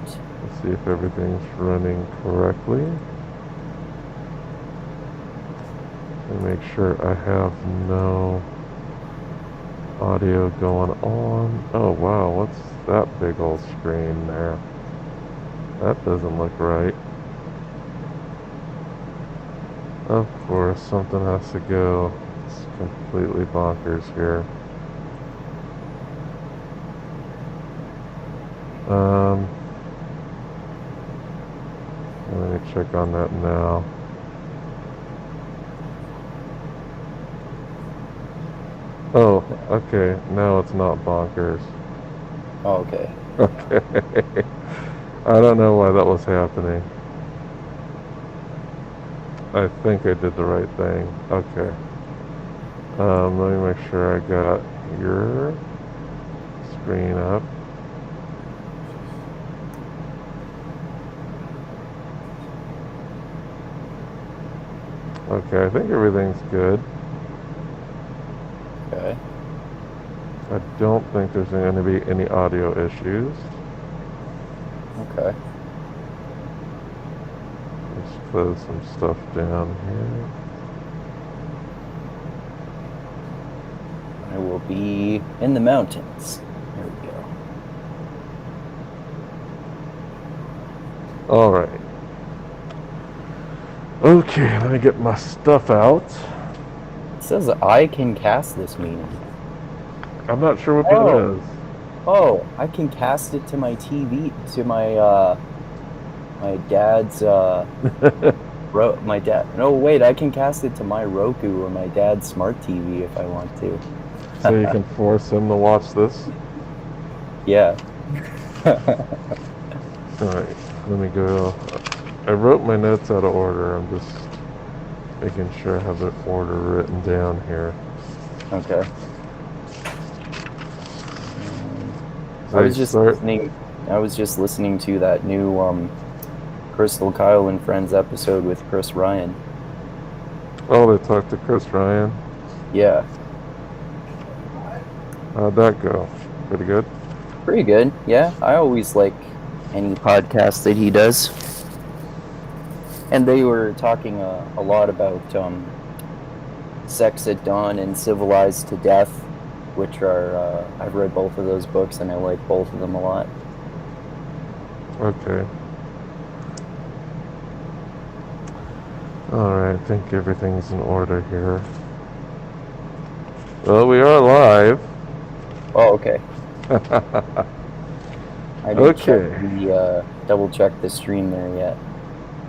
Let's see if everything's running correctly. And make sure I have no audio going on. Oh wow, what's that big old screen there? That doesn't look right. Of course, something has to go. It's completely bonkers here. Let me check on that now. Oh, okay. No, it's not bonkers. Oh, okay. Okay. I don't know why that was happening. I think I did the right thing. Okay. Let me make sure I got your screen up. Okay, I think everything's good. Okay. I don't think there's going to be any audio issues. Okay. Let's close some stuff down here. I will be in the mountains. There we go. All right. Okay, let me get my stuff out. It says I can cast this meeting. I'm not sure what that is. Oh, I can cast it to my TV, to my dad's my dad. No, wait, I can cast it to my Roku or my dad's smart TV if I want to. So you can force him to watch this? Yeah. Alright, let me go. I wrote my notes out of order. I'm just making sure I have the order written down here. Okay. So I was just listening to that new Crystal Kyle and Friends episode with Chris Ryan. Oh, they talked to Chris Ryan? Yeah. How'd that go? Pretty good? Pretty good. Yeah, I always like any podcast that he does. And they were talking a lot about Sex at Dawn and Civilized to Death, which are, I've read both of those books and I like both of them a lot. Okay. Alright, I think everything's in order here. Well, we are live. Oh, okay. I didn't Okay. double check the stream there yet.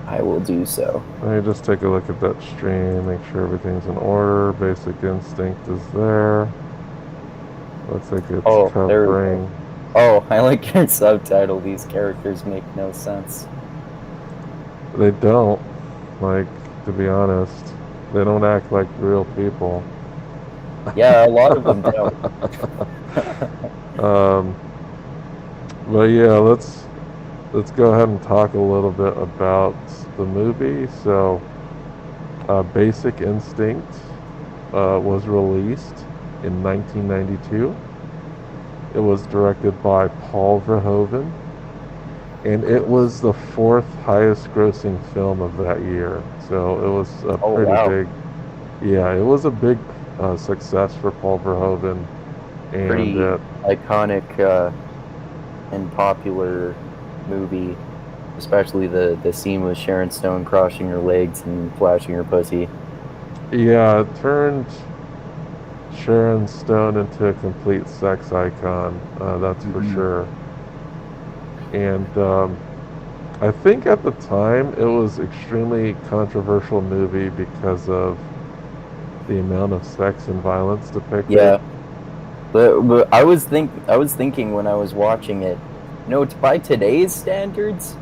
I will do so. Let me just take a look at that stream, make sure everything's in order. Basic Instinct is there. Looks like it's There we covering. go. Oh, I like your subtitle. These characters make no sense. They don't. Like, to be honest, they don't act like real people. Yeah, a lot of them don't. But yeah, let's go ahead and talk a little bit about the movie. So, Basic Instinct was released in 1992. It was directed by Paul Verhoeven, and it was the fourth highest grossing film of that year. So it was a pretty big, yeah, it was a big success for Paul Verhoeven. And pretty iconic and popular movie, especially the scene with Sharon Stone crossing her legs and flashing her pussy. yeah, it turned Sharon Stone into a complete sex icon, that's for sure. And I think at the time it was extremely controversial movie because of the amount of sex and violence depicted. Yeah, but I was thinking when I was watching it, by today's standards,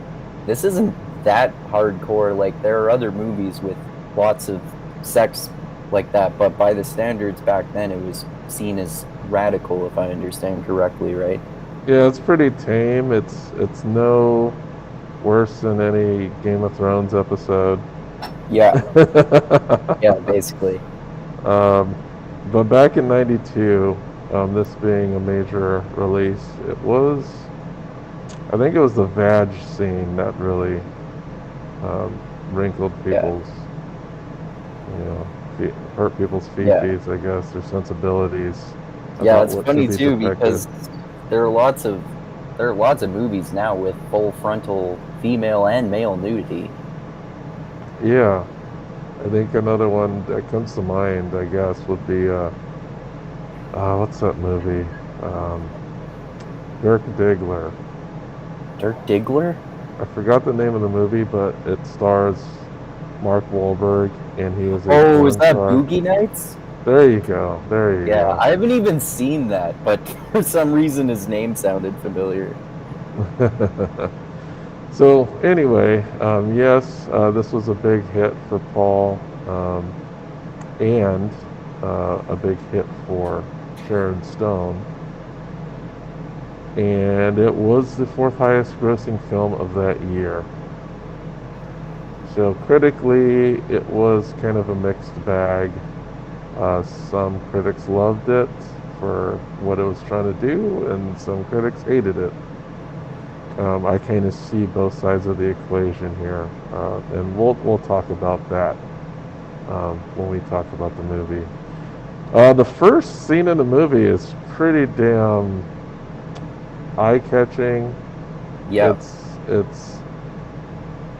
this isn't that hardcore. Like, there are other movies with lots of sex like that, but by the standards back then, it was seen as radical, if I understand correctly, right? Yeah, it's pretty tame. It's no worse than any Game of Thrones episode. Yeah. Yeah, basically. But back in '92, this being a major release, it was I think it was the vag scene that really wrinkled Yeah, people's, hurt people's yeah, feces, I guess, their sensibilities yeah. about It's what should funny be too depicted. because there are lots of there are lots of movies now with full frontal female and male nudity. Yeah, I think another one that comes to mind, I guess, would be what's that movie? Um, Dirk Diggler. Dirk Diggler? I forgot the name of the movie, but it stars Mark Wahlberg, and he is a Oh, is porn that star. Boogie Nights? There you go. There you Yeah, go. I haven't even seen that, but for some reason his name sounded familiar. So anyway, yes, this was a big hit for Paul, and a big hit for Sharon Stone, and it was the fourth highest grossing film of that year. So critically, it was kind of a mixed bag. Some critics loved it for what it was trying to do, and some critics hated it. I kind of see both sides of the equation here, and we'll talk about that when we talk about the movie. The first scene in the movie is pretty damn eye-catching. Yeah.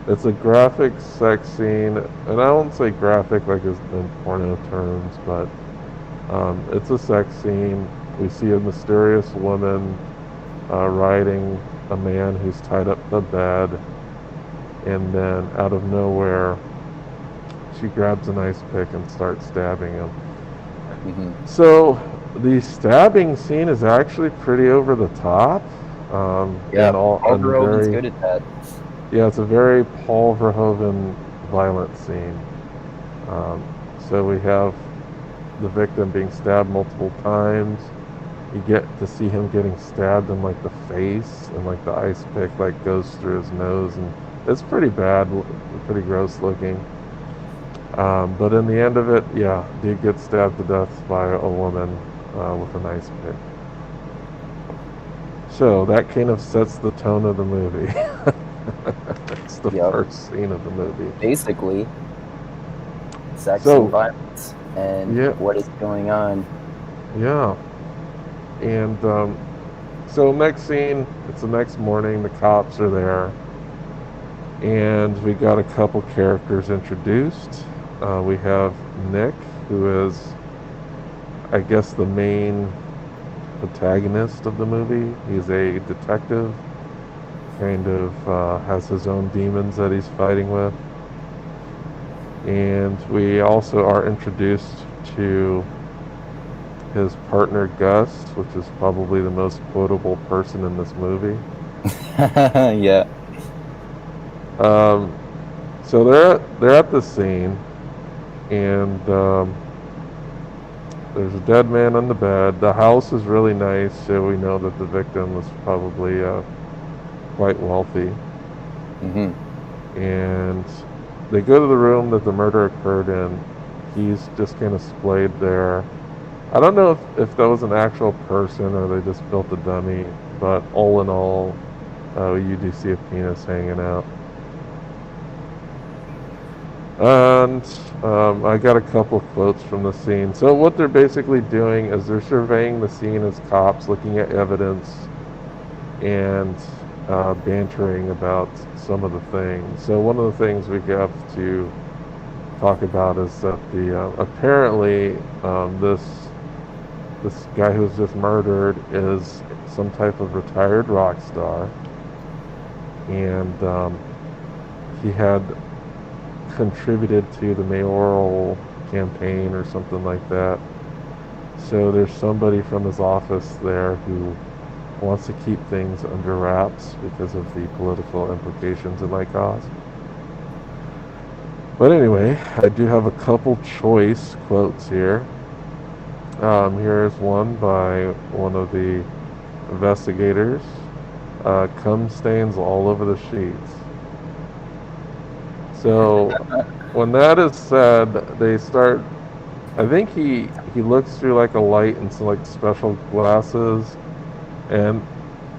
It's a graphic sex scene, and I won't say graphic like in porno terms, but it's a sex scene. We see a mysterious woman riding a man who's tied up to the bed, and then out of nowhere, she grabs an ice pick and starts stabbing him. Hmm. So the stabbing scene is actually pretty over the top, Yeah, Paul and Verhoeven's very, good at that. yeah, it's a very Paul Verhoeven violent scene. Um, so we have the victim being stabbed multiple times. You get to see him getting stabbed in like the face, and like the ice pick like goes through his nose, and it's pretty bad, pretty gross looking. But in the end of it, yeah, dude gets stabbed to death by a woman with an ice pick. So that kind of sets the tone of the movie. It's the Yep. first scene of the movie. Basically, sex and So violence and yeah, what is going on. yeah, and so next scene, it's the next morning. The cops are there, and we got a couple characters introduced. We have Nick, who is, I guess, the main protagonist of the movie. He's a detective, kind of has his own demons that he's fighting with. And we also are introduced to his partner Gus, which is probably the most quotable person in this movie. Yeah. Um, so they're at the scene, and there's a dead man on the bed. The house is really nice, so we know that the victim was probably quite wealthy. Hmm. And they go to the room that the murder occurred in. He's just kind of splayed there. I don't know if that was an actual person or they just built a dummy, but all in all, you do see a penis hanging out. And I got a couple of quotes from the scene. So what they're basically doing is they're surveying the scene as cops, looking at evidence and bantering about some of the things. So one of the things we have to talk about is that the apparently this guy who's just murdered is some type of retired rock star, and he had contributed to the mayoral campaign or something like that. So there's somebody from his office there who wants to keep things under wraps because of the political implications it might cause. But anyway, I do have a couple choice quotes here. Here's one by one of the investigators. Cum stains all over the sheets. So when that is said, they start. I think he looks through like a light and some like special glasses, and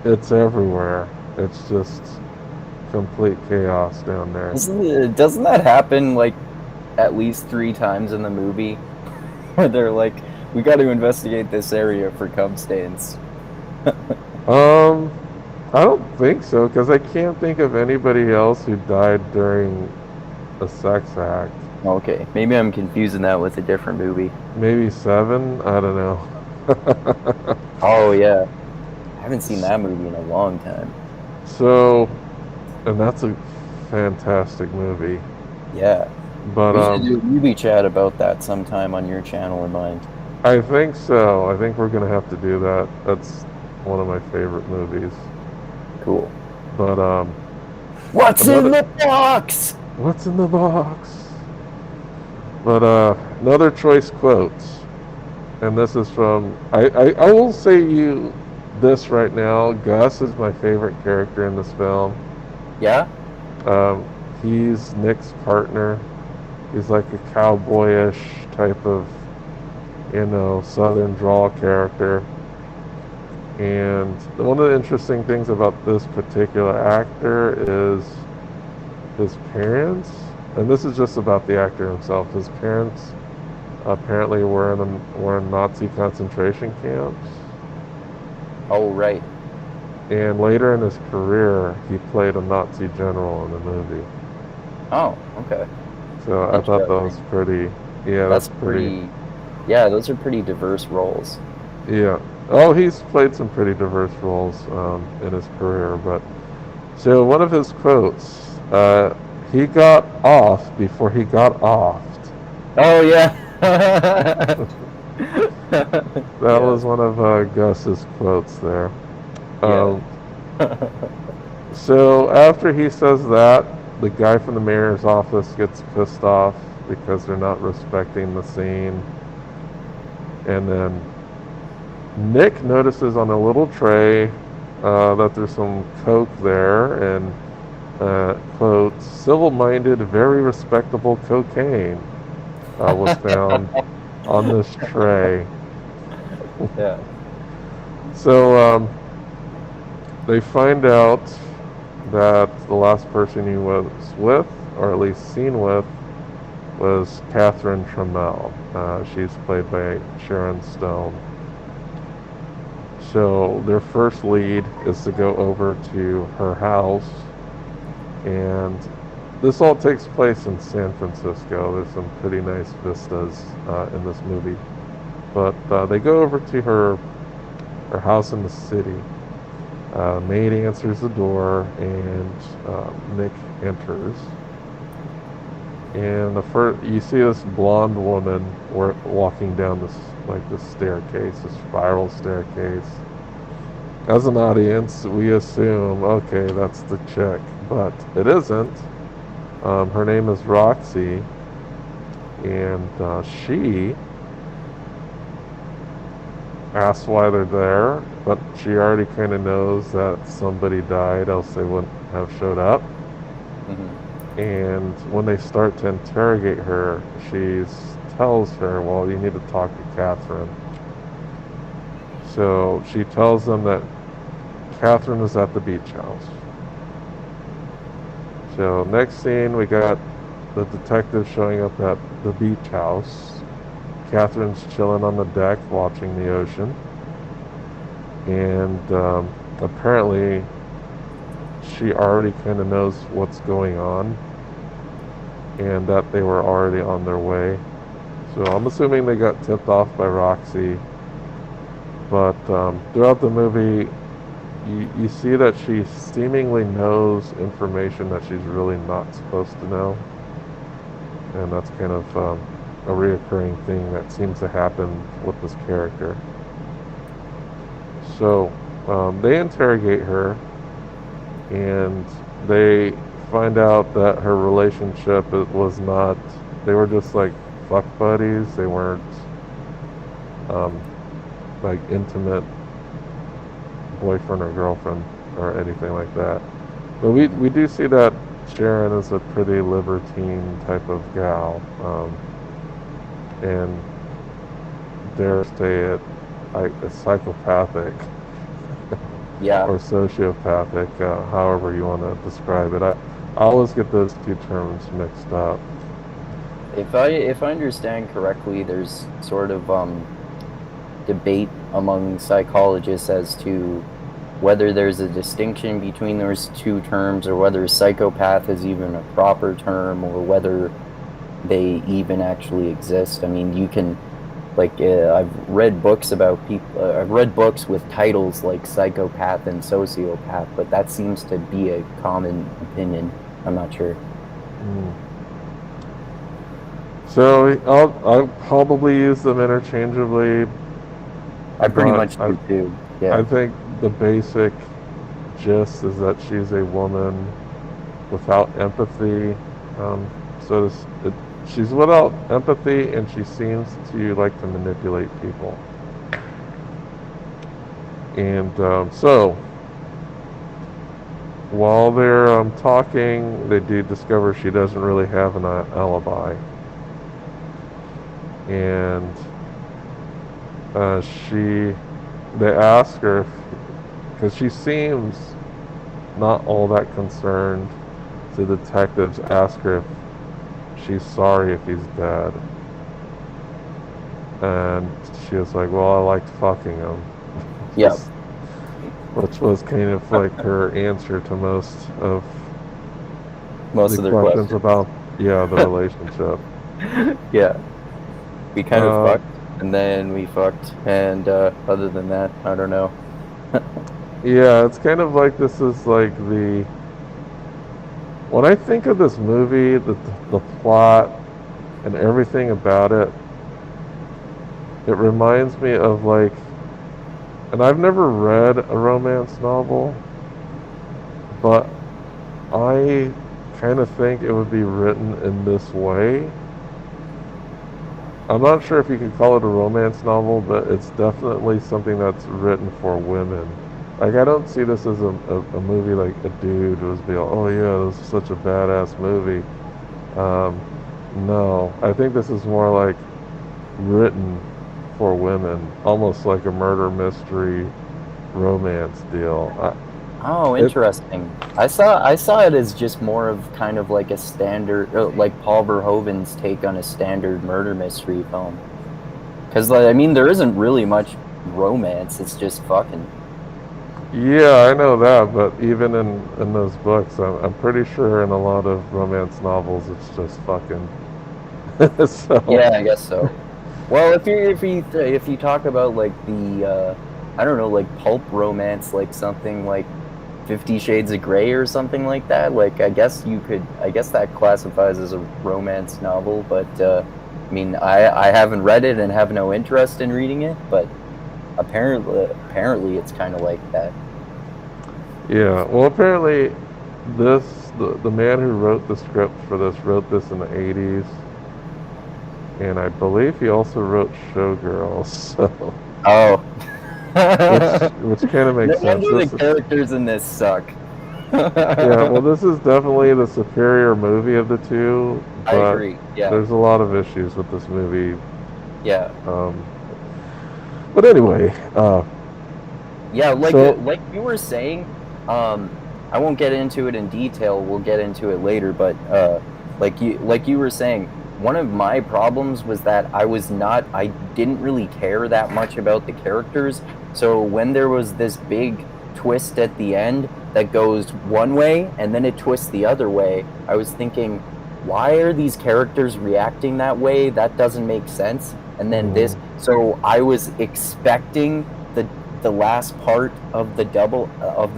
it's everywhere. It's just complete chaos down there. Doesn't that happen like at least 3 times in the movie where they're like, we got to investigate this area for cub stains? Um, I don't think so because I can't think of anybody else who died during a sex act. Okay, maybe I'm confusing that with a different movie. Maybe seven? I don't know. Oh yeah, I haven't seen that movie in a long time. So, and that's a fantastic movie. Yeah, But we should do a movie chat about that sometime on your channel or mine. I think so. I think we're gonna have to do that. That's one of my favorite movies. Cool. But What's in another the box? what's in the box? But another choice quote, and this is from I will say you this right now. Gus is my favorite character in this film. Yeah. Um, he's Nick's partner. He's like a cowboyish type of, southern drawl character. And one of the interesting things about this particular actor is his parents, and this is just about the actor himself. His parents apparently were in Nazi concentration camps, Oh right. and later in his career, he played a Nazi general in the movie. Oh, okay. So I thought that was Interesting. pretty. Yeah, That's that's pretty. pretty. Yeah, those are pretty diverse roles. Yeah. Oh, he's played some pretty diverse roles in his career, but so one of his quotes, he got off before he got offed. Oh yeah. That Yeah. was one of Gus's quotes there. Yeah. Um, so after he says that, the guy from the mayor's office gets pissed off because they're not respecting the scene. And then Nick notices on a little tray that there's some coke there and quote, civil-minded, very respectable cocaine was found on this tray. Yeah. So they find out that the last person he was with, or at least seen with, was Catherine Trammell. She's played by Sharon Stone. So their first lead is to go over to her house, and this all takes place in San Francisco. There's some pretty nice vistas in this movie. But they go over to her house in the city. Maid answers the door, and Nick enters. And the first you see this blonde woman walking down this staircase, this spiral staircase. As an audience, we assume, okay, that's the chick, but it isn't. Her name is Roxy, and she asks why they're there, but she already kind of knows that somebody died, else they wouldn't have showed up. Hmm. And when they start to interrogate her, she tells her, well, you need to talk to Catherine. So she tells them that Catherine is at the beach house. So next scene, we got the detective showing up at the beach house. Catherine's chilling on the deck watching the ocean. And apparently she already kind of knows what's going on and that they were already on their way. So I'm assuming they got tipped off by Roxy. But throughout the movie, you see that she seemingly knows information that she's really not supposed to know. And that's kind of a reoccurring thing that seems to happen with this character. So they interrogate her, and they find out that her relationship was not, they were just like fuck buddies. They weren't um, like intimate boyfriend or girlfriend or anything like that. But we do see that Sharon is a pretty libertine type of gal, and dare say it, like a psychopathic. Yeah. or sociopathic, however you want to describe it. I always get those two terms mixed up. If I understand correctly, there's sort of debate among psychologists as to whether there's a distinction between those two terms, or whether psychopath is even a proper term, or whether they even actually exist. I mean, you can, like, I've read books about people, I've read books with titles like psychopath and sociopath, but that seems to be a common opinion. I'm not sure. Mm. So I'll probably use them interchangeably, I pretty but much do too. I Yeah. think the basic gist is that she's a woman without empathy. Um, so she's without empathy, and she seems to like to manipulate people. And so while they're talking, they do discover she doesn't really have an alibi, and she they ask her because she seems not all that concerned. The detectives ask her if she's sorry if he's dead, and she was like, "Well, I liked fucking him," Yeah. which was kind of like her answer to most of Most the of their questions questions. about, yeah, the relationship. Yeah. We kind of Uh, fucked, and then we fucked, and other than that, I don't know. yeah, it's kind of like this is like when I think of this movie, the plot and everything about it, it reminds me of like, and I've never read a romance novel, but I kind of think it would be written in this way. I'm not sure if you could call it a romance novel, but it's definitely something that's written for women. Like, I don't see this as a movie like a dude was be like, oh yeah, this is such a badass movie. Um, no, I think this is more like written for women, almost like a murder mystery romance deal. Oh, It interesting. I saw it as just more of kind of like a standard, like Paul Verhoeven's take on a standard murder mystery film. Because, like, I mean, there isn't really much romance. It's just fucking. Yeah, I know that, but even in those books, I'm pretty sure in a lot of romance novels, it's just fucking. So, Yeah, I guess so. Well, if you talk about like the I don't know, like pulp romance, like something like 50 Shades of Grey or something like that, like I guess that classifies as a romance novel, but I mean, I haven't read it and have no interest in reading it, but apparently it's kind of like that. yeah. Well, apparently, the man who wrote the script for this wrote this in the '80s, and I believe he also wrote Showgirls. So, Oh. which kind of No makes sense. wonder the characters in this suck. Yeah. Well, this is definitely the superior movie of the two, I but agree. Yeah. there's a lot of issues with this movie. Yeah. Um, but anyway, Yeah, so like you were saying, I won't get into it in detail. We'll get into it later, but like you were saying, one of my problems was that I didn't really care that much about the characters. So when there was this big twist at the end that goes one way and then it twists the other way, I was thinking, why are these characters reacting that way? That doesn't make sense. And then mm, so I was expecting the last part of the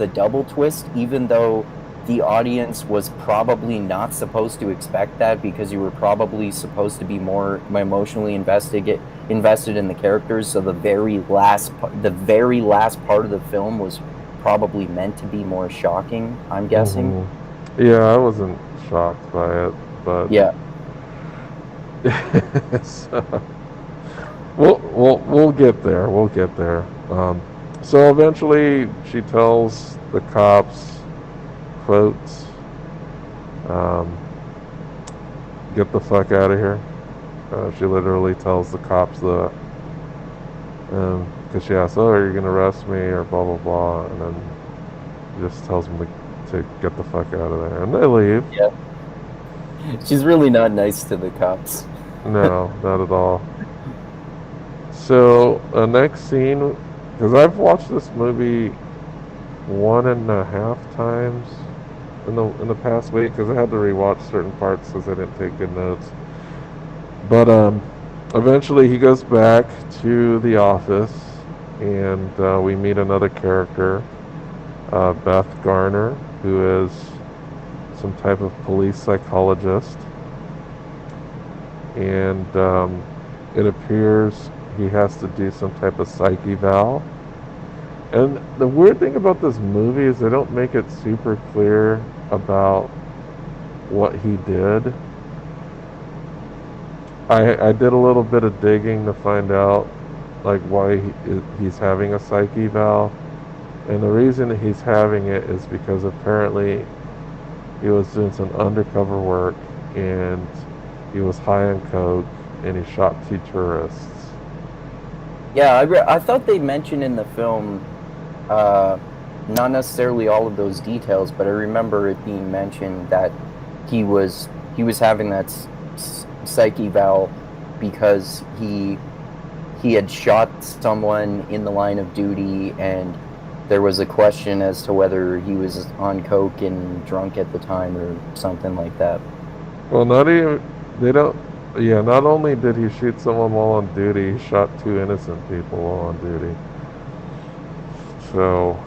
double twist, even though the audience was probably not supposed to expect that, because you were probably supposed to be more emotionally invested in the characters. So the very last part of the film was probably meant to be more shocking, I'm guessing. hmm yeah, I wasn't shocked by it, but Yeah. so, we'll get there. We'll get there. So eventually, she tells the cops, quotes, um, "Get the fuck out of here." She literally tells the cops that. because she asks, "Oh, are you gonna arrest me?" or blah blah blah, and then he just tells them to get the fuck out of there, and they leave. Yeah. She's really not nice to the cops. No, not at all. So next scene, because I've watched this movie 1.5 times in the past week, because I had to rewatch certain parts because I didn't take good notes. But eventually he goes back to the office, and we meet another character, Beth Garner, who is some type of police psychologist, and it appears he has to do some type of psych eval. And the weird thing about this movie is they don't make it super clear about what he did. I did a little bit of digging to find out like why he's having a psych eval, and the reason he's having it is because apparently he was doing some undercover work and he was high on coke and he shot 2 tourists. Yeah, I thought they mentioned in the film, uh, not necessarily all of those details, but I remember it being mentioned that he was having that psych eval because he had shot someone in the line of duty, and there was a question as to whether he was on coke and drunk at the time or something like that. Well, not even they don't. Yeah, not only did he shoot someone while on duty, he shot 2 innocent people while on duty. So,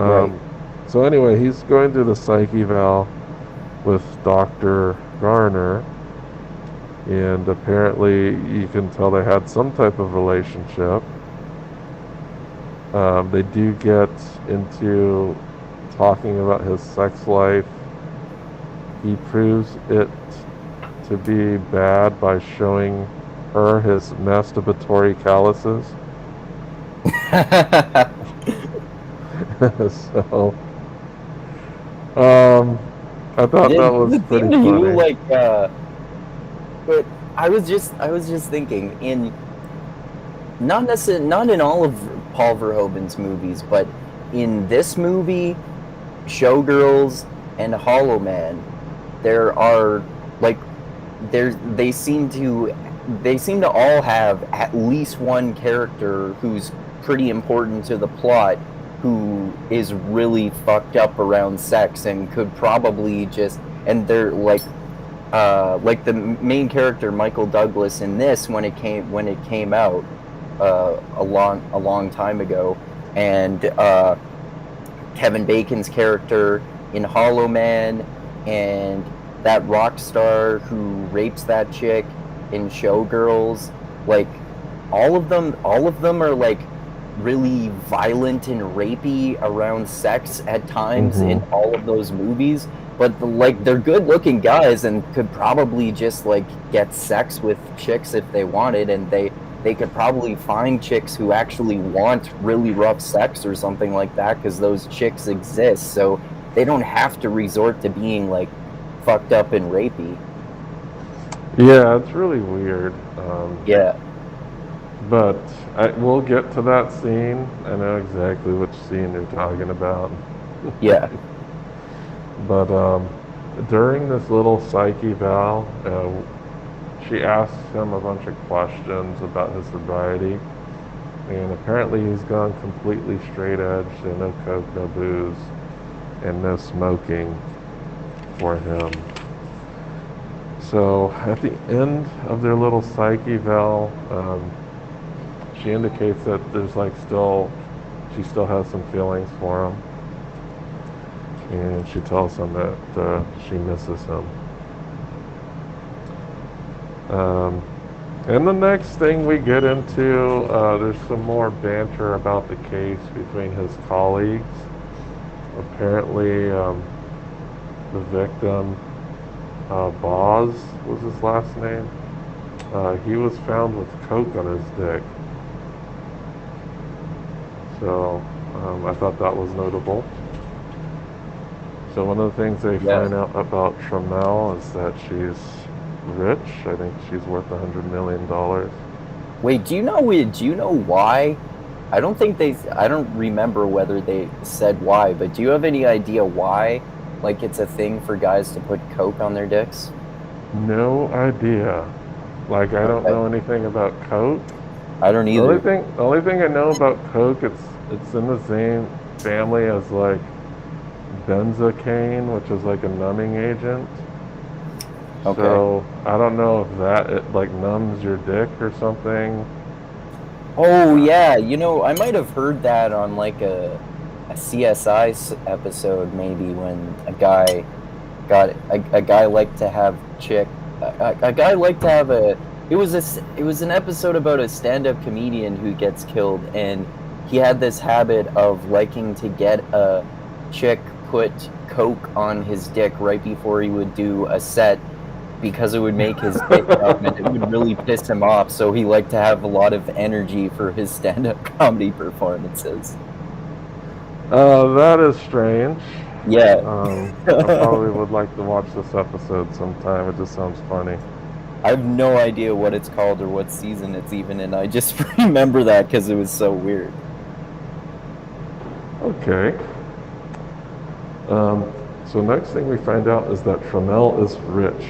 Right. um, so anyway, he's going through the psych eval with Dr. Garner, and apparently you can tell they had some type of relationship. They do get into talking about his sex life. He proves it to be bad by showing her his masturbatory calluses. So, um, I thought that Did was it seem pretty to you funny. like but I was just thinking in not in all of Paul Verhoeven's movies, but in this movie, Showgirls and Hollow Man, there are like there they seem to all have at least one character who's pretty important to the plot who is really fucked up around sex and could probably just and they're like the main character Michael Douglas in this when it came out a long time ago, and Kevin Bacon's character in Hollow Man, and that rock star who rapes that chick in Showgirls, like all of them are like really violent and rapey around sex at times in Hmm. all of those movies, but like they're good looking guys and could probably just like get sex with chicks if they wanted, and they could probably find chicks who actually want really rough sex or something like that because those chicks exist. So they don't have to resort to being like fucked up and rapey. Yeah, it's really weird. Yeah, But we'll get to that scene. I know exactly which scene you're talking about. yeah, But during this little psych eval, she asks him a bunch of questions about his sobriety, and apparently he's gone completely straight edge. So no coke, no booze, and no smoking for him. So at the end of their little psych eval, she indicates that there's like she still has some feelings for him, and she tells him that she misses him. Um, and the next thing we get into, there's some more banter about the case between his colleagues. Apparently, the victim, Boz was his last name. He was found with coke on his dick. So I thought that was notable. So one of the things they yeah. find out about Trammell is that she's rich. I think she's worth $100 million. Wait, do you know why? I don't remember whether they said why, but do you have any idea why? Like it's a thing for guys to put coke on their dicks? No idea. Like I don't Okay. know anything about Coke. I don't either. The only thing I know about Coke, it's in the same family as like benzocaine, which is like a numbing agent. Okay. So I don't know if that it like numbs your dick or something. Oh yeah, you know, I might have heard that on like a CSI episode maybe when a guy liked to have a guy liked to have a it was an episode about a stand-up comedian who gets killed, and he had this habit of liking to get a chick put coke on his dick right before he would do a set because it would make his dick numb and it would really piss him off, so he liked to have a lot of energy for his stand-up comedy performances. That is strange. Yeah. I probably would like to watch this episode sometime. It just sounds funny. I have no idea what it's called or what season it's even in. I just remember that because it was so weird. Okay. Um, so next thing we find out is that Flamel is rich.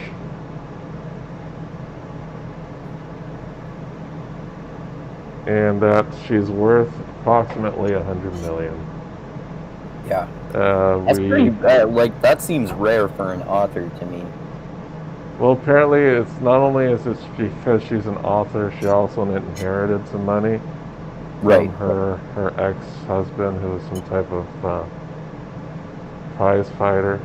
And that she's worth approximately 100 million. Yeah. That's pretty We like that seems rare for an author to me. Well, apparently it's not only is it because she's an author, she also inherited some money from Right. her ex-husband, who was some type of prize fighter.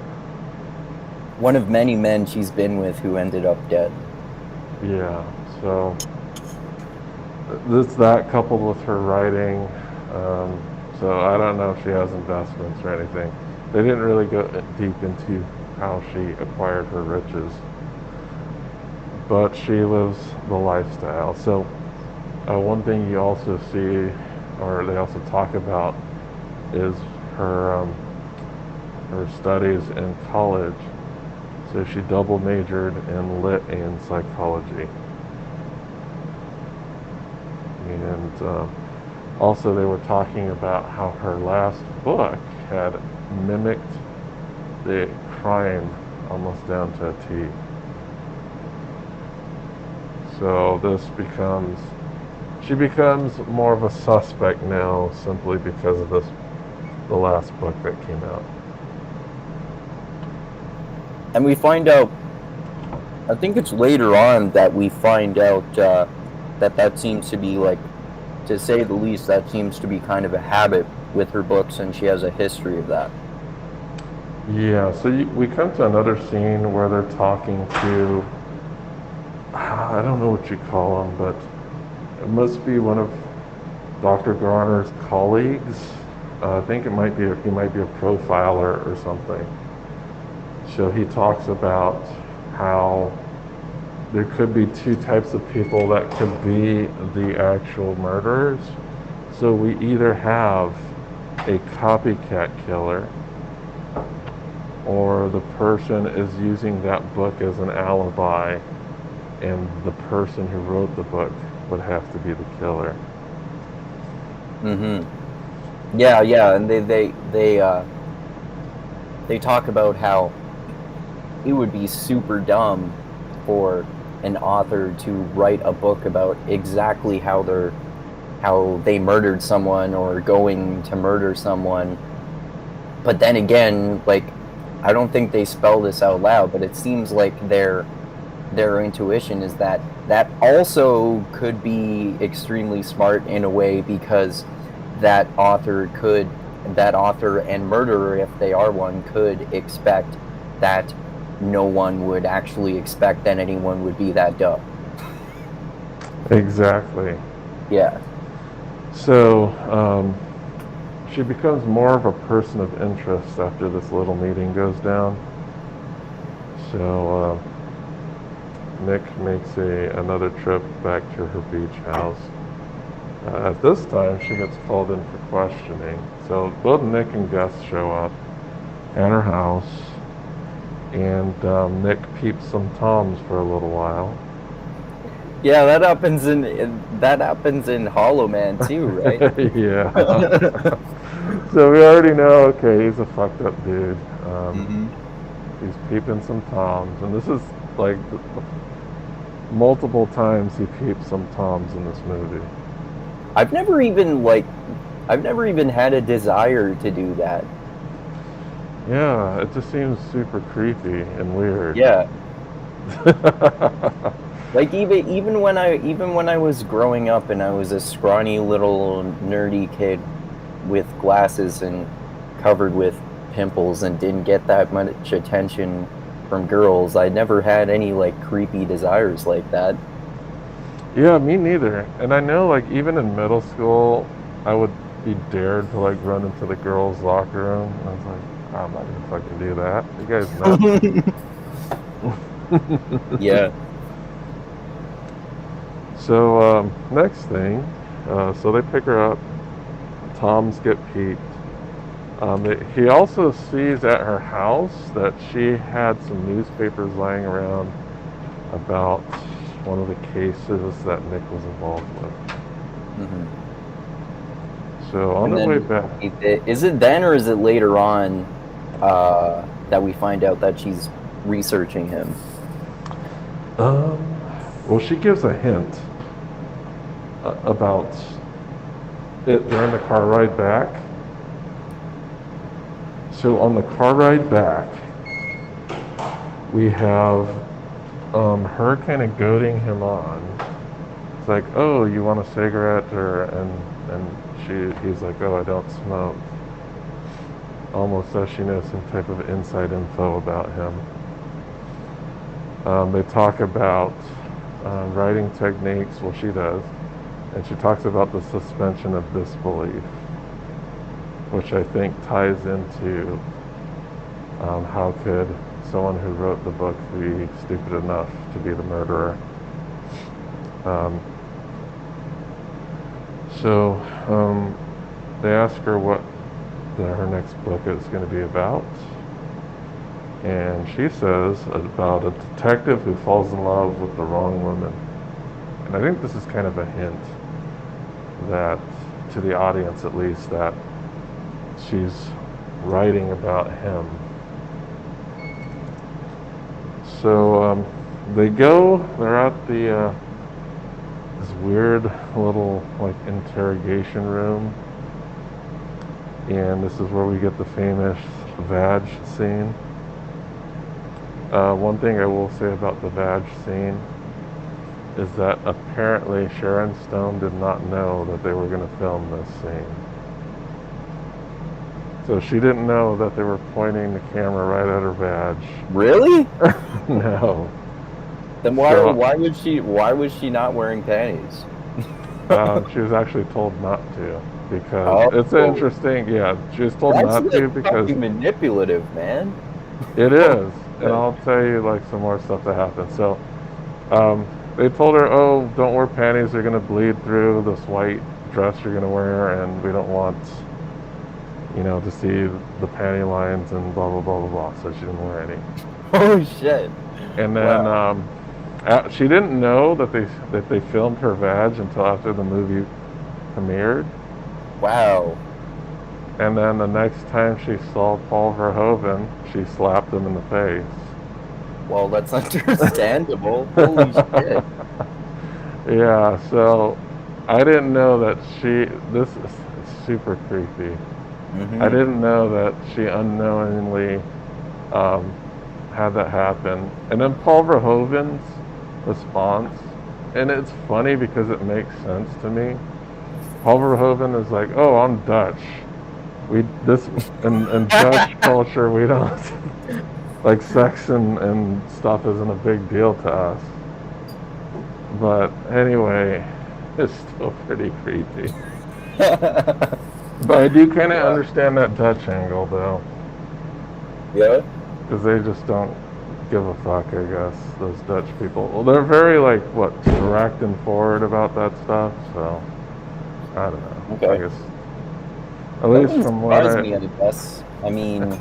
One of many men she's been with who ended up dead. Yeah, so this that coupled with her writing. So I don't know if she has investments or anything. They didn't really go deep into how she acquired her riches, but she lives the lifestyle. So one thing you also see, or they also talk about, is her studies in college. So she double majored in lit and psychology, and also they were talking about how her last book had mimicked the crime almost down to a T. So she becomes more of a suspect now simply because of the last book that came out. And we find out, I think it's later on that we find out that seems to be like, to say the least, that seems to be kind of a habit with her books, and she has a history of that. Yeah, so we come to another scene where they're talking to, I don't know what you call him, but it must be one of Dr. Garner's colleagues. I think he might be a profiler or something. So he talks about how there could be two types of people that could be the actual murderers. So we either have a copycat killer, or the person is using that book as an alibi, and the person who wrote the book would have to be the killer. Yeah, yeah, and they talk about how it would be super dumb for an author to write a book about exactly how they murdered someone or going to murder someone. But then again, like I don't think they spell this out loud, but it seems like their intuition is that that also could be extremely smart in a way, because that author and murderer, if they are one, could expect that no one would actually expect that anyone would be that dumb. Exactly. Yeah. So she becomes more of a person of interest after this little meeting goes down. So Nick makes another trip back to her beach house. At this time, she gets called in for questioning. So both Nick and Gus show up at her house, and Nick peeps some toms for a little while. Yeah, that happens in Hollow Man too, right? Yeah. So we already know, okay, he's a fucked up dude. hmm He's peeping some toms, and this is like multiple times he peeps some toms in this movie. I've never even like I've never even had a desire to do that. Yeah, it just seems super creepy and weird. Yeah. Like even when I was growing up and I was a scrawny little nerdy kid with glasses and covered with pimples and didn't get that much attention from girls, I never had any like creepy desires like that. Yeah, me neither. And I know, like, even in middle school, I would be dared to, like, run into the girls' locker room. And I was like, oh, I'm not gonna fucking do that. You guys nuts? Yeah. So, next thing, so they pick her up. Toms get peeped. He also sees at her house that she had some newspapers lying around about one of the cases that Nick was involved with. hmm So on And their way then back, is it then or is it later on that we find out that she's researching him? well, she gives a hint about it during the car ride back. So on the car ride back, we have her kind of goading him on. It's like, oh, you want a cigarette, or he's like, oh, I don't smoke. Almost as she knows some type of inside info about him. They talk about writing techniques. Well, she does, and she talks about the suspension of disbelief, which I think ties into how could someone who wrote the book be stupid enough to be the murderer. Um, so they ask her what her next book is going to be about, and she says about a detective who falls in love with the wrong woman. And I think this is kind of a hint that, to the audience at least, that she's writing about him. So they're at this weird little like interrogation room, and this is where we get the famous vag scene. One thing I will say about the vag scene is that apparently Sharon Stone did not know that they were going to film this scene. So she didn't know that they were pointing the camera right at her vag. Really? No. Then So why was she not wearing panties? she was actually told not to, because Oh, it's interesting. Yeah, she was told that's not to like because fucking manipulative, man. it is. And I'll tell you like some more stuff that happened. So they told her, oh, don't wear panties. They're going to bleed through this white dress you're going to wear, and we don't want, to see the panty lines and blah, blah, blah, blah, blah. So she didn't wear any. Oh shit! And then Wow. she didn't know that they filmed her vag until after the movie premiered. Wow. And then the next time she saw Paul Verhoeven, she slapped him in the face. Well, that's understandable. Holy shit. Yeah, so I didn't know that this is super creepy. I hmm didn't know that she unknowingly um, had that happen. And then Paul Verhoeven's response, and it's funny because it makes sense to me. Paul Verhoeven is like, oh, I'm Dutch. In Dutch culture, we don't, like, sex and stuff isn't a big deal to us. But anyway, it's still pretty creepy. But I do kind of Wow. understand that Dutch angle, though, Yeah. because they just don't give a fuck, I guess, those Dutch people. Well, they're very, like, what, direct and forward about that stuff, so I don't know. I Okay. guess, at That least wouldn't from what surprise I, me, I guess. I mean,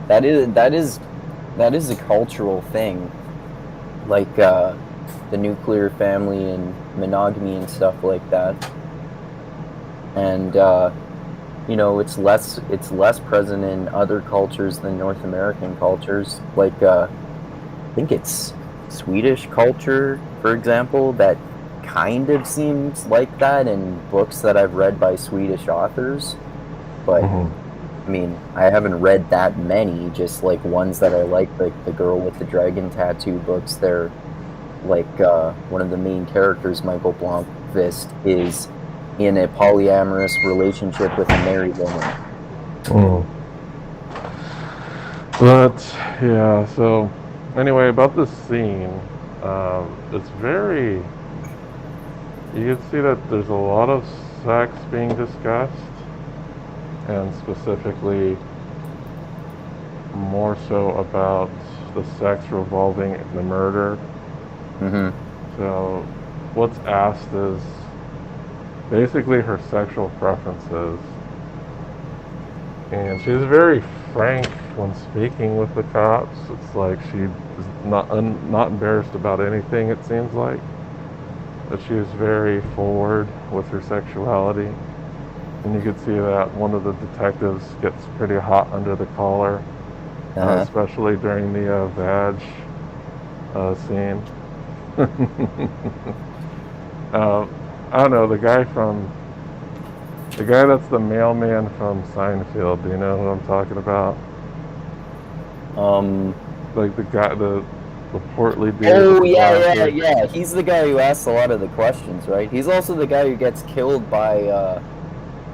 that is that is that is a cultural thing. Like the nuclear family and monogamy and stuff like that. And it's less present in other cultures than North American cultures. Like I think it's Swedish culture, for example, that kind of seems like that in books that I've read by Swedish authors. But I mean, I haven't read that many, just like ones that I like the Girl with the Dragon Tattoo books. They're like one of the main characters, Michael Blomkvist, is in a polyamorous relationship with a married woman. But yeah, so anyway, about this scene, it's very. You can see that there's a lot of sex being discussed, and specifically more so about the sex revolving the murder. So what's asked is basically her sexual preferences, and she's very frank when speaking with the cops. It's like she's not embarrassed about anything, it seems like, but she is very forward with her sexuality. And you could see that one of the detectives gets pretty hot under the collar, especially during the vag scene. I don't know, the guy that's the mailman from Seinfeld. Do you know who I'm talking about? Like the portly dude. Oh yeah. He's the guy who asks a lot of the questions, right? He's also the guy who gets killed by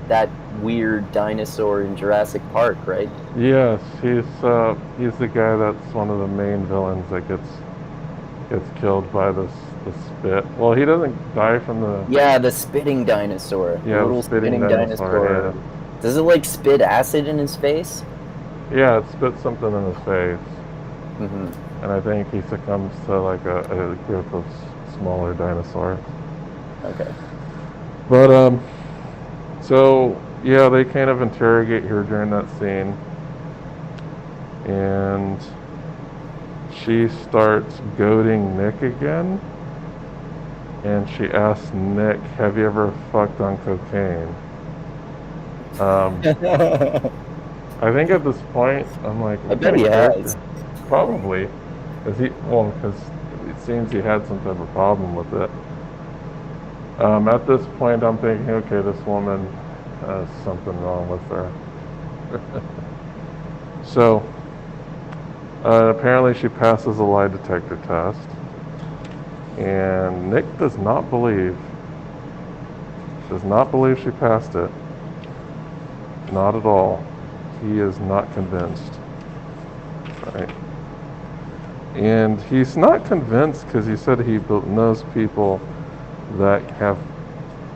that weird dinosaur in Jurassic Park, right? Yes, he's the guy that's one of the main villains that gets killed by the spit. Well, he doesn't die from the... Yeah, the spitting dinosaur. Yeah, the little spitting dinosaur. Yeah. Does it like spit acid in his face? Yeah, it spits something in his face. And I think he succumbs to like a group of smaller dinosaurs. Okay. But so yeah, they kind of interrogate her during that scene, and she starts goading Nick again, and she asks Nick, "Have you ever fucked on cocaine?" I think at this point, I'm like, I bet he has. Probably, because it seems he had some type of problem with it. At this point, I'm thinking, okay, this woman has something wrong with her. So apparently, she passes a lie detector test, and Nick does not believe she passed it. Not at all. He is not convinced. Right. And he's not convinced because he said he knows people that have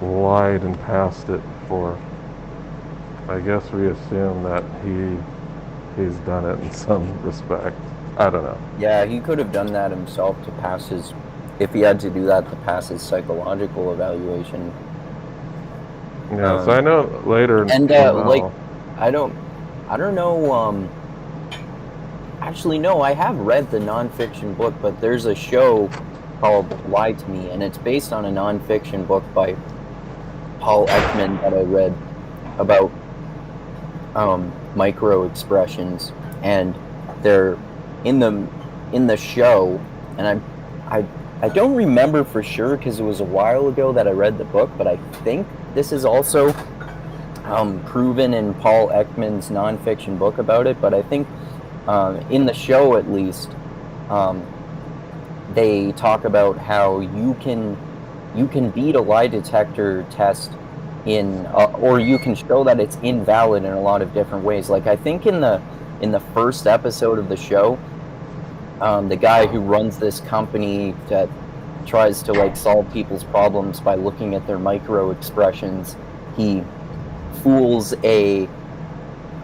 lied and passed it before. I guess we assume that he's done it in some respect. I don't know. Yeah, he could have done that himself to pass his, if he had to do that to pass his psychological evaluation. Yeah, so I know later. And I don't know. Actually, no, I have read the nonfiction book, but there's a show called Lie to Me, and it's based on a nonfiction book by Paul Ekman that I read about micro expressions, and they're in the show, and I don't remember for sure because it was a while ago that I read the book, but I think this is also proven in Paul Ekman's nonfiction book about it. But I think in the show, at least, they talk about how you can beat a lie detector test or you can show that it's invalid in a lot of different ways. Like I think in the first episode of the show, the guy who runs this company that tries to like solve people's problems by looking at their micro expressions, he fools a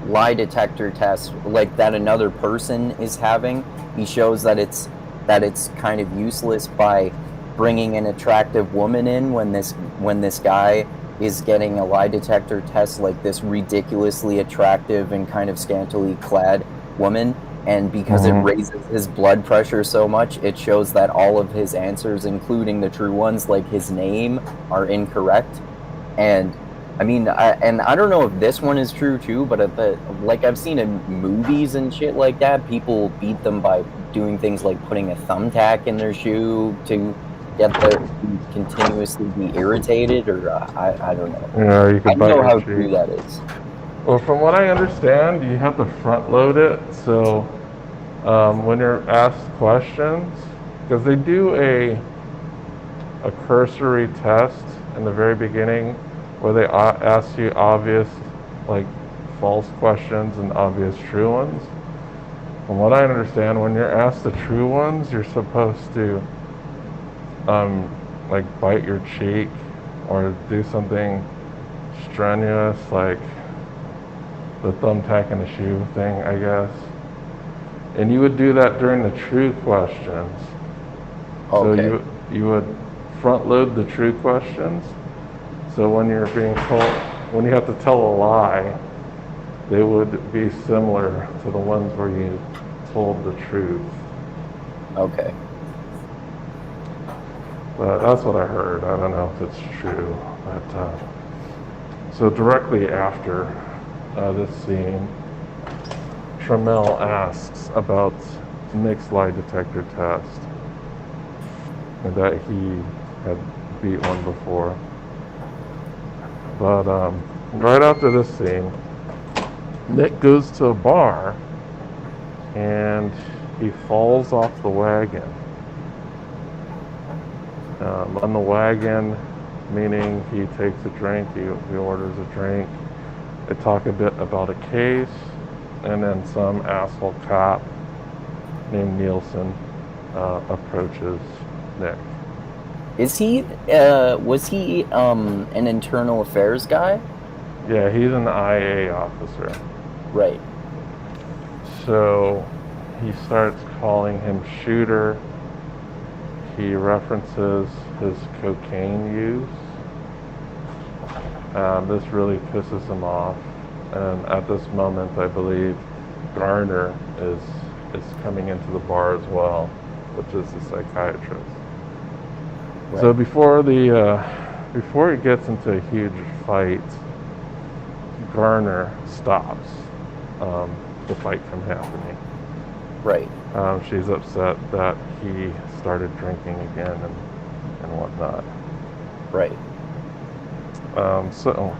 lie detector test like that another person is having. He shows that it's kind of useless by bringing an attractive woman in when this guy is getting a lie detector test like this ridiculously attractive and kind of scantily clad woman, And because it Mm-hmm. raises his blood pressure so much, it shows that all of his answers, including the true ones, like his name, are incorrect. And I mean, I don't know if this one is true too, but like I've seen in movies and shit like that, people beat them by doing things like putting a thumbtack in their shoe to get their to continuously be irritated, or I don't know. Yeah, you I could don't bite know your how true cheek. that is. Well, from what I understand, you have to front load it. So when you're asked questions, because they do a cursory test in the very beginning where they ask you obvious, like false questions and obvious true ones. From what I understand, when you're asked the true ones, you're supposed to like bite your cheek or do something strenuous, like the thumbtack in the shoe thing, I guess. And you would do that during the true questions. So Okay, you would front load the true questions. So when you're being told, when you have to tell a lie, they would be similar to the ones where you told the truth. okay, But that's what I heard. I don't know if it's true. But so directly after this scene, Trammell asks about Nick's lie detector test and that he had beat one before. But right after this scene, Nick goes to a bar and he falls off the wagon. On the wagon, meaning he takes a drink, he orders a drink. They talk a bit about a case, and then some asshole cop named Nielsen approaches Nick. is he? Was he an internal affairs guy? Yeah, he's an IA officer. Right. So he starts calling him Shooter. He references his cocaine use. This really pisses him off. And at this moment, I believe Garner is coming into the bar as well, which is the psychiatrist. So Right. before he gets into a huge fight, Garner stops the fight from happening. Right. She's upset that he started drinking again and whatnot. Right. So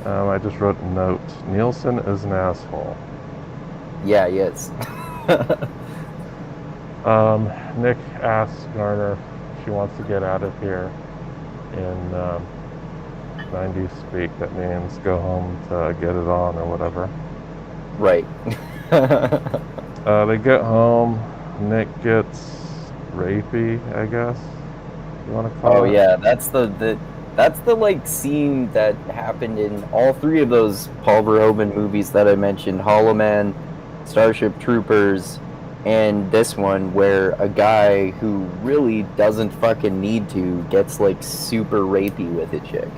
I just wrote a note. Nielsen is an asshole. Yeah. Yes. Nick asks Garner if she wants to get out of here in 90s speak. That means go home to get it on or whatever. Right. They get home. Nick gets rapey, I guess you want to Oh call it. yeah, that's the like scene that happened in all three of those Paul Verhoeven movies that I mentioned, Hollow Man, Starship Troopers, and this one where a guy who really doesn't fucking need to gets like super rapey with a chick.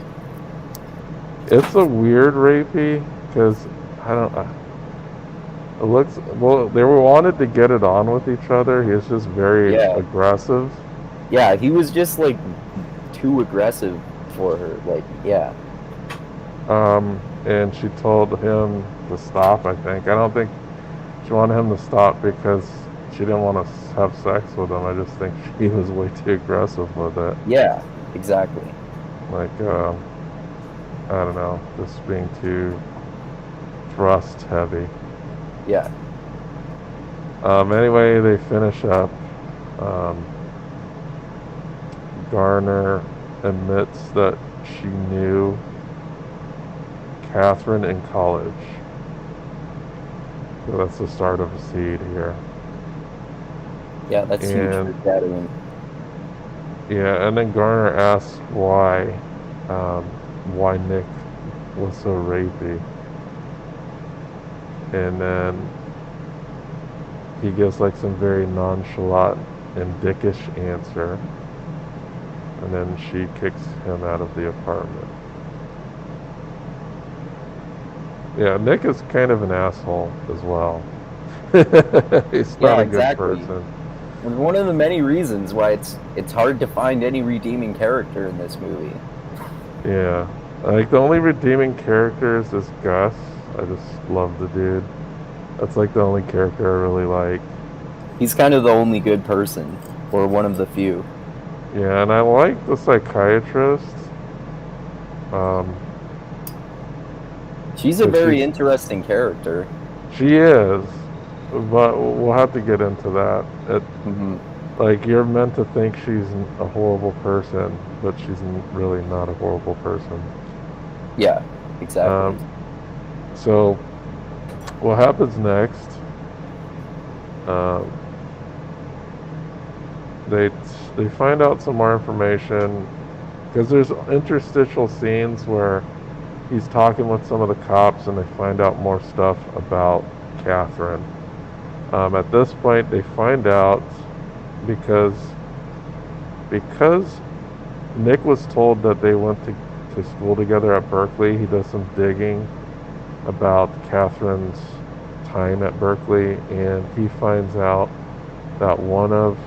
It's a weird rapey because I don't. It looks well. They were wanted to get it on with each other. He's just very Yeah. aggressive. Yeah, he was just like too aggressive for her. Like, yeah. And she told him to stop. I think. I don't think she wanted him to stop because she didn't want to have sex with him. I just think he was way too aggressive with it. Yeah, exactly. Like I don't know, just being too thrust heavy. Yeah. Anyway, they finish up. Um, Garner admits that she knew Catherine in college. So that's the start of a seed here. Yeah, that's huge And foreshadowing. yeah, and then Garner asks why Nick was so rapey. And then he gives like some very nonchalant and dickish answer. And then she kicks him out of the apartment. Yeah, Nick is kind of an asshole as well. He's not Yeah, a good exactly. person. And one of the many reasons why it's hard to find any redeeming character in this movie. Yeah. Like the only redeeming character is this Gus. I just love the dude. That's like the only character I really like. He's kind of the only good person, or one of the few. Yeah, and I like the psychiatrist. Um, She's a but very interesting character. she is, but we'll have to get into that. Hmm. Like you're meant to think she's a horrible person, but she's really not a horrible person. Yeah, exactly. Um, so what happens next? Um, they they find out some more information because there's interstitial scenes where he's talking with some of the cops and they find out more stuff about Catherine. At this point, they find out because because Nick was told that they went to school together at Berkeley. He does some digging about Catherine's time at Berkeley, and he finds out that one of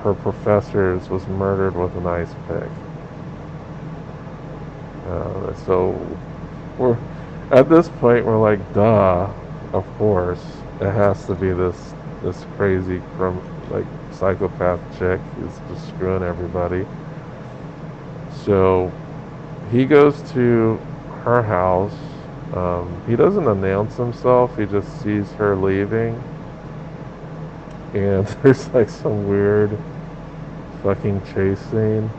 her professors was murdered with an ice pick. So we're at this point we're like, duh, of course it has to be this crazy from like psychopath chick who's just screwing everybody. So he goes to her house. He doesn't announce himself. He just sees her leaving, and there's like some weird fucking chase scene.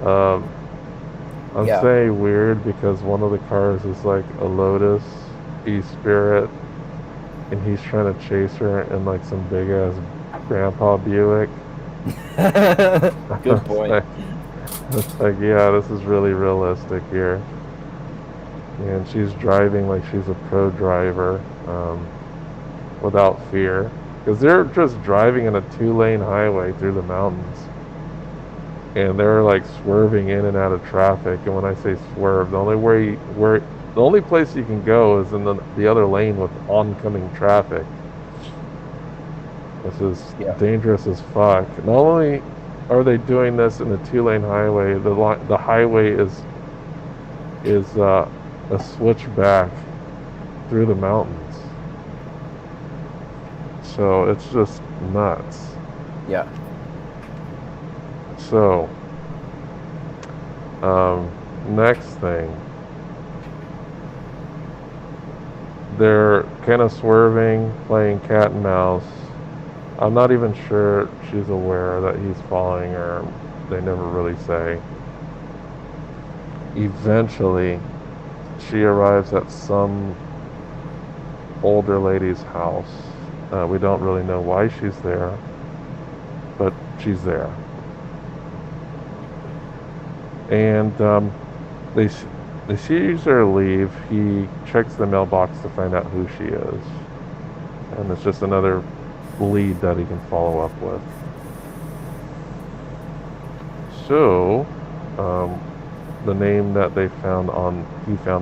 Um, I'm Yeah. saying weird because one of the cars is like a Lotus E-Spirit, and he's trying to chase her in like some big ass Grandpa Buick. Good point. It's like, yeah, this is really realistic here. And she's driving like she's a pro driver, without fear. Because they're just driving in a 2-lane highway through the mountains. And they're like swerving in and out of traffic. And when I say swerve, the only place you can go is in the other lane with oncoming traffic. This is Yeah. dangerous as fuck. Not only are they doing this in a 2-lane highway, the highway is a switchback through the mountains. So it's just nuts. Yeah. So, next thing, they're kind of swerving, playing cat and mouse. I'm not even sure she's aware that he's following her. They never really say. Eventually, she arrives at some older lady's house. We don't really know why she's there, but she's there. And they they sees her leave. He checks the mailbox to find out who she is, and it's just another lead that he can follow up with. So, the name that he found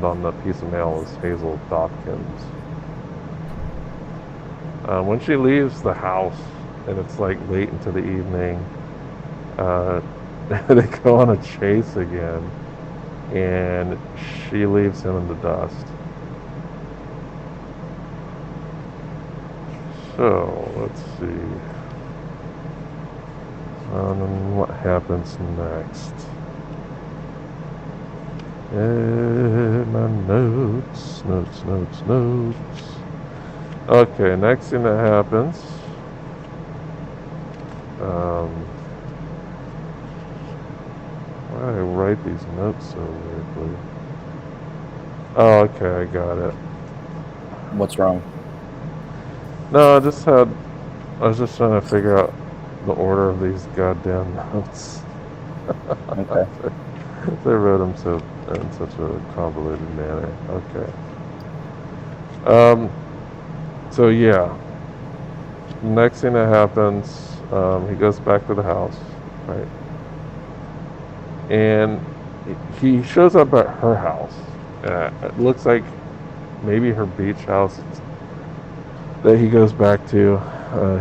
on the piece of mail is Hazel Dawkins. When she leaves the house, and it's like late into the evening, uh, they go on a chase again, and she leaves him in the dust. So, let's see. And what happens next? My notes. Okay, next thing that happens. Why do I write these notes so weirdly? Oh, okay, I got it. What's wrong? No, I was just trying to figure out the order of these goddamn notes. Okay. They wrote them in such a convoluted manner. Okay. So yeah. Next thing that happens, he goes back to the house, right? And he shows up at her house. It looks like maybe her beach house. that he goes back to.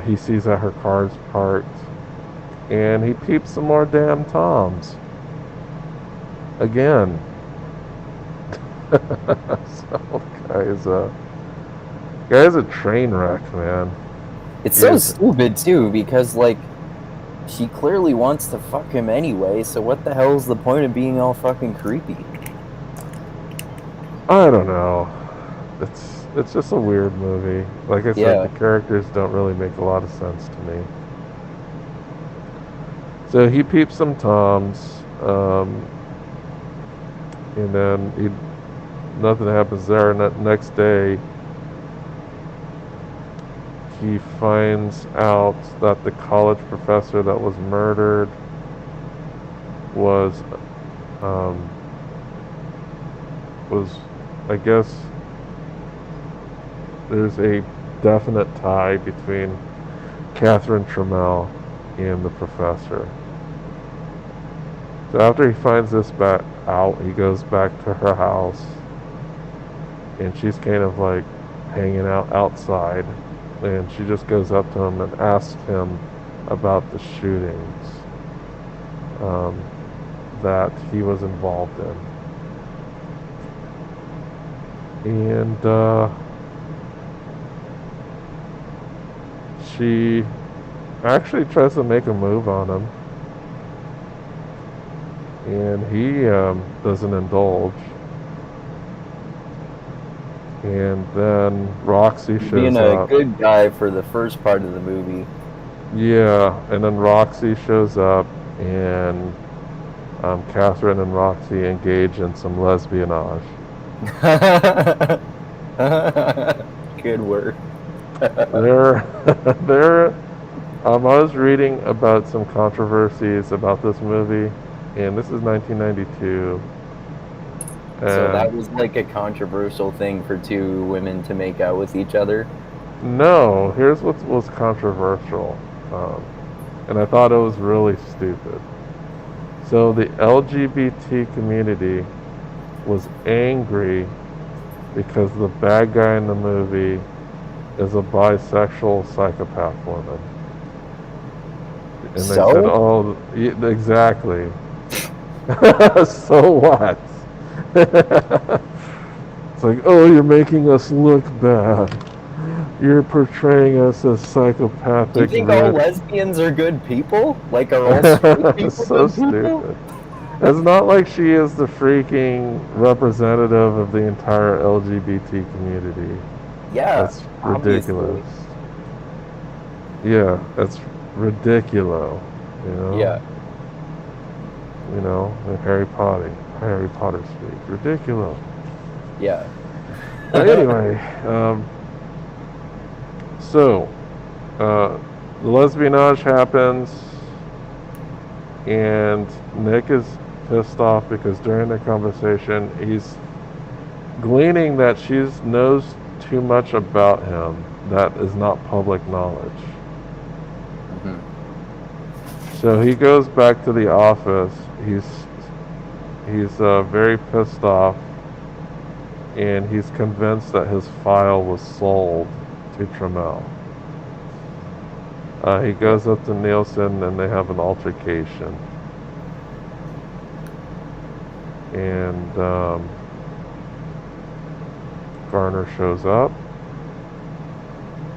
He sees that her car's parked, and he peeps some more damn toms again. So guy's a train wreck, man. It's He so is. stupid too, because like she clearly wants to fuck him anyway, so what the hell's the point of being all fucking creepy? I don't know. It's just a weird movie. Like I said, the Yeah. characters don't really make a lot of sense to me. So he peeps some toms, and then nothing happens there. And that next day, he finds out that the college professor that was murdered was um, was I guess there's a definite tie between Catherine Trammell and the professor. So after he finds this back out, he goes back to her house, and she's kind of like hanging out outside, and she just goes up to him and asks him about the shootings um, that he was involved in, and she actually tries to make a move on him, and he doesn't indulge. And then Roxy He's being shows a up. good guy for the first part of the movie. Yeah, and then Roxy shows up, and Catherine and Roxy engage in some lesbianage. Good word. They're, they're, I was reading about some controversies about this movie, and this is 1992, So and that was like a controversial thing for two women to make out with each other. no, here's what was controversial, um, and I thought it was really stupid. So the LGBT community was angry because the bad guy in the movie is a bisexual psychopath woman. And they said, So? oh, exactly. So what? It's like, oh, you're making us look bad. You're portraying us as Do you psychopathic think all red. lesbians are good people? Like, are all straight people So good people? stupid. It's not like she is the freaking representative of the entire LGBT community. Yeah, That's ridiculous. obviously. Yeah, that's ridiculous. You know, Yeah, in Harry Potter speak, ridiculous. yeah. Anyway, so the lesbianage happens, and Nick is pissed off because during the conversation, he's gleaning that she knows too much about him that is not public knowledge. Mhm. So he goes back to the office. He's very pissed off, and he's convinced that his file was sold to Trammell. He Yeah. goes up to Nielsen, and they have an altercation. And Garner shows up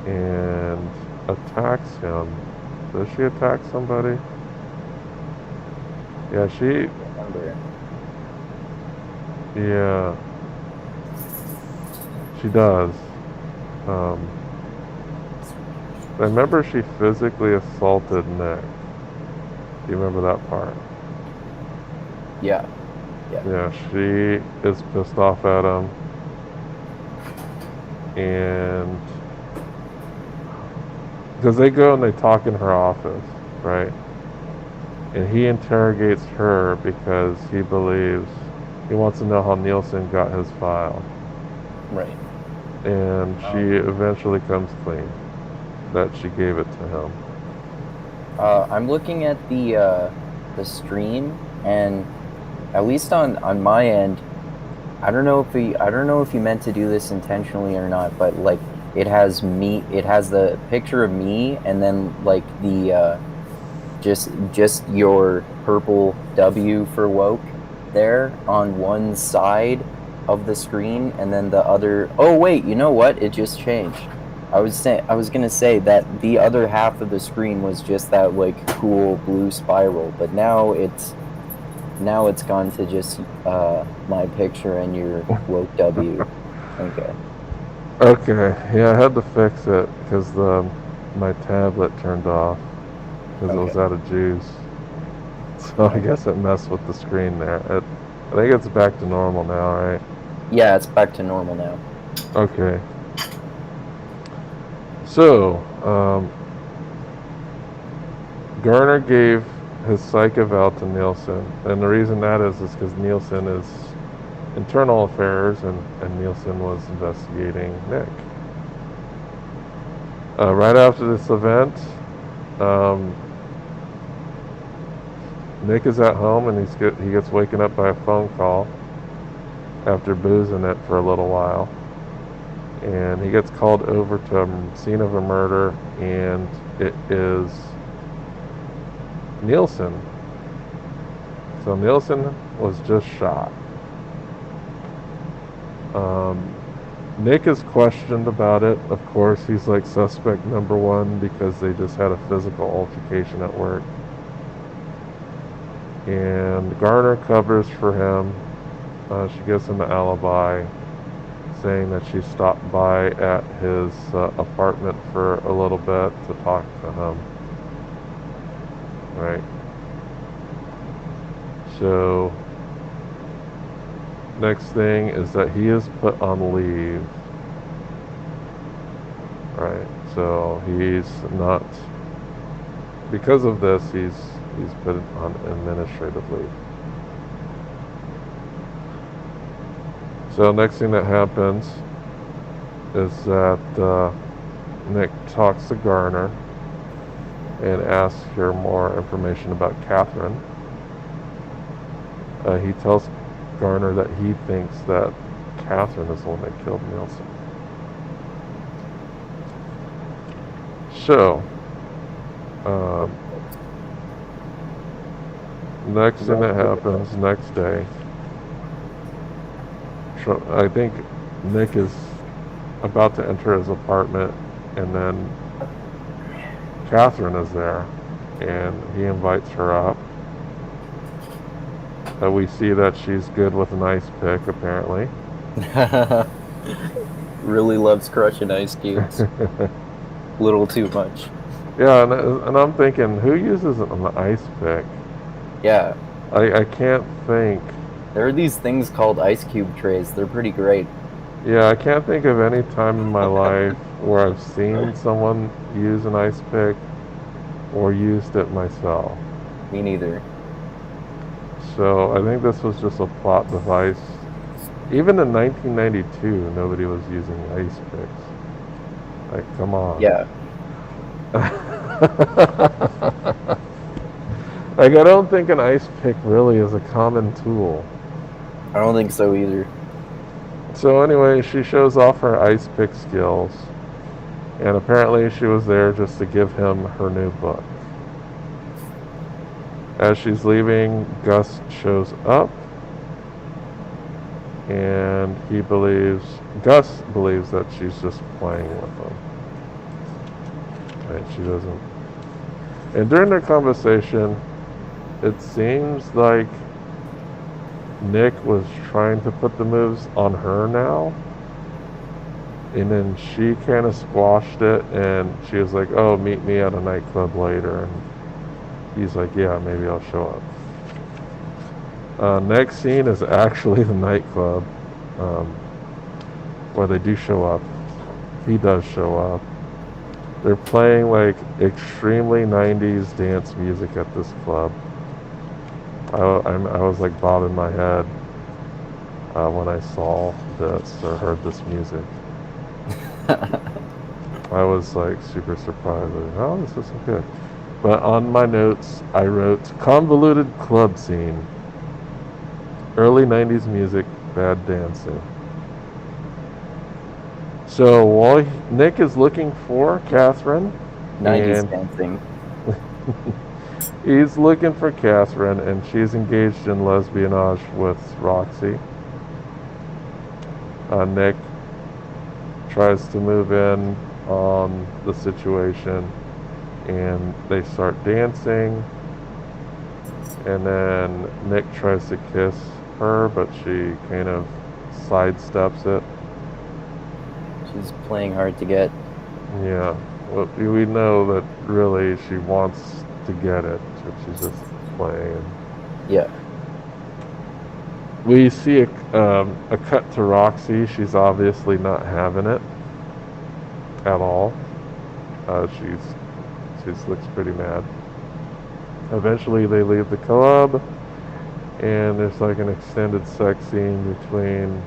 and attacks him. Does she attack somebody? Yeah, Remember. yeah, she does. Um, I remember she physically assaulted Nick. Do you remember that part? Yeah, yeah. Yeah, she is pissed off at him, and because they go and they talk in her office, right? And he interrogates her because he wants to know how Nielsen got his file. Right. And she eventually comes clean that she gave it to him. I'm looking at the stream, and at least on my end, I don't know if he meant to do this intentionally or not, but like it has me. It has the picture of me, and then like the just your purple W for woke there on one side of the screen, and then the other. Oh wait, you know what? It just changed. I was gonna say that the other half of the screen was just that like cool blue spiral, but now it's gone to just my picture and your woke W. Okay. Okay, yeah, I had to fix it because the my tablet turned off because it was Okay. out of juice. So I Okay. guess it messed with the screen there. I think it's back to normal now, right? Yeah, it's back to normal now. Okay. So, Garner gave his psych eval to Nielsen, and the reason that is because Nielsen is internal affairs, and Nielsen was investigating Nick. Right after this event, um, Nick is at home and he gets waken up by a phone call after boozing it for a little while, and he gets called over to a scene of a murder, and it is Nielsen. So Nielsen was just shot. Um, Nick is questioned about it. Of course, he's like suspect number one because they just had a physical altercation at work. And Garner covers for him. She gives him an alibi, saying that she stopped by at his apartment for a little bit to talk to him. Right. So, next thing is that he is put on leave. Right. So he's not. Because of this, he's put on administrative leave. So next thing that happens is that Nick talks to Garner and asks her more information about Catherine. He tells Garner that he thinks that Catherine is the one that killed Nielsen. So, um, next thing that happens next day, I think Nick is about to enter his apartment, and then Catherine is there, and he invites her up. We see that she's good with an ice pick, apparently. Really loves crushing ice cubes. Little too much. Yeah, and I'm thinking, who uses an ice pick? Yeah. I can't think. There are these things called ice cube trays. They're pretty great. Yeah, I can't think of any time in my life where I've seen someone use an ice pick or used it myself. Me neither. So I think this was just a plot device. Even in 1992, nobody was using ice picks. Like, come on. Yeah. Like, I don't think an ice pick really is a common tool. I don't think so either. So anyway, she shows off her ice pick skills, and apparently she was there just to give him her new book. As she's leaving, Gus shows up, and Gus believes that she's just playing with him. Right? She doesn't. And during their conversation, it seems like Nick was trying to put the moves on her now, and then she kind of squashed it, and she was like, "Oh, meet me at a nightclub later." And he's like, "Yeah, maybe I'll show up." Next scene is actually the nightclub, where they do show up. He does show up. They're playing like extremely 90s dance music at this club. I was like bobbing my head when I saw this or heard this music. I was like super surprised. Like, oh, this is so good. But on my notes, I wrote convoluted club scene, early 90s music, bad dancing. So while Nick is looking for Catherine, 90s and dancing. he's looking for Catherine, and she's engaged in lesbianage with Roxy. Nick tries to move in on the situation, and they start dancing. And then Nick tries to kiss her, but she kind of sidesteps it. She's playing hard to get. Yeah, well, we know that really she wants to get it, but she's just playing. Yeah. We see a cut to Roxy. She's obviously not having it at all. She looks pretty mad. Eventually, they leave the club, and there's like an extended sex scene between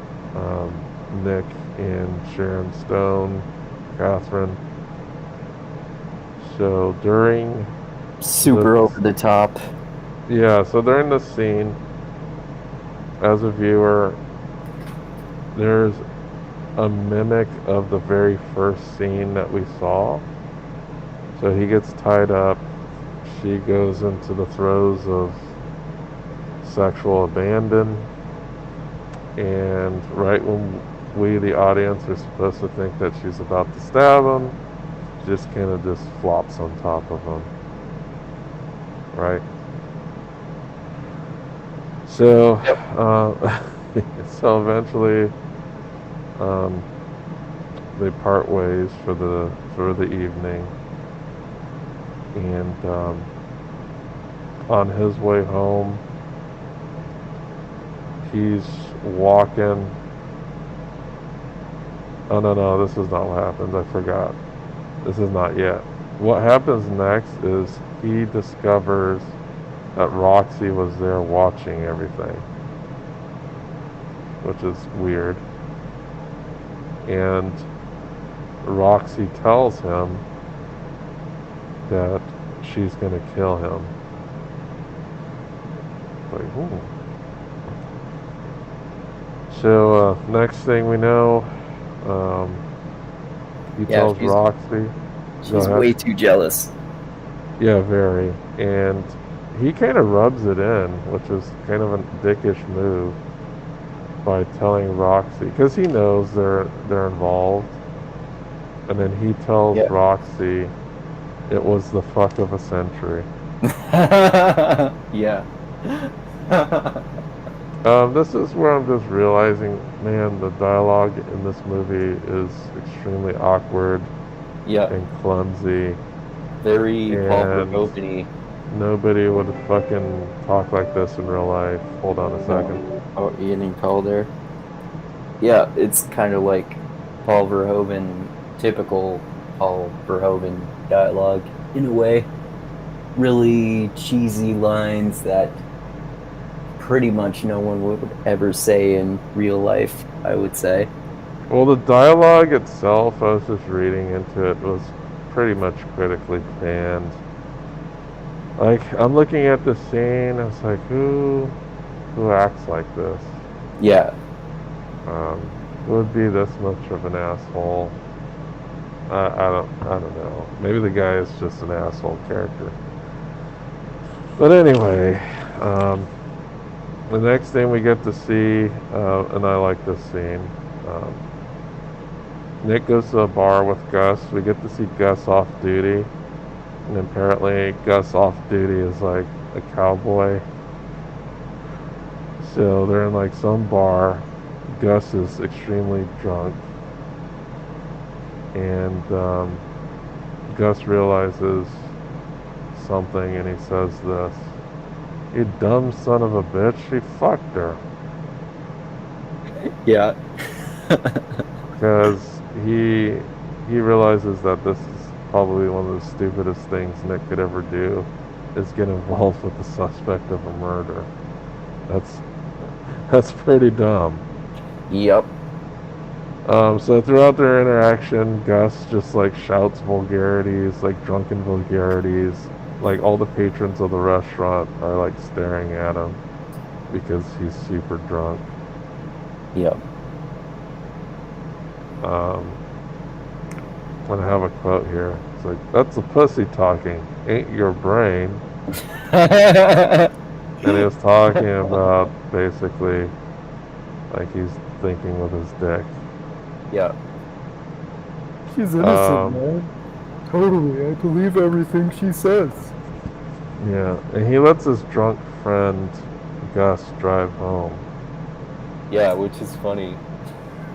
Nick and Sharon Stone, Catherine. So during Super this, over the top. yeah, so during this scene, as a viewer, there's a mimic of the very first scene that we saw. So he gets tied up. She goes into the throes of sexual abandon. And right when we, the audience, are supposed to think that she's about to stab him, she just kind of just flops on top of him. Right? So, Yep. so eventually, um, they part ways for the evening, and on his way home, he's walking. Oh no, this is not what happens. I forgot. This is not yet. What happens next is he discovers that Roxy was there watching everything, which is weird. And Roxy tells him that she's going to kill him. Like, ooh. So next thing we know, he Yeah, tells Roxy. Go she's ahead. way too jealous. Yeah, very. And he kind of rubs it in, which is kind of a dickish move by telling Roxy, because he knows they're involved. And then he tells Yeah. Roxy it was the fuck of a century. Yeah. This is where I'm just realizing, man, the dialogue in this movie is extremely awkward Yeah. and clumsy, Very Paul and Verhoven-y. nobody would fucking talk like this in real life. Hold on a No. second. Oh, Ian and Calder. Yeah, it's kind of like Paul Verhoeven, typical Paul Verhoeven dialogue in a way. Really cheesy lines that pretty much no one would ever say in real life, I would say. Well, the dialogue itself, I was just reading into it, was pretty much critically panned. Like, I'm looking at the scene, it's like, who acts like this? Yeah. Um, who would be this much of an asshole? I don't know. Maybe the guy is just an asshole character. But anyway, the next thing we get to see, and I like this scene, um, Nick goes to a bar with Gus. We get to see Gus off duty. And apparently Gus off duty is like a cowboy. So they're in like some bar. Gus is extremely drunk. And Gus realizes something and he says this. You dumb son of a bitch, she fucked her. Yeah. Because he realizes that this is probably one of the stupidest things Nick could ever do, is get involved with the suspect of a murder. That's pretty dumb. Yep. So throughout their interaction, Gus just like shouts vulgarities, like drunken vulgarities. Like all the patrons of the restaurant are like staring at him because he's super drunk. Yep. Um, And I have a quote here. It's like, that's a pussy talking, ain't your brain. And he was talking about basically like he's thinking with his dick. Yeah. She's innocent, Um, man. Totally, I believe everything she says. yeah, and he lets his drunk friend Gus drive home. Yeah, which is funny.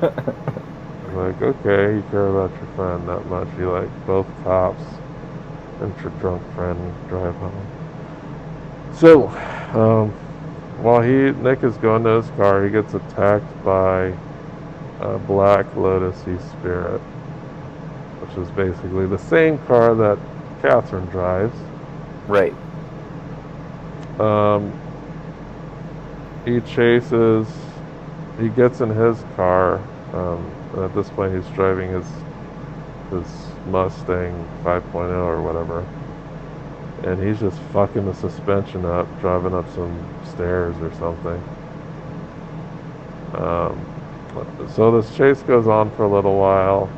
Like, okay, you care about your friend that much. You like both cops and your drunk friend drive home. So, while Nick is going to his car, he gets attacked by a black Lotusy Spirit, which is basically the same car that Catherine drives. Right. Um, he chases. He gets in his car. And at this point, he's driving his Mustang 5.0 or whatever, and he's just fucking the suspension up, driving up some stairs or something. So this chase goes on for a little while,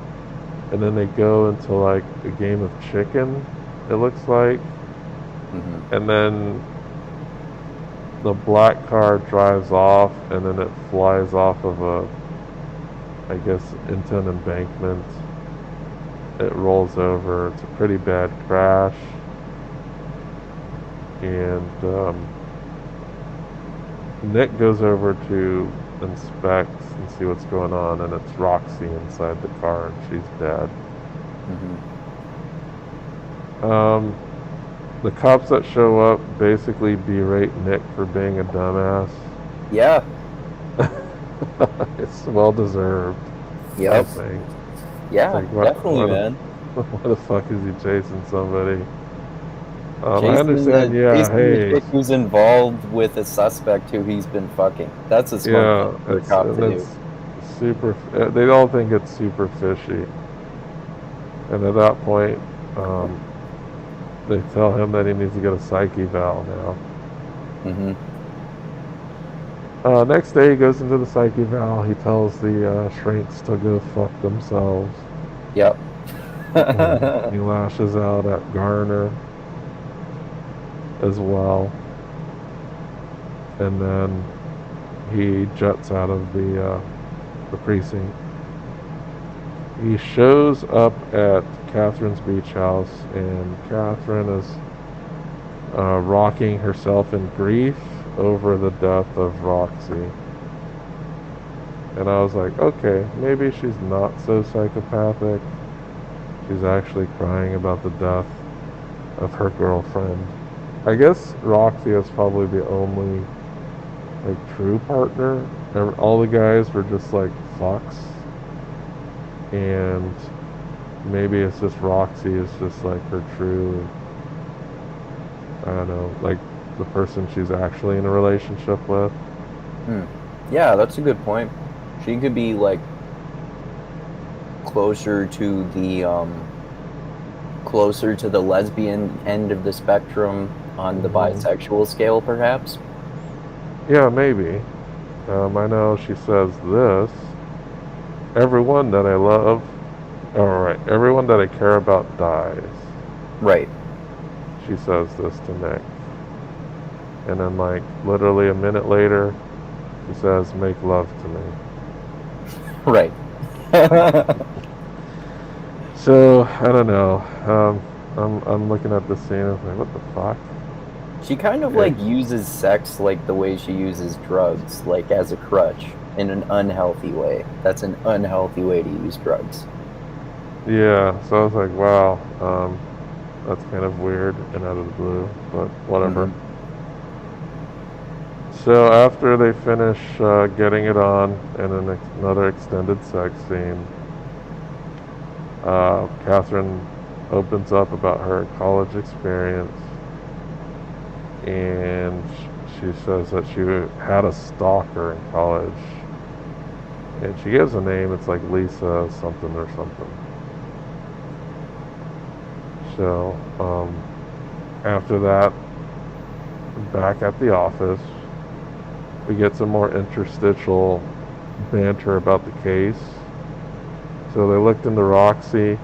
and then they go into like a game of chicken, it looks like, and then the black car drives off, and then it flies off of I guess, into an embankment. It rolls over. It's a pretty bad crash. And Nick goes over to inspect and see what's going on, and it's Roxy inside the car, and she's dead. The cops that show up basically berate Nick for being a dumbass. Yeah. It's well deserved. Yep. I think. Yeah, Like, definitely, man. Why the fuck is he chasing somebody? I Chasing understand, yeah, the hey, chick who's involved with a suspect who he's been fucking. That's a smart yeah, thing for a cop to do. it's super. They all think it's super fishy, and at that point, they tell him that he needs to get a psych eval now. Next day, he goes into the psych eval. He tells the shrinks to go fuck themselves. Yep. He lashes out at Garner as well, and then he jets out of the precinct. He shows up at Catherine's beach house, and Catherine is rocking herself in grief over the death of Roxy. And I was like, okay, maybe she's not so psychopathic. She's actually crying about the death of her girlfriend. I guess Roxy is probably the only like true partner. All the guys were just like fucks, and maybe it's just Roxy is just like her true, I don't know, like the person she's actually in a relationship with. Yeah, that's a good point. She could be like closer to the lesbian end of the spectrum on the bisexual scale, perhaps. Yeah, maybe. I know she says this. Everyone that I love, alright, everyone that I care about dies. Right. She says this to Nick. And then, like, literally a minute later, she says, make love to me. Right. So, I don't know. I'm looking at this scene and I'm like, what the fuck? She kind of like uses sex like the way she uses drugs, like as a crutch, in an unhealthy way. That's an unhealthy way to use drugs. Yeah, so I was like, wow, that's kind of weird and out of the blue, but whatever. So after they finish getting it on and another extended sex scene, Catherine opens up about her college experience, and she says that she had a stalker in college, and she gives a name. It's like Lisa something or something. So after that, back at the office, we get some more interstitial banter about the case. So they looked into Roxy,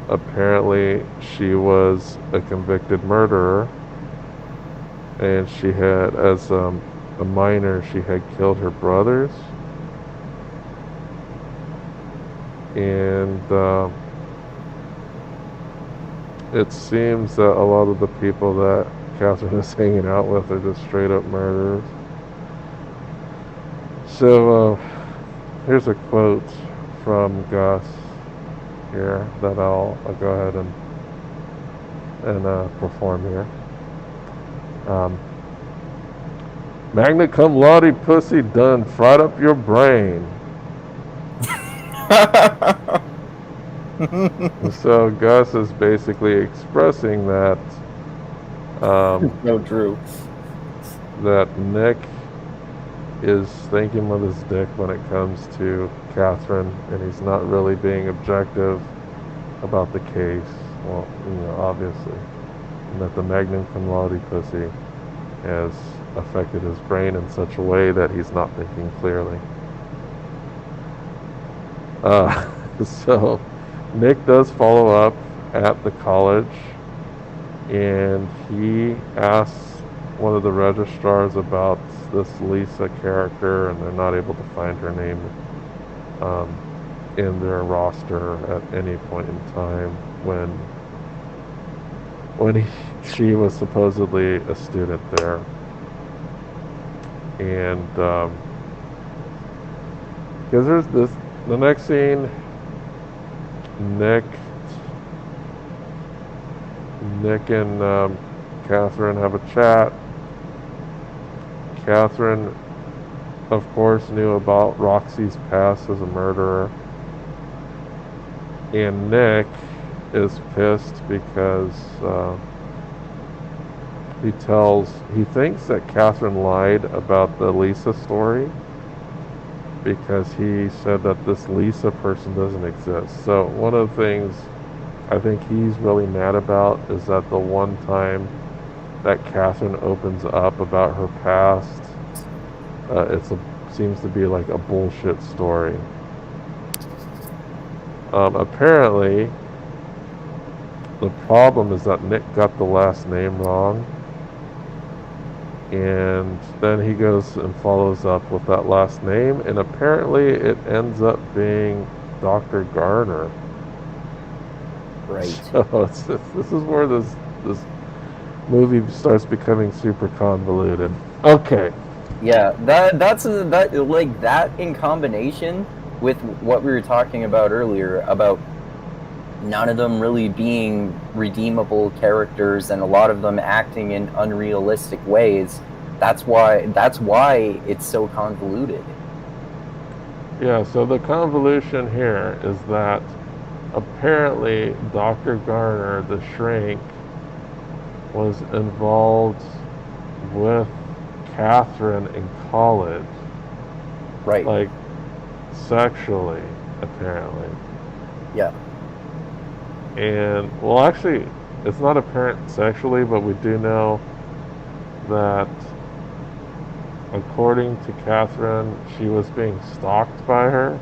apparently she was a convicted murderer, and she had, as a minor, she had killed her brothers, and it seems that a lot of the people that Catherine is hanging out with are just straight up murderers. So here's a quote from Gus here that I'll go ahead and perform here. Magna cum laude pussy done fried up your brain. So Gus is basically expressing that No, true. that Nick is thinking with his dick when it comes to Catherine, and he's not really being objective about the case. Well, obviously, and that the magnum cum laude pussy has affected his brain in such a way that he's not thinking clearly. So Nick does follow up at the college, and he asks one of the registrars about this Lisa character, and they're not able to find her name in their roster at any point in time when she was supposedly a student there. And because there's the next scene, Nick and Catherine have a chat. Catherine, of course, knew about Roxy's past as a murderer, and Nick is pissed because he thinks that Catherine lied about the Lisa story, because he said that this Lisa person doesn't exist. So one of the things I think he's really mad about is that the one time that Catherine opens up about her past, seems to be like a bullshit story. Apparently, the problem is that Nick got the last name wrong, and then he goes and follows up with that last name, and apparently it ends up being Dr. Garner. Right. So this is where this movie starts becoming super convoluted. Okay. Yeah, that's like that in combination with what we were talking about earlier about none of them really being redeemable characters and a lot of them acting in unrealistic ways. That's why it's so convoluted. Yeah, so the convolution here is that apparently Dr. Garner, the shrink, was involved with Catherine in college. Right. Like, sexually, apparently. Yeah. And, well, actually, it's not apparent sexually, but we do know that, according to Catherine, she was being stalked by her.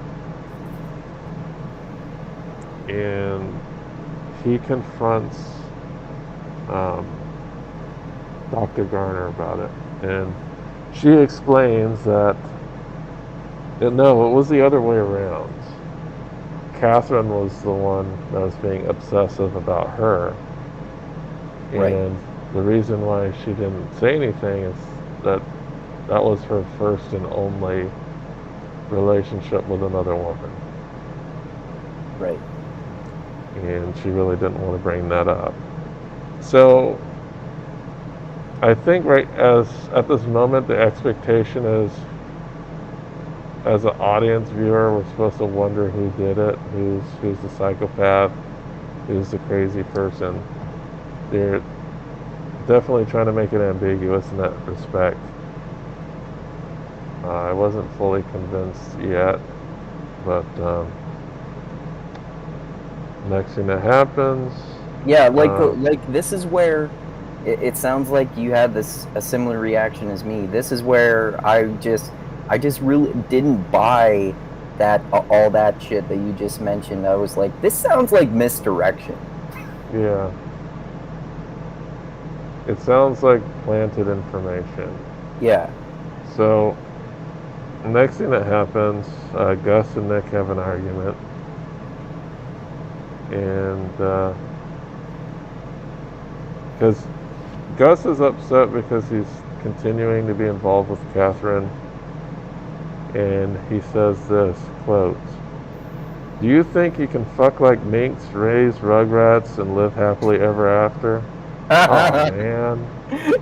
And he confronts Dr. Garner about it. And she explains that, no, it was the other way around. Catherine was the one that was being obsessive about her. Right. And the reason why she didn't say anything is that was her first and only relationship with another woman. Right. And she really didn't want to bring that up. So I think at this moment the expectation is, as an audience viewer, we're supposed to wonder who did it, who's the psychopath, who's the crazy person. They're definitely trying to make it ambiguous in that respect. I wasn't fully convinced yet, but next thing that happens. Yeah, like this is where it sounds like you had a similar reaction as me. This is where I just really didn't buy that all that shit that you just mentioned, I was like, this sounds like misdirection. Yeah. It sounds like planted information. Yeah. So, next thing that happens, Gus and Nick have an argument. And, because Gus is upset because he's continuing to be involved with Catherine. And he says this, quote, "Do you think you can fuck like minks, raise rugrats, and live happily ever after?" Oh, man.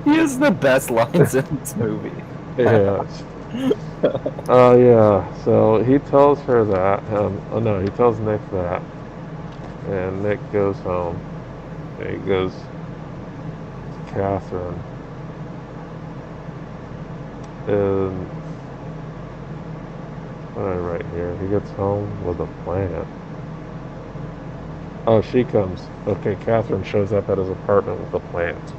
He has the best lines in this movie. Yeah. Oh, yeah. So he tells her that. Oh, no, he tells Nick that. And Nick goes home. And he goes to Catherine. And what did I write here? He gets home with a plant. Oh, she comes. Okay, Catherine shows up at his apartment with a plant.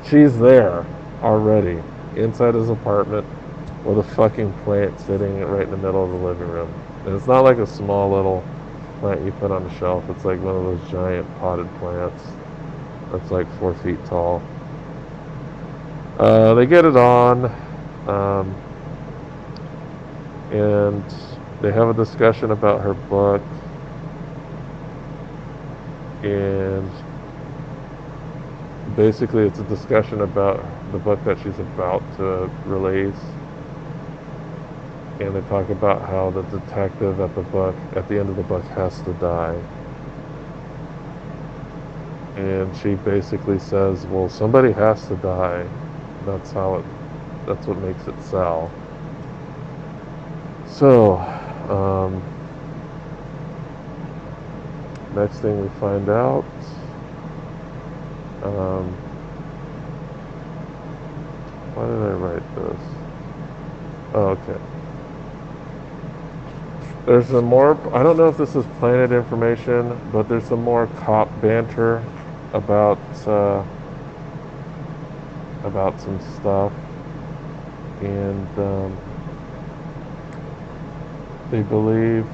She's there already, inside his apartment, with a fucking plant sitting right in the middle of the living room. And it's not like a small little plant you put on a shelf. It's like one of those giant potted plants that's like 4 feet tall. They get it on, and they have a discussion about her book, and basically it's a discussion about the book that she's about to release. And they talk about how the detective at the end of the book has to die. And she basically says, well, somebody has to die. That's what makes it sell. So, next thing we find out, why did I write this? Oh, okay. There's some more, I don't know if this is planted information, but there's some more cop banter about some stuff. And they believe,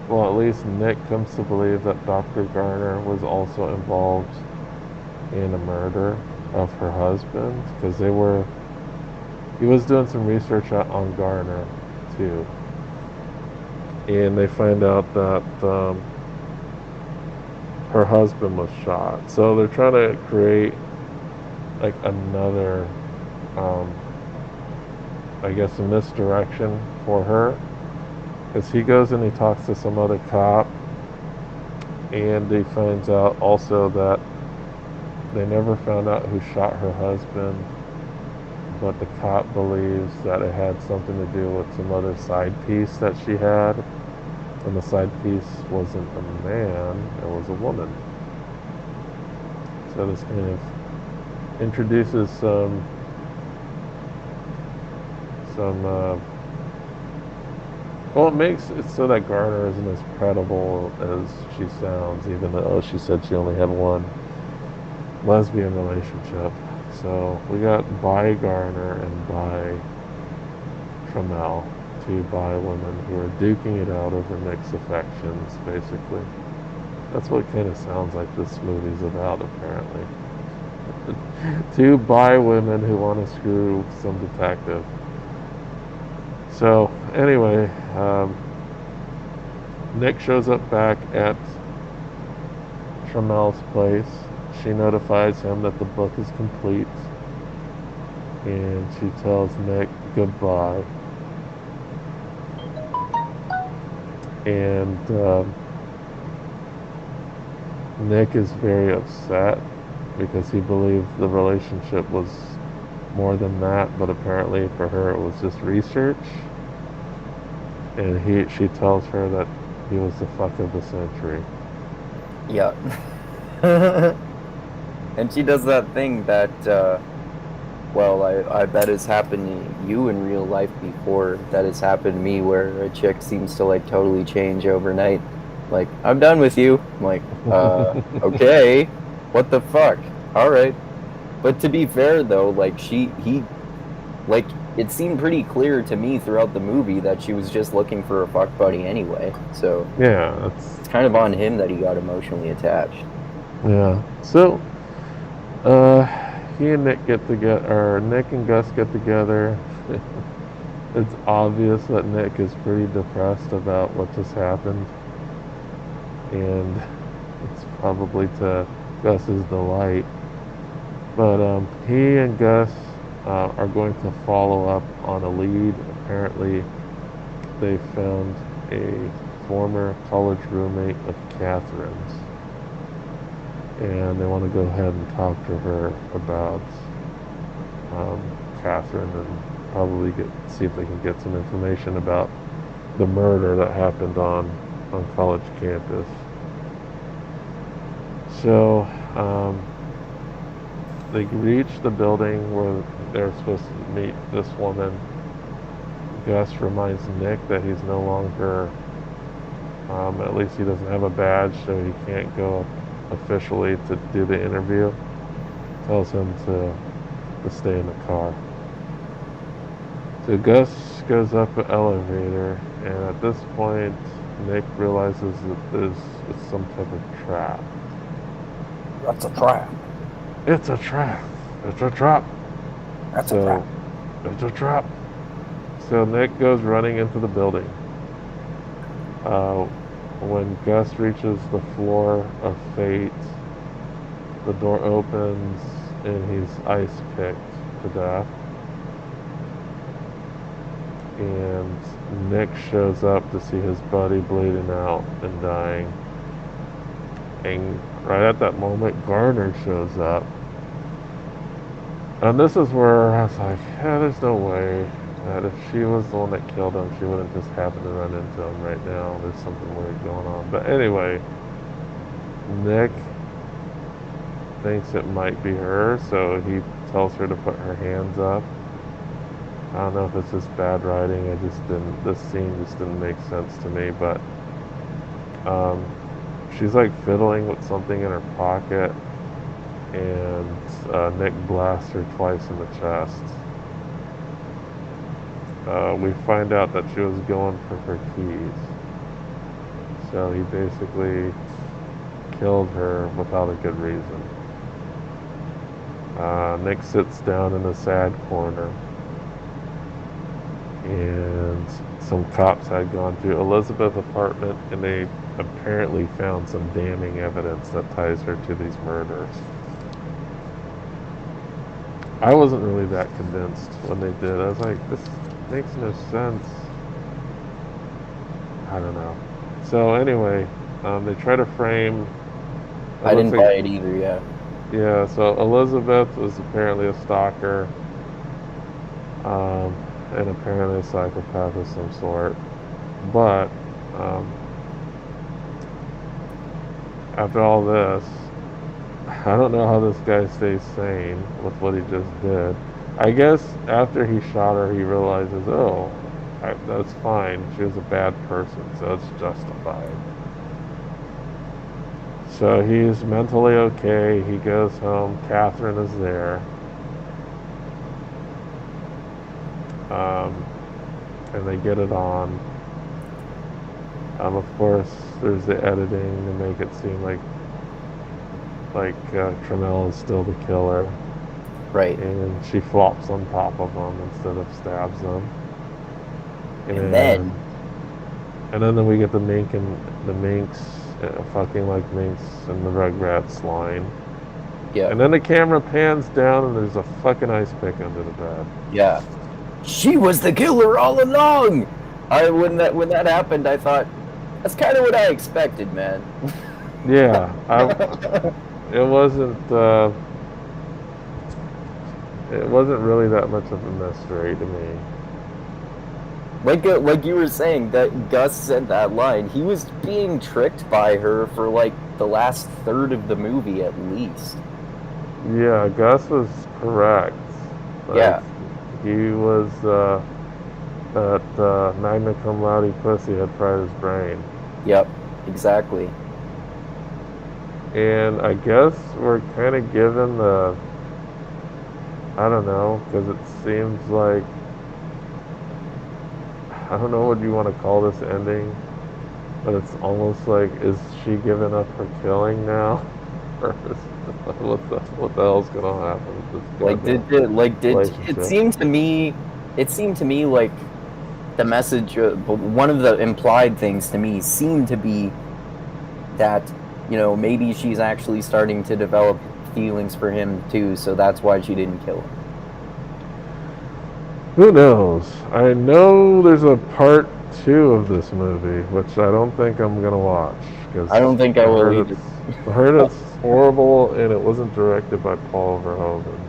well, at least Nick comes to believe that Dr. Garner was also involved in a murder of her husband, because he was doing some research on Garner too. And they find out that her husband was shot. So they're trying to create like another, I guess, a misdirection for her. Because he goes and he talks to some other cop, and he finds out also that they never found out who shot her husband, but the cop believes that it had something to do with some other side piece that she had. And the side piece wasn't a man, it was a woman. So this kind of introduces some well, it makes it so that Garner isn't as credible as she sounds, even though she said she only had one lesbian relationship. So we got bi Garner and bi Trammell, two bi women who are duking it out over Nick's affections, basically. That's what it kind of sounds like this movie's about, apparently. Two bi women who want to screw some detective. So, anyway, Nick shows up back at Trammell's place. She notifies him that the book is complete, and she tells Nick goodbye. And Nick is very upset because he believed the relationship was more than that, but apparently for her it was just research. And she tells her that he was the fuck of the century. Yeah. And she does that thing that, well, I bet has happened to you in real life before. That has happened to me, where a chick seems to like totally change overnight. Like, I'm done with you. I'm like, okay, what the fuck? All right. But to be fair though, like like it seemed pretty clear to me throughout the movie that she was just looking for a fuck buddy anyway. So Yeah, it's kind of on him that he got emotionally attached. yeah. So, he and Nick get together, or Nick and Gus get together. It's obvious that Nick is pretty depressed about what just happened, and it's probably to Gus's delight. But he and Gus are going to follow up on a lead. Apparently, they found a former college roommate of Catherine's, and they want to go ahead and talk to her about Catherine and probably see if they can get some information about the murder that happened on college campus. So they reach the building where they're supposed to meet this woman. Gus reminds Nick that he's no longer, at least he doesn't have a badge, so he can't go officially to do the interview. Tells him to stay in the car. So Gus goes up an elevator, and at this point, Nick realizes that it's some type of trap. That's a trap. It's a trap. It's a trap. That's So, a trap. it's a trap. So Nick goes running into the building. When Gus reaches the floor of fate, the door opens and he's ice picked to death. And Nick shows up to see his buddy bleeding out and dying. And right at that moment, Garner shows up. And this is where I was like, yeah, there's no way that if she was the one that killed him, she wouldn't just happen to run into him right now. There's something weird going on. But anyway, Nick thinks it might be her, so he tells her to put her hands up. I don't know if it's just bad writing. This scene just didn't make sense to me, but she's like fiddling with something in her pocket, and Nick blasts her twice in the chest. We find out that she was going for her keys, so he basically killed her without a good reason. Nick sits down in a sad corner, and some cops had gone to Elizabeth's apartment, and they apparently found some damning evidence that ties her to these murders. I wasn't really that convinced when they did. I was like, this makes no sense. I don't know. So anyway, they try to frame. I didn't buy it either, yeah. Yeah, so Elizabeth was apparently a stalker, and apparently a psychopath of some sort. But after all this, I don't know how this guy stays sane with what he just did. I guess after he shot her, he realizes, oh, that's fine. She was a bad person, so it's justified. So he's mentally okay. He goes home. Catherine is there. And they get it on. Of course, there's the editing to make it seem like Trammell is still the killer. Right. And she flops on top of him instead of stabs him. And then we get the minks fucking like minks in the Rugrats line. Yeah. And then the camera pans down and there's a fucking ice pick under the bed. Yeah. She was the killer all along. When that happened, I thought that's kind of what I expected, man. Yeah, it wasn't really that much of a mystery to me. Like you were saying, that Gus said that line, he was being tricked by her for like the last third of the movie at least. Yeah, Gus was correct. Yeah. He was that magna cum laude pussy had fried his brain. Yep, exactly. And I guess we're kind of given I don't know, because it seems like I don't know what you want to call this ending, but it's almost like, is she giving up her killing now? Or what the hell's gonna happen with this Like goddamn did it relationship? seemed to me like the message, one of the implied things to me seemed to be that, maybe she's actually starting to develop feelings for him too, so that's why she didn't kill him. Who knows? I know there's a part two of this movie, which I don't think I'm gonna watch because I don't think I will either. I heard it's horrible and it wasn't directed by Paul Verhoeven.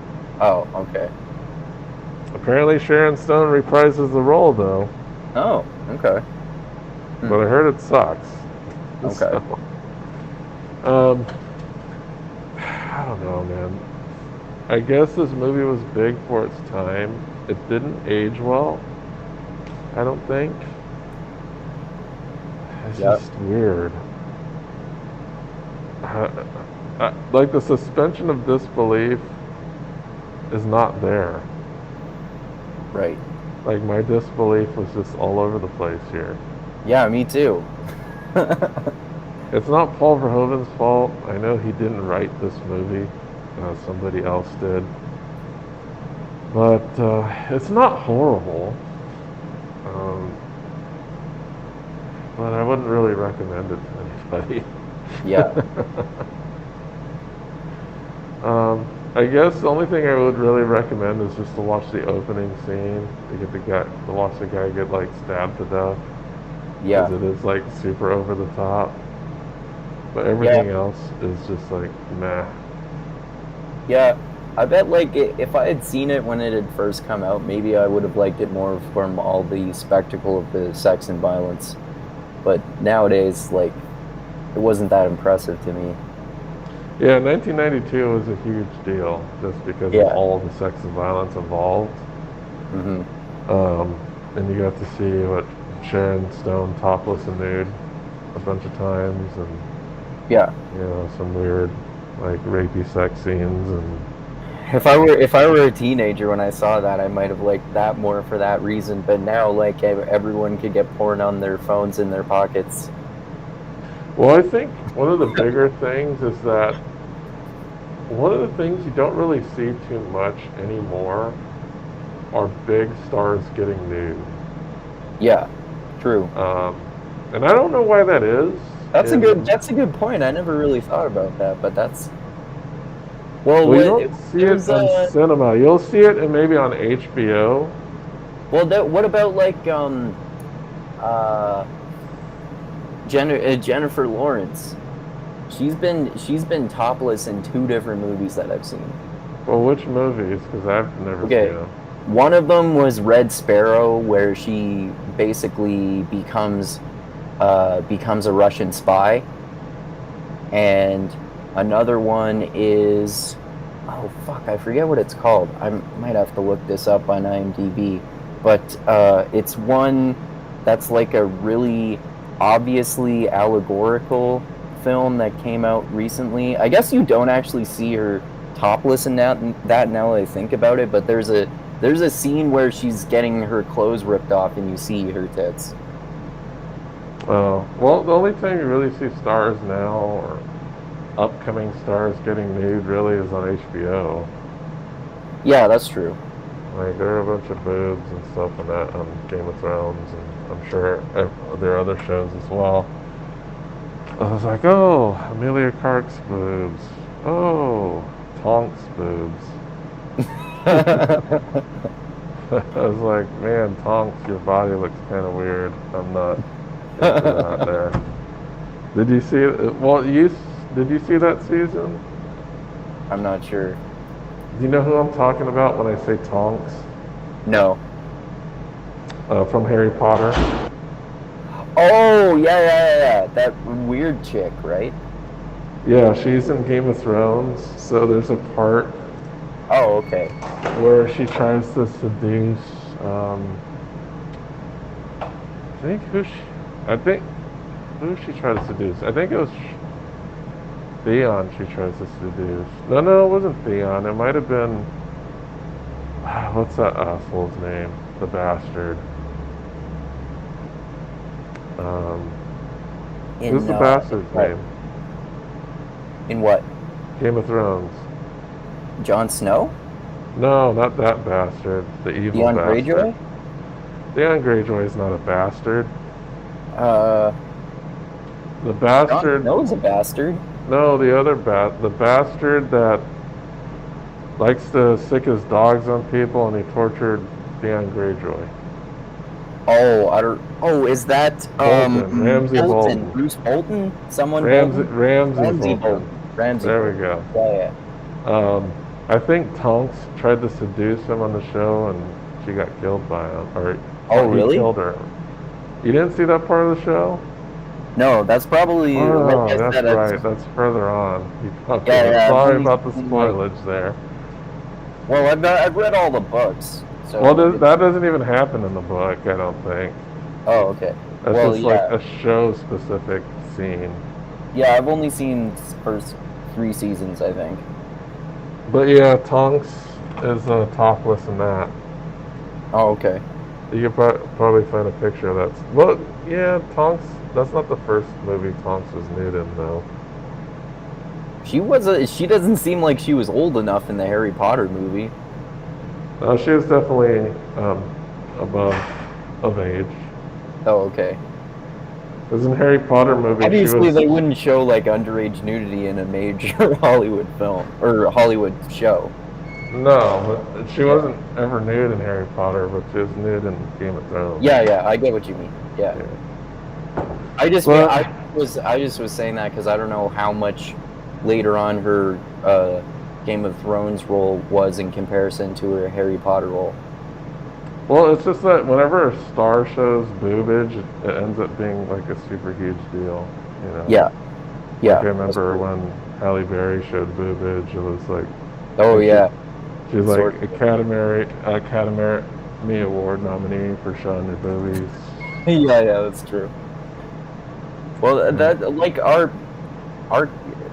Oh, okay. Apparently, Sharon Stone reprises the role though, Oh, okay. but I heard it sucks. Okay. So, I don't know, man. I guess this movie was big for its time. It didn't age well, I don't think. It's Yep. just weird. Like the suspension of disbelief is not there. Right. Like my disbelief was just all over the place here. Yeah, me too. It's not Paul Verhoeven's fault. I know he didn't write this movie. Somebody else did. But it's not horrible. Um, but I wouldn't really recommend it to anybody. Yeah. I guess the only thing I would really recommend is just to watch the opening scene to watch the guy get like stabbed to death Yeah. because it is like super over the top. But everything else is just like meh. Yeah. I bet like if I had seen it when it had first come out, maybe I would have liked it more from all the spectacle of the sex and violence. But nowadays, like, it wasn't that impressive to me. Yeah, 1992 was a huge deal just because of all the sex and violence involved. Mm-hmm. And you got to see what Sharon Stone topless and nude a bunch of times, and some weird like rapey sex scenes. And If I were a teenager when I saw that, I might have liked that more for that reason. But now, like, everyone could get porn on their phones in their pockets. Well, I think one of the bigger things is that one of the things you don't really see too much anymore are big stars getting nude. Yeah, true. And I don't know why that is. That's a good point. I never really thought about that, but that's well, you don't see it on cinema. You'll see it maybe on HBO. Well, what about like Jennifer Lawrence? She's been topless in 2 different movies that I've seen. Well, which movies? Because I've never seen them. One of them was Red Sparrow, where she basically becomes a Russian spy, and another one is, oh fuck, I forget what it's called. I might have to look this up on IMDb, but it's one that's like a really obviously allegorical film that came out recently. I guess you don't actually see her topless in that now that I think about it, but there's a scene where she's getting her clothes ripped off and you see her tits. Oh, well, the only time you really see stars now, or upcoming stars getting nude, really is on HBO. Yeah, that's true. Like, there are a bunch of boobs and stuff in that on Game of Thrones, and I'm sure there are other shows as well. I was like, oh, Amelia Clark's boobs. Oh, Tonk's boobs. I was like, man, Tonks, your body looks kind of weird. I'm not into that there. Did you see it? Well, did you see that season? I'm not sure. Do you know who I'm talking about when I say Tonks? No. From Harry Potter. Oh, yeah. That weird chick, right? Yeah, she's in Game of Thrones. So there's a part. Oh, okay. Where she tries to seduce. Who she tried to seduce? I think it was Theon. She tries to seduce. No, it wasn't Theon. It might have been. What's that asshole's name? The bastard. Um, In who's the bastard's what? name? In what? Game of Thrones. Jon Snow? No, not that bastard. The evil Theon bastard. Greyjoy? Theon Greyjoy is not a bastard. Uh, The Jon bastard. Snow's a bastard. No, the bastard that likes to sick his dogs on people and he tortured Theon Greyjoy. Oh, I don't. Oh, is that Bolton, Ramsay Bolton? Bolton. Bruce Bolton? Someone Ramsay, Bolton? Ramsay Ramsay Bolton. Bolton. Ramsay There we Bolton. go. Yeah, I think Tonks tried to seduce him on the show and she got killed by him. Or Oh, he really? killed her. You didn't see that part of the show? No, that's probably like Oh, I that's said. right. That's further on. Yeah, Okay, yeah. I've sorry only about the seen, like, spoilage there. well, I've read all the books, so. Well, that doesn't even happen in the book, I don't think. Oh, okay. That's Well, just like yeah, a show-specific scene. yeah. I've only seen first 3 seasons, I think. But yeah, Tonks is topless in that. Oh, okay. You could probably find a picture of that. Well, yeah, Tonks. That's not the first movie Tonks was nude in, though. She doesn't seem like she was old enough in the Harry Potter movie. She was definitely above of age. Oh, okay. Because in Harry Potter movie, Obviously, she they was. wouldn't show like underage nudity in a major Hollywood film or Hollywood show. No, but she wasn't ever nude in Harry Potter, but she was nude in Game of Thrones. Yeah, yeah, I get what you mean. Yeah. I just was saying that because I don't know how much later on her Game of Thrones role was in comparison to her Harry Potter role. Well, it's just that whenever a star shows boobage, it ends up being like a super huge deal, you know? Yeah. Yeah. Like I remember when Halle Berry showed boobage, it was like... Oh, yeah. She's like Academy Award nominee for showing her boobies. Yeah, that's true. Well, that like our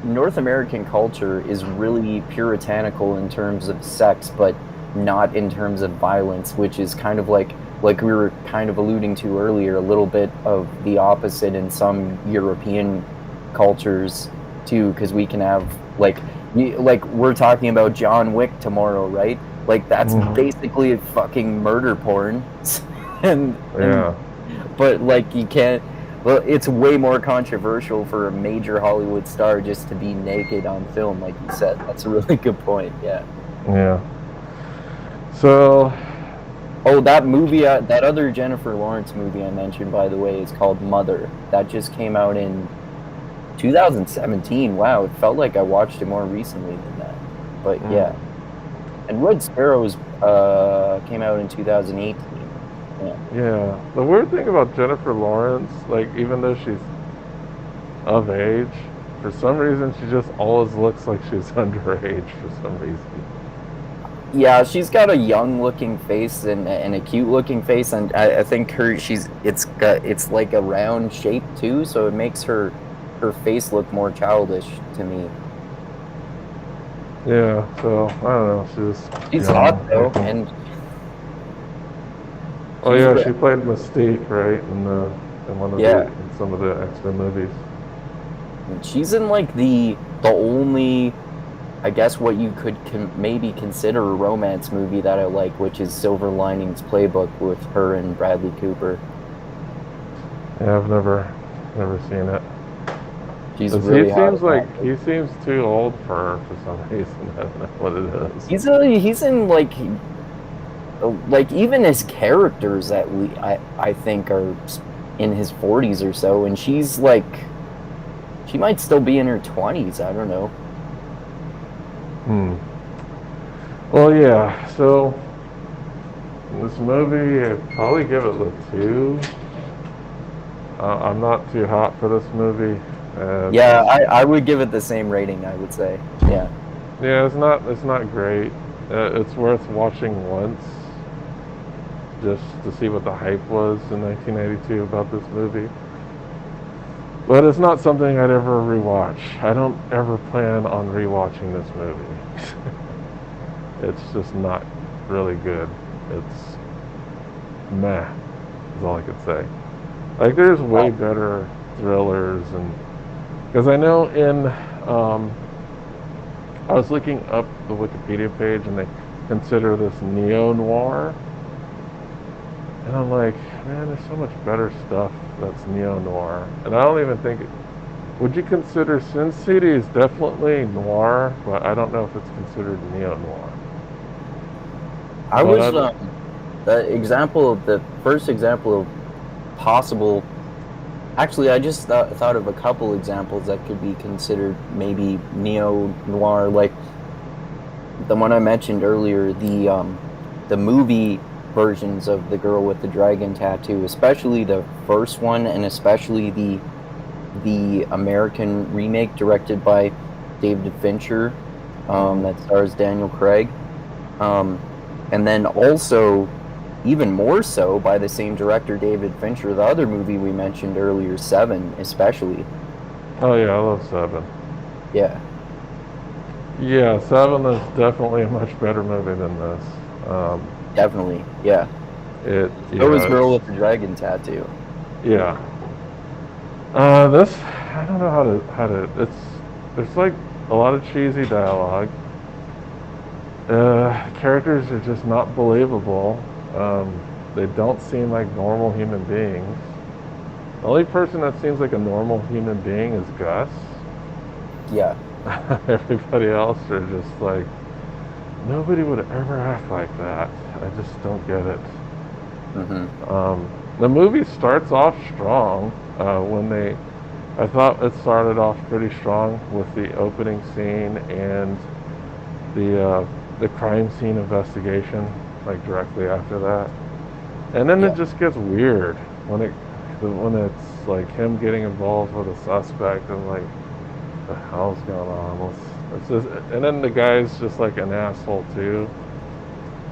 North American culture is really puritanical in terms of sex, but not in terms of violence, which is kind of like we were kind of alluding to earlier, a little bit of the opposite in some European cultures too, because we can have like we're talking about John Wick tomorrow, right? Like that's basically a fucking murder porn, and but like you can't. Well, it's way more controversial for a major Hollywood star just to be naked on film, like you said. That's a really good point. Yeah. Yeah. So. Oh, that movie, that other Jennifer Lawrence movie I mentioned, by the way, is called Mother. That just came out in 2017. Wow, it felt like I watched it more recently than that. But yeah. And Red Sparrows came out in 2018. Yeah. The weird thing about Jennifer Lawrence, like even though she's of age, for some reason she just always looks like she's underage for some reason. Yeah, she's got a young-looking face and a cute-looking face, and I think it's like a round shape too, so it makes her face look more childish to me. Yeah, so I don't know. She's hot though, and oh yeah, she played Mystique, right, in some of the X-Men movies. And she's in like the only, I guess, what you could maybe consider a romance movie that I like, which is Silver Linings Playbook with her and Bradley Cooper. Yeah, I've never seen it. She's really hot. He seems too old for her for some reason. I don't know what it is. He's in like even his characters that I think are in his 40s or so, and she's like, she might still be in her 20s. I don't know. Well, yeah. So this movie, I'd probably give it a 2. I'm not too hot for this movie. Yeah, I would give it the same rating, I would say. Yeah. Yeah, it's not great. It's worth watching once, just to see what the hype was in 1992 about this movie. But it's not something I'd ever rewatch. I don't ever plan on rewatching this movie. It's just not really good. It's meh, is all I could say. Like, there's way better thrillers, and because I know I was looking up the Wikipedia page, and they consider this neo noir, and I'm like, man, there's so much better stuff that's neo noir, and I don't even think. Would you consider Sin City is definitely noir, but I don't know if it's considered neo noir. I But was the first example of possible. Actually, I just thought of a couple examples that could be considered maybe neo noir, like the one I mentioned earlier, the movie versions of The Girl with the Dragon Tattoo, especially the first one, and especially the American remake directed by David Fincher, that stars Daniel Craig, and then also even more so by the same director, David Fincher, the other movie we mentioned earlier, Seven, especially. oh yeah, I love Seven. Yeah, Yeah, Seven is definitely a much better movie than this. definitely. Yeah. So was It's Girl with the Dragon Tattoo. yeah. This I don't know how to. There's like a lot of cheesy dialogue. Characters are just not believable. They don't seem like normal human beings. The only person that seems like a normal human being is Gus. Yeah. Everybody else are just like, nobody would ever act like that. I just don't get it. The movie starts off strong. I thought it started off pretty strong with the opening scene and the crime scene investigation, like directly after that, and then Yeah. it just gets weird when it's like him getting involved with a suspect and like, the hell's going on? It's just, and then the guy's just like an asshole too,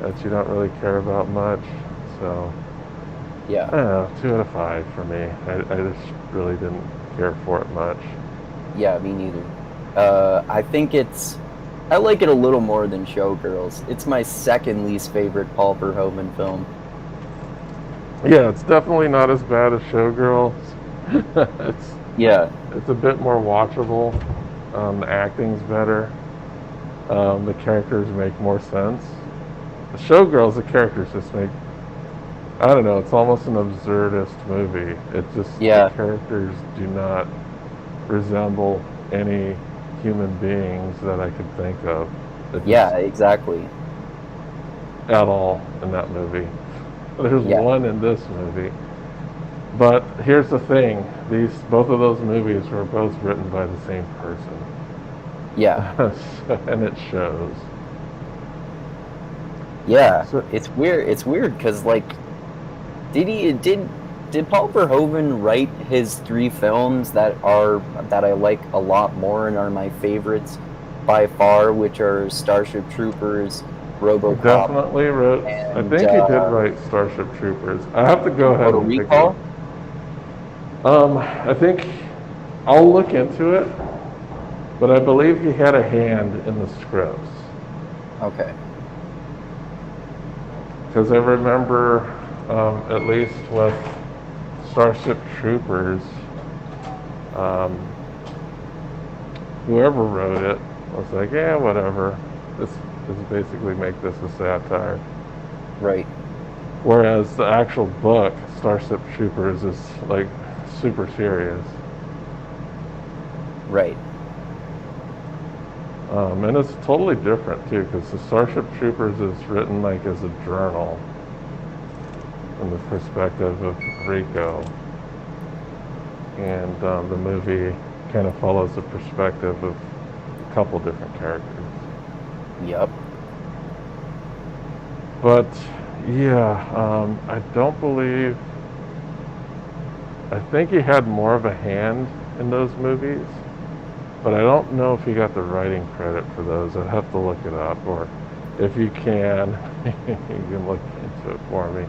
that you don't really care about much. So Yeah. I don't know, 2 out of 5 for me. I just really didn't care for it much. Yeah, me neither. I think I like it a little more than Showgirls. It's my second least favorite Paul Verhoeven film. Yeah, it's definitely not as bad as Showgirls. it's Yeah. it's a bit more watchable. The acting's better. The characters make more sense. The Showgirls, the characters just make, I don't know, it's almost an absurdist movie. It just, Yeah. the characters do not resemble any human beings that I could think of. Yeah, exactly. At all in that movie. There's Yeah. one in this movie. But here's the thing, both of those movies were both written by the same person. Yeah. And it shows. Yeah. So, It's weird because like, did Paul Verhoeven write his 3 films that I like a lot more and are my favorites by far, which are Starship Troopers, RoboCop, definitely wrote. I and think he did write Starship Troopers. I have to go ahead Total and take Recall? I think I'll look into it, but I believe he had a hand in the scripts Okay. because I remember, at least with Starship Troopers, um, whoever wrote it was like, yeah, whatever. This is basically make this a satire. Right. Whereas the actual book, Starship Troopers, is like super serious. Right. And it's totally different too, because the Starship Troopers is written like as a journal from the perspective of Rico. And the movie kind of follows the perspective of a couple different characters. Yep. But yeah, I don't believe. I think he had more of a hand in those movies, but I don't know if he got the writing credit for those. I'd have to look it up, or if you can, you can look into it for me,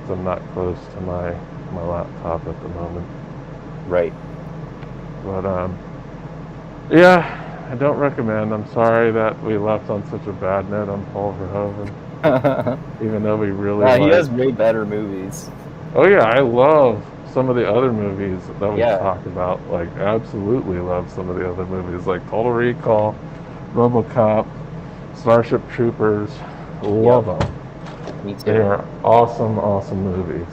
because I'm not close to my laptop at the moment. Right. But yeah, I don't recommend. I'm sorry that we left on such a bad note on Paul Verhoeven, even though we really Yeah, he like. has way better movies. Oh yeah, I love some of the other movies that we've Yeah. talked about. Like, absolutely love some of the other movies, like Total Recall, RoboCop, Starship Troopers. Love Yep. them. Me They too. are awesome, awesome movies.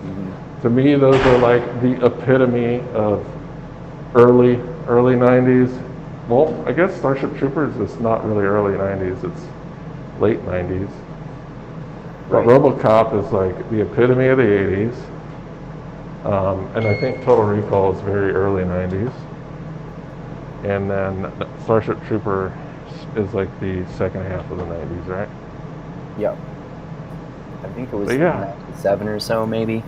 Hmm. To me, those are like the epitome of early 90s. Well, I guess Starship Troopers is not really early 90s, it's late 90s. But Right. RoboCop is like the epitome of the 80s. And I think Total Recall is very early 90s. And then Starship Trooper is like the second half of the 90s, right? Yep. I think it But was yeah, 97 or so, maybe.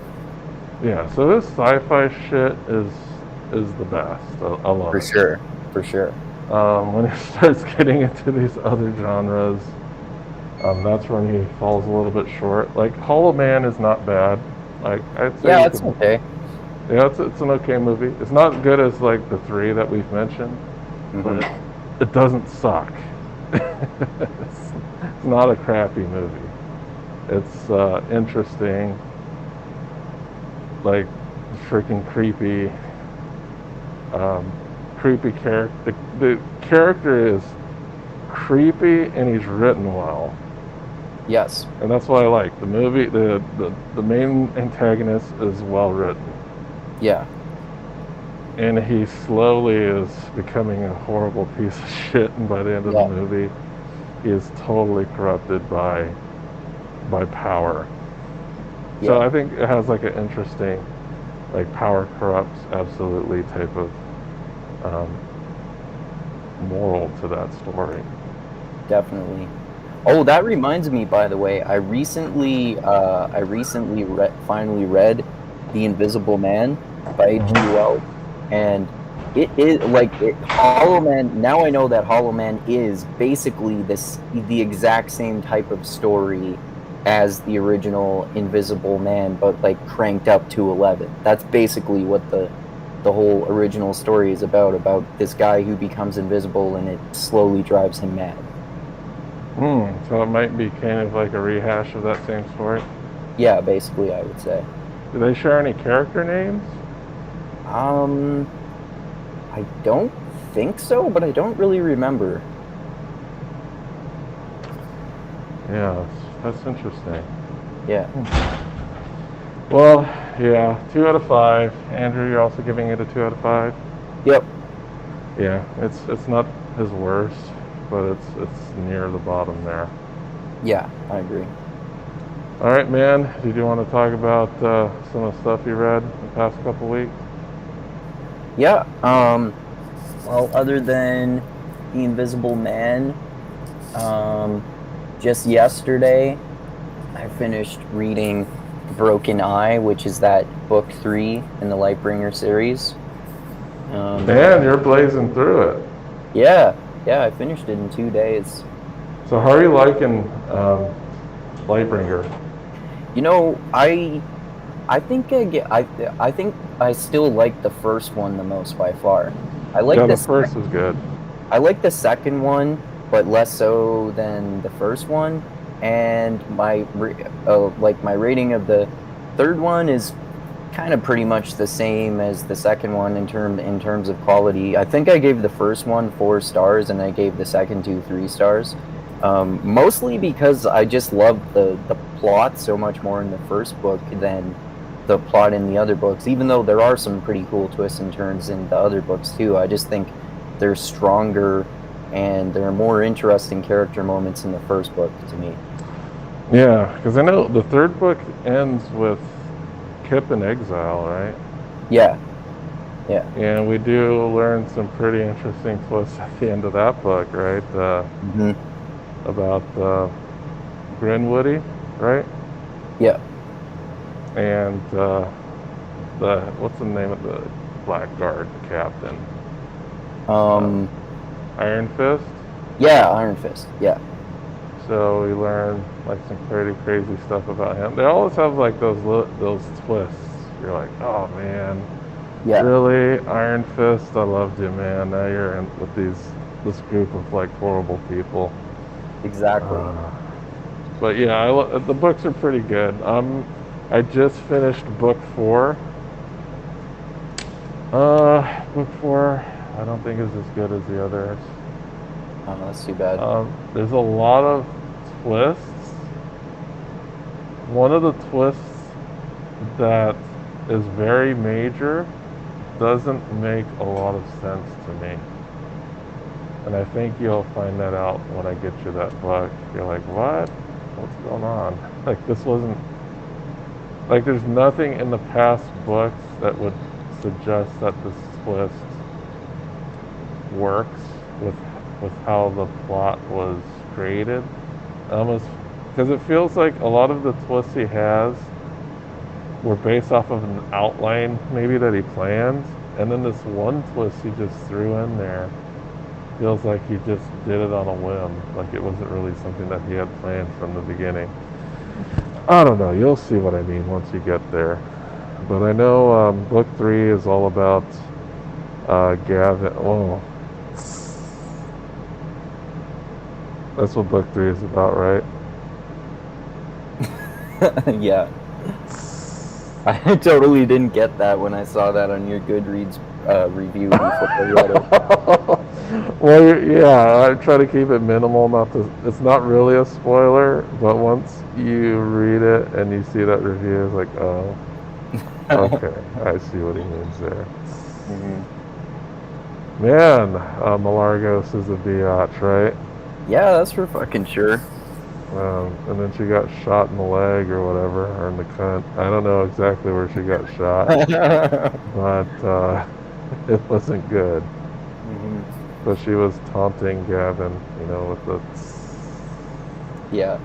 yeah. So this sci-fi shit is the best. I love For it. sure. For sure. When he starts getting into these other genres, that's when he falls a little bit short. Like Hollow Man is not bad. Like I'd say Yeah, you it's could, okay. yeah, it's an okay movie. It's not as good as like the three that we've mentioned, Hmm. but it doesn't suck. It's not a crappy movie. It's interesting, like freaking creepy, um, creepy character. The character is creepy and he's written well. Yes. And that's what I like. The movie, the main antagonist is well written, Yeah. and he slowly is becoming a horrible piece of shit. And by the end of the Yeah. movie, he is totally corrupted by power. So Yeah. I think it has like an interesting, like power corrupts absolutely type of um, moral to that story. Definitely. Oh, that reminds me, by the way, I recently finally read The Invisible Man by H.G. Hmm. Wells, and it is like Hollow Man. Now I know that Hollow Man is basically the exact same type of story as the original Invisible Man, but like cranked up to 11. That's basically what the whole original story is about this guy who becomes invisible and it slowly drives him mad. So it might be kind of like a rehash of that same story. Yeah, basically, I would say. Do they share any character names? Um, I don't think so, but I don't really remember. Yeah, that's interesting. Yeah. Well, yeah, 2 out of 5. Andrew, you're also giving it a 2 out of 5. Yep. Yeah, it's not his worst, but it's near the bottom there. Yeah, I agree. All right, man. Did you want to talk about some of the stuff you read the past couple weeks? Yeah. Well, other than The Invisible Man, um, just yesterday I finished reading Broken Eye, which is that book 3 in the Lightbringer series. Man, you're blazing through it. Yeah, yeah, I finished it in 2 days. So how are you liking Lightbringer? You know, I think I think I still like the first one the most by far. I like Yeah, the this. first was good. I like the second one, but less so than the first one. And like my rating of the third one is kind of pretty much the same as the second one in terms of quality. I think I gave the first one 4 stars, and I gave the second two 3 stars. Mostly because I just loved the plot so much more in the first book than the plot in the other books. Even though there are some pretty cool twists and turns in the other books too, I just think they're stronger and there are more interesting character moments in the first book to me. Yeah, because I know the third book ends with Kip in exile, right? Yeah, yeah. And we do learn some pretty interesting twists at the end of that book, right? Hmm. About Grinwoody, right? Yeah. And the what's the name of the blackguard captain? Um, Iron Fist. yeah, Iron Fist. Yeah. So we learn like some pretty crazy stuff about him. They always have like those twists. You're like, oh man, Yeah. really, Iron Fist? I loved you, man. Now you're in with this group of like horrible people. Exactly. Uh, but yeah, the books are pretty good. I just finished book 4, Book four, I don't think is as good as the others. Oh, that's too bad. There's a lot of twists. One of the twists that is very major doesn't make a lot of sense to me. And I think you'll find that out when I get you that book. You're like, what? What's going on? Like, this wasn't. Like, there's nothing in the past books that would suggest that this twist works with how the plot was created. Almost because it feels like a lot of the twists he has were based off of an outline maybe that he planned, and then this one twist he just threw in there feels like he just did it on a whim, like it wasn't really something that he had planned from the beginning. I don't know, you'll see what I mean once you get there. But I know book three is all about Gavin. Oh, that's what book three is about, right? Yeah. I totally didn't get that when I saw that on your Goodreads review before I read it. Well, yeah, I try to keep it minimal. Not to, it's not really a spoiler, but once you read it and you see that review, it's like, oh, okay, I see what he means there. Mhm. Man, Malargos is a biatch, right? Yeah, that's for fucking sure. And then she got shot in the leg or whatever, or in the cunt. I don't know exactly where she got shot, but it wasn't good. Mhm. So she was taunting Gavin, with the. Yeah.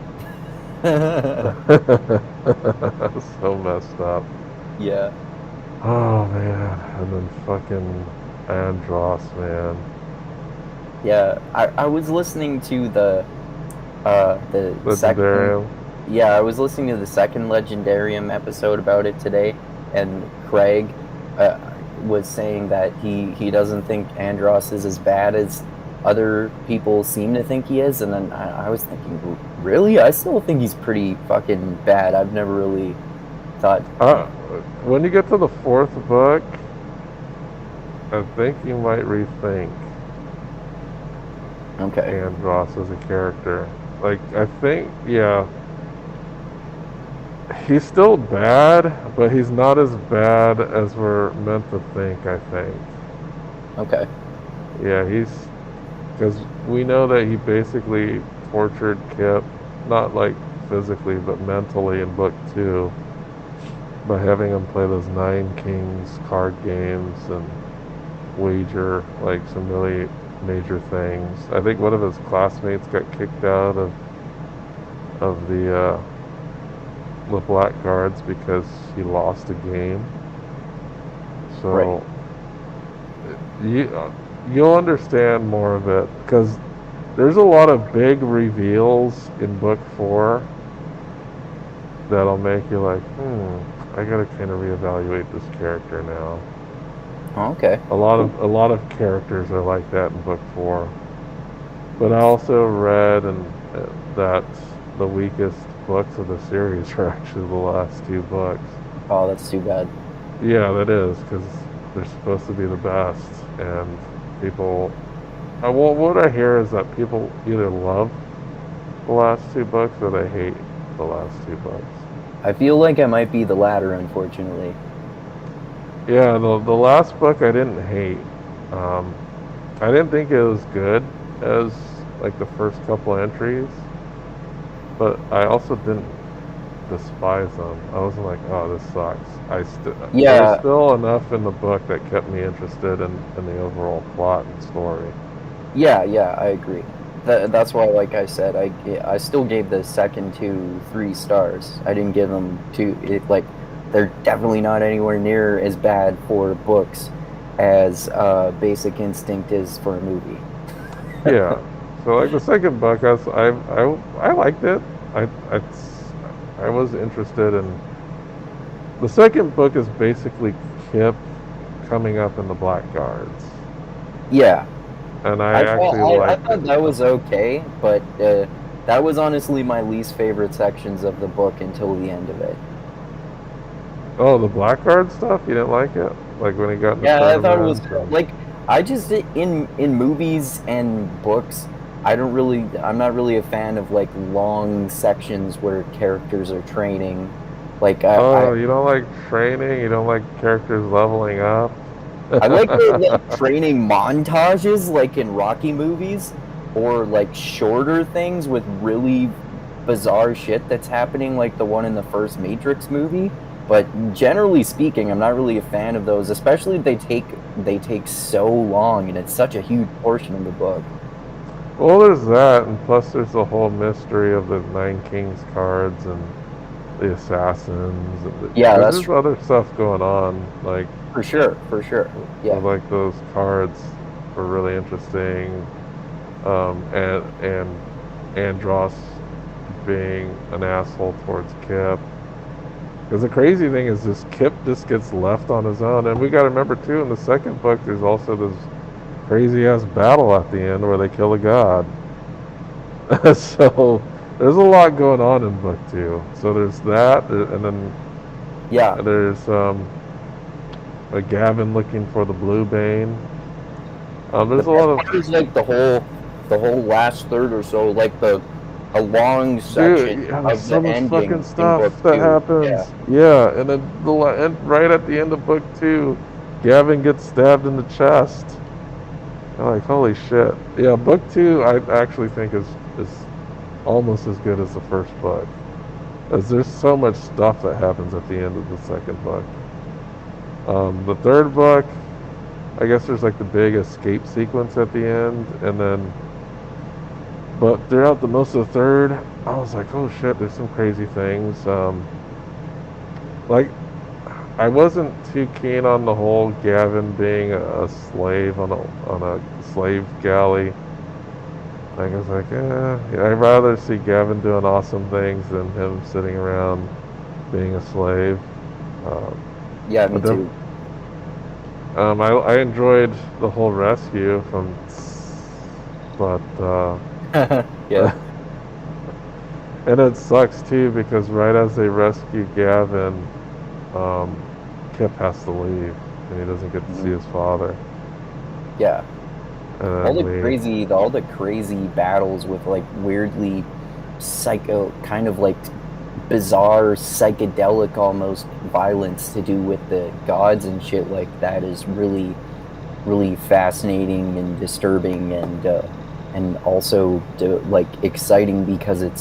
So messed up. Yeah. Oh man, and then fucking Andros, man. Yeah. I was listening to the second. Legendarium. Yeah, I was listening to the second Legendarium episode about it today, and Craig was saying that he doesn't think Andros is as bad as other people seem to think he is, and then I was thinking, really? I still think he's pretty fucking bad. I've never really thought. When you get to the fourth book, I think you might rethink Okay. Andros as a character. Like, I think, yeah, he's still bad, but he's not as bad as we're meant to think, I think. Okay. Yeah, because we know that he basically tortured Kip, not like physically, but mentally in book two, by having him play those Nine Kings card games and wager like some really major things. I think one of his classmates got kicked out of the Blackguards because he lost a game. Right. So you'll understand more of it because there's a lot of big reveals in book four that'll make you like, I gotta kind of reevaluate this character now. Oh, okay. A lot of characters are like that in book four. But I also read that the weakest books of the series are actually the last two books. Oh, that's too bad. Yeah, that is because they're supposed to be the best, and people. Well, what I hear is that people either love the last two books or they hate the last two books. I feel like I might be the latter, unfortunately. Yeah, the last book I didn't hate. I didn't think it was good as like the first couple entries, but I also didn't despise them. I wasn't like, oh, this sucks. There was Yeah. still enough in the book that kept me interested in the overall plot and story. Yeah, I agree. That's why, like I said, I still gave the second two 3 stars. I didn't give them two. Like, they're definitely not anywhere near as bad for books as Basic Instinct is for a movie. Yeah. So like the second book, I liked it. I I I was interested in. The second book is basically Kip coming up in the Blackguards, Yeah, and I actually I liked thought it. that was okay, but that was honestly my least favorite sections of the book until the end of it. Oh, the Blackguard stuff? You didn't like it? Like when he got in the Yeah, I thought it was tournament. And, like I just in movies and books, I'm not really a fan of like long sections where characters are training. Like oh, you don't like training? You don't like characters leveling up? I like the like training montages like in Rocky movies or like shorter things with really bizarre shit that's happening like the one in the first Matrix movie. But generally speaking, I'm not really a fan of those, especially they take so long and it's such a huge portion of the book. Well, there's that, and plus there's the whole mystery of the Nine Kings cards and the assassins. Yeah, There's that's just other stuff going on, like for sure, for sure. Yeah. like those cards are really interesting, and Andros being an asshole towards Kip. Because the crazy thing is, this Kip just gets left on his own, and we got to remember too. In the second book, there's also this crazy ass battle at the end where they kill a god. So there's a lot going on in book two. So there's that, and then Yeah. there's a Gavin looking for the blue bane. The There's a lot best of part is like the whole last third or so, like a long section dude. Yeah, there's of so the much fucking ending in book stuff that two. Yeah. happens. Yeah, and then and right at the end of book two, Gavin gets stabbed in the chest. I'm like, holy shit. Yeah, book two I actually think is almost as good as the first book. As there's so much stuff that happens at the end of the second book. The third book, I guess there's like the big escape sequence at the end, and then, but throughout the most of the third, I was like, oh shit, there's some crazy things. Like, I wasn't too keen on the whole Gavin being a slave on a slave galley. I was like, yeah, I'd rather see Gavin doing awesome things than him sitting around being a slave. Um, Yeah, me but then, too. I enjoyed the whole rescue from, but Yeah. and it sucks too because right as they rescue Gavin, um, Kip has to leave and he doesn't get to see Mhm. his father. Yeah. And then we, All the crazy battles with like weirdly psycho kind of like bizarre psychedelic almost violence to do with the gods and shit like that is really fascinating and disturbing and also like exciting because it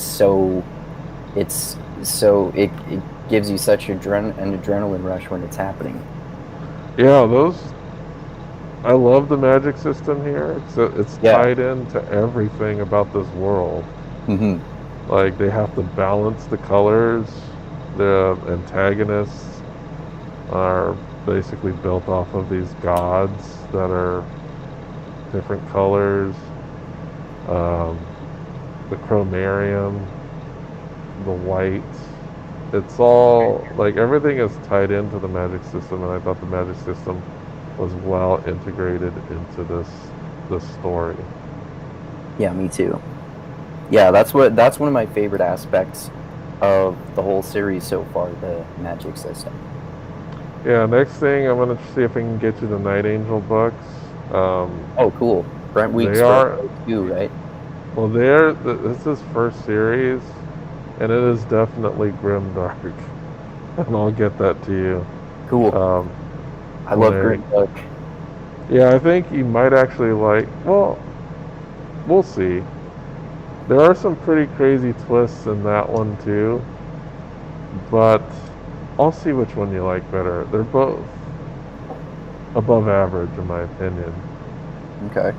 gives you such an adrenaline rush when it's happening. yeah, those. I love the magic system here. It's Yeah. tied into everything about this world. Hmm. Like they have to balance the colors. The antagonists are basically built off of these gods that are different colors. Um, the chromarium, the white. It's all like everything is tied into the magic system, and I thought the magic system was well integrated into this story. Yeah, me too. Yeah, that's one of my favorite aspects of the whole series so far, the magic system. Yeah, next thing I'm gonna see if I can get you the Night Angel books. Oh, cool. Brent They Weeks wrote are those too, right? well, this is first series, and it is definitely grimdark, and I'll get that to you. Cool. Um, I when love they, Green Book. yeah, I think you might actually like. Well, we'll see. There are some pretty crazy twists in that one too, but I'll see which one you like better. They're both above average in my opinion. Okay.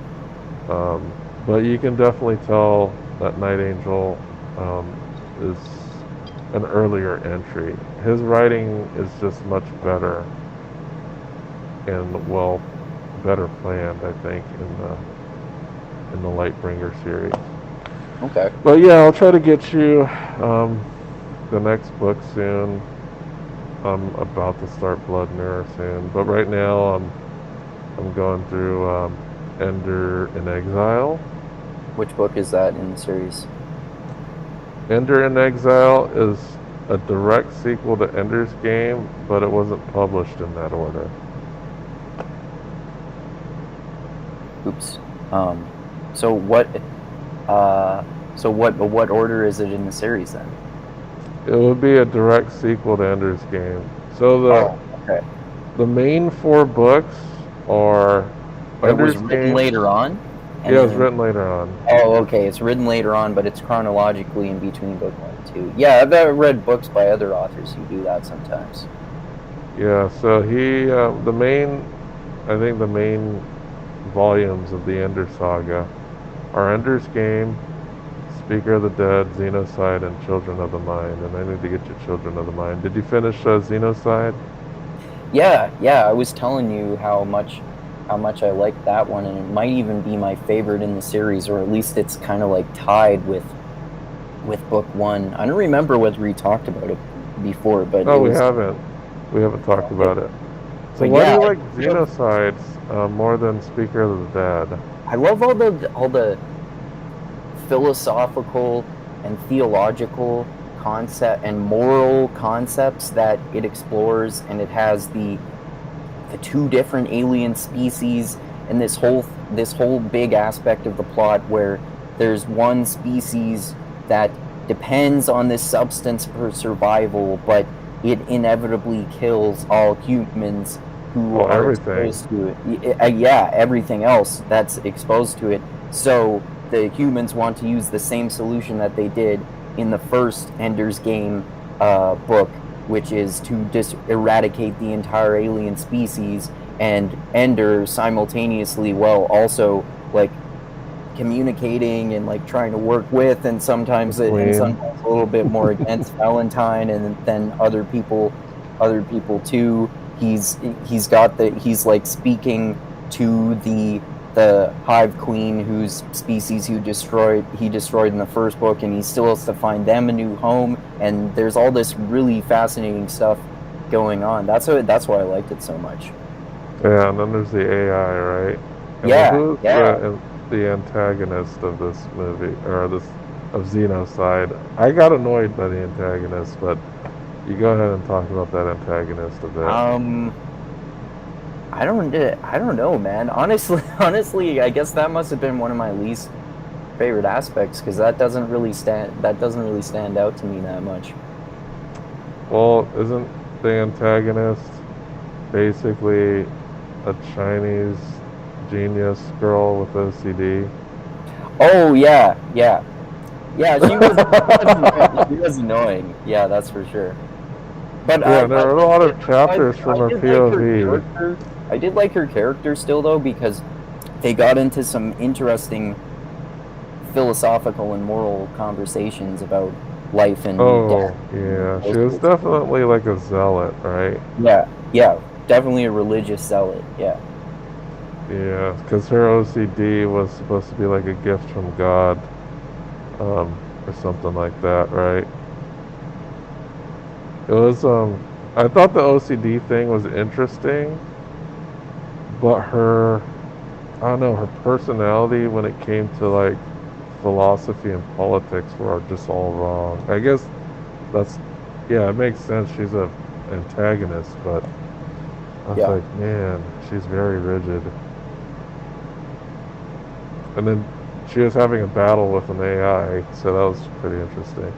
Um, but you can definitely tell that Night Angel is an earlier entry. His writing is just much better and well, better planned, I think, in the Lightbringer series. Okay. But yeah, I'll try to get you the next book soon. I'm about to start Blood Mirror soon, but right now I'm going through Ender in Exile. Which book is that in the series? Ender in Exile is a direct sequel to Ender's Game, but it wasn't published in that order. Oops. So what? What order is it in the series then? It would be a direct sequel to Ender's Game. So Okay. the main 4 books are But it was Ender's written Game. later on. And Yeah, it was then, written later on. oh, okay. It's written later on, but it's chronologically in between book 1 and 2. Yeah, I've read books by other authors who do that sometimes. Yeah, so I think the main volumes of the Ender Saga are Ender's Game, Speaker of the Dead, Xenocide, and Children of the Mind. And I need to get you Children of the Mind. Did you finish Xenocide? Yeah, I was telling you how much I liked that one, and it might even be my favorite in the series, or at least it's kind of like tied with book 1. I don't remember whether we talked about it before, but No, it was. we haven't talked about it. So But why do yeah, you like Xenocides more than Speaker of the Dead? I love all the philosophical and theological concept and moral concepts that it explores, and it has the 2 different alien species, and this whole big aspect of the plot where there's one species that depends on this substance for survival, but it inevitably kills all humans who Well, are everything. exposed to it. Yeah, everything else that's exposed to it. So the humans want to use the same solution that they did in the first Ender's Game book, which is to eradicate the entire alien species, and Ender simultaneously, well, also like communicating and like trying to work with, and sometimes a little bit more against Valentine, and then other people too. He's like speaking to the Hive Queen, whose species he destroyed in the first book, and he still has to find them a new home, and there's all this really fascinating stuff going on. That's why I liked it so much. Yeah, and then there's the AI, right? And who's the antagonist of this movie, or of Xenocide? I got annoyed by the antagonist, but you go ahead and talk about that antagonist a bit. I don't know, man. Honestly, I guess that must have been one of my least favorite aspects, because that doesn't really stand out to me that much. Well, isn't the antagonist basically a Chinese genius girl with OCD? Oh yeah. She was annoying. Yeah, that's for sure. But yeah, there are a lot of chapters from her POV. I did like her character still, though, because they got into some interesting philosophical and moral conversations about life and death. Yeah, she was definitely like a zealot, right? Yeah, definitely a religious zealot. Yeah, because her OCD was supposed to be like a gift from God, or something like that, right? It was I thought the OCD thing was interesting, but I don't know, her personality when it came to like philosophy and politics were just all wrong. I guess it makes sense. She's a antagonist, but I was like, man, she's very rigid. And then she was having a battle with an AI, so that was pretty interesting.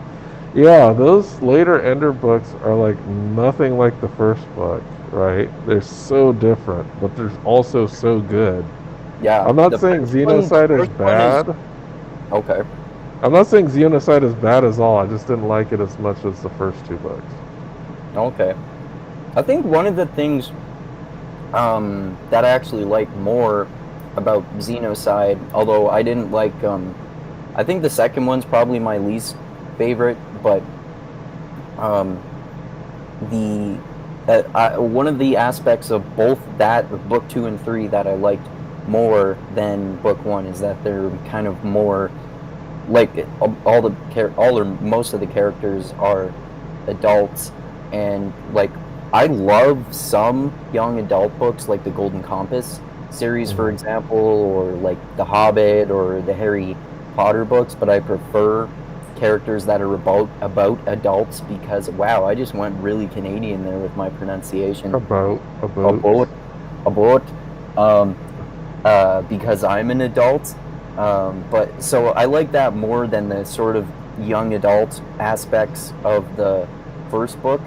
Yeah, those later Ender books are like nothing like the first book, right? They're so different, but they're also so good. Yeah. I'm not saying Xenocide is bad. Okay. I'm not saying Xenocide is bad as all. I just didn't like it as much as the first 2 books. Okay. I think one of the things that I actually like more about Xenocide, although I didn't like, I think the second one's probably my least favorite, but one of the aspects of both that of book 2 and 3 that I liked more than book 1 is that they're kind of more like most of the characters are adults, and like I love some young adult books like the Golden Compass series, for example, or like The Hobbit or the Harry Potter books, but I prefer characters that are about adults, because wow, I just went really Canadian there with my pronunciation. About. because I'm an adult. But so I like that more than the sort of young adult aspects of the first book,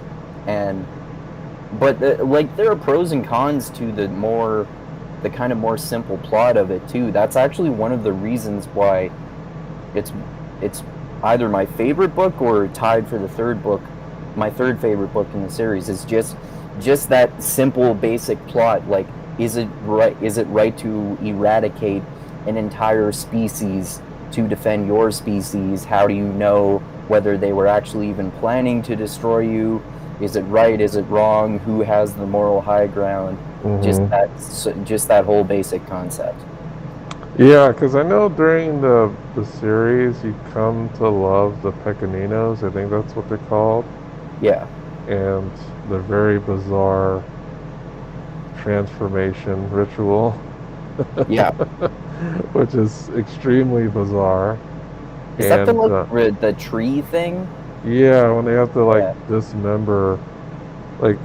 but like there are pros and cons to the kind of more simple plot of it too. That's actually one of the reasons why it's it's either my favorite book or tied for the third book, my third favorite book in the series. Is just that simple basic plot. Like, is it right to eradicate an entire species to defend your species? How do you know whether they were actually even planning to destroy you? Is it right? Is it wrong? Who has the moral high ground? Just that whole basic concept. Yeah, because I know during the series you come to love the Pequeninos. I think that's what they're called, Yeah, and the very bizarre transformation ritual, yeah. which is extremely bizarre. Is that And the tree thing? yeah, when they have to like Yeah, dismember, like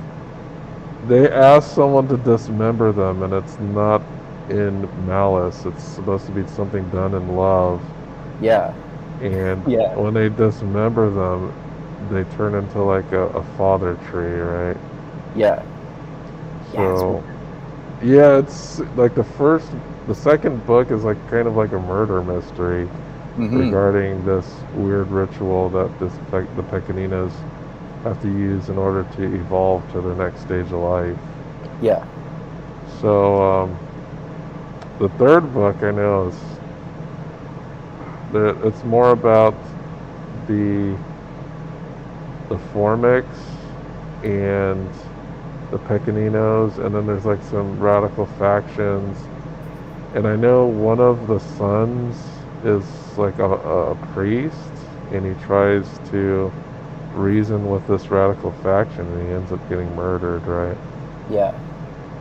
they ask someone to dismember them, and it's not in malice. It's supposed to be something done in love. yeah, And yeah, when they dismember them, they turn into like a father tree, right? yeah, yeah. It's So yeah, it's like the second book is like kind of like a murder mystery mm-hmm. regarding this weird ritual that the Pecaninos have to use in order to evolve to their next stage of life. Yeah, So the third book I know is that it's more about the the Formics and the Pecaninos, and then there's like some radical factions. And I know one of the sons is like a priest, and he tries to reason with this radical faction, and he ends up getting murdered, right? yeah.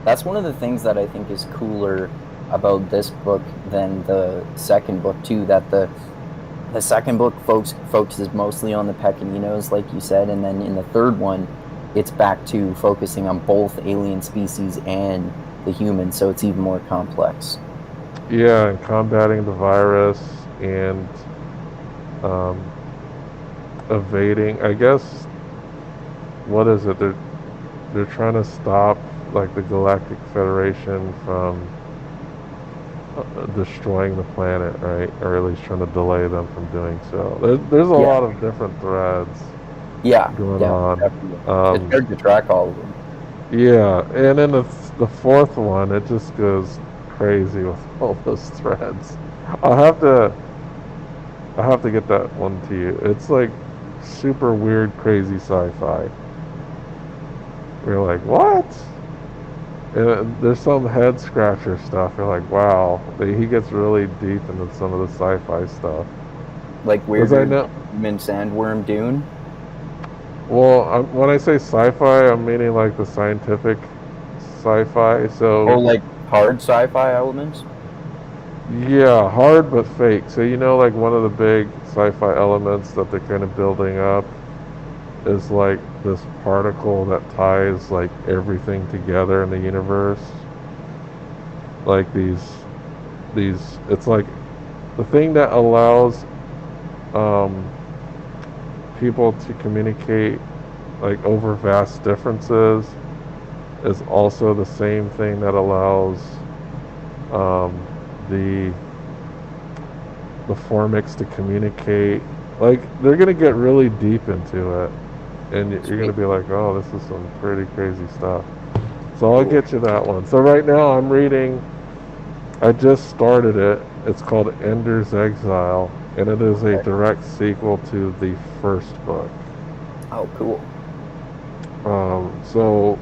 That's one of the things that I think is cooler about this book than the second book too. That the second book focuses mostly on the Pecaninos, like you said, and then in the third one, it's back to focusing on both alien species and the humans, so it's even more complex. Yeah, and combating the virus and um, evading. I guess what is it? They're trying to stop like the Galactic Federation from destroying the planet, right? Or at least trying to delay them from doing so. There's a Yeah, lot of different threads yeah, going yeah, on. definitely. It's hard to track all of them. Yeah, and then the fourth one, it just goes crazy with all those threads. I'll have to I'll have to get that one to you. It's like super weird, crazy sci-fi. You're like, what? And there's some head scratcher stuff. You're like, wow. He gets really deep into some of the sci-fi stuff. Like Because I weirder know, than human sandworm Dune, well, when I say sci-fi, I'm meaning like the scientific sci-fi. or So like hard sci-fi elements. yeah, hard but fake. So like one of the big sci-fi elements that they're kind of building up is like this particle that ties like everything together in the universe. Like these it's like the thing that allows um, people to communicate like over vast differences is also the same thing that allows um, the the Formics to communicate. Like they're gonna get really deep into it, and you're gonna Sweet. be like, "Oh, this is some pretty crazy stuff." So I'll Cool. get you that one. So right now I'm reading. I just started it. It's called Ender's Exile, and it is a Okay. direct sequel to the first book. Oh, cool. So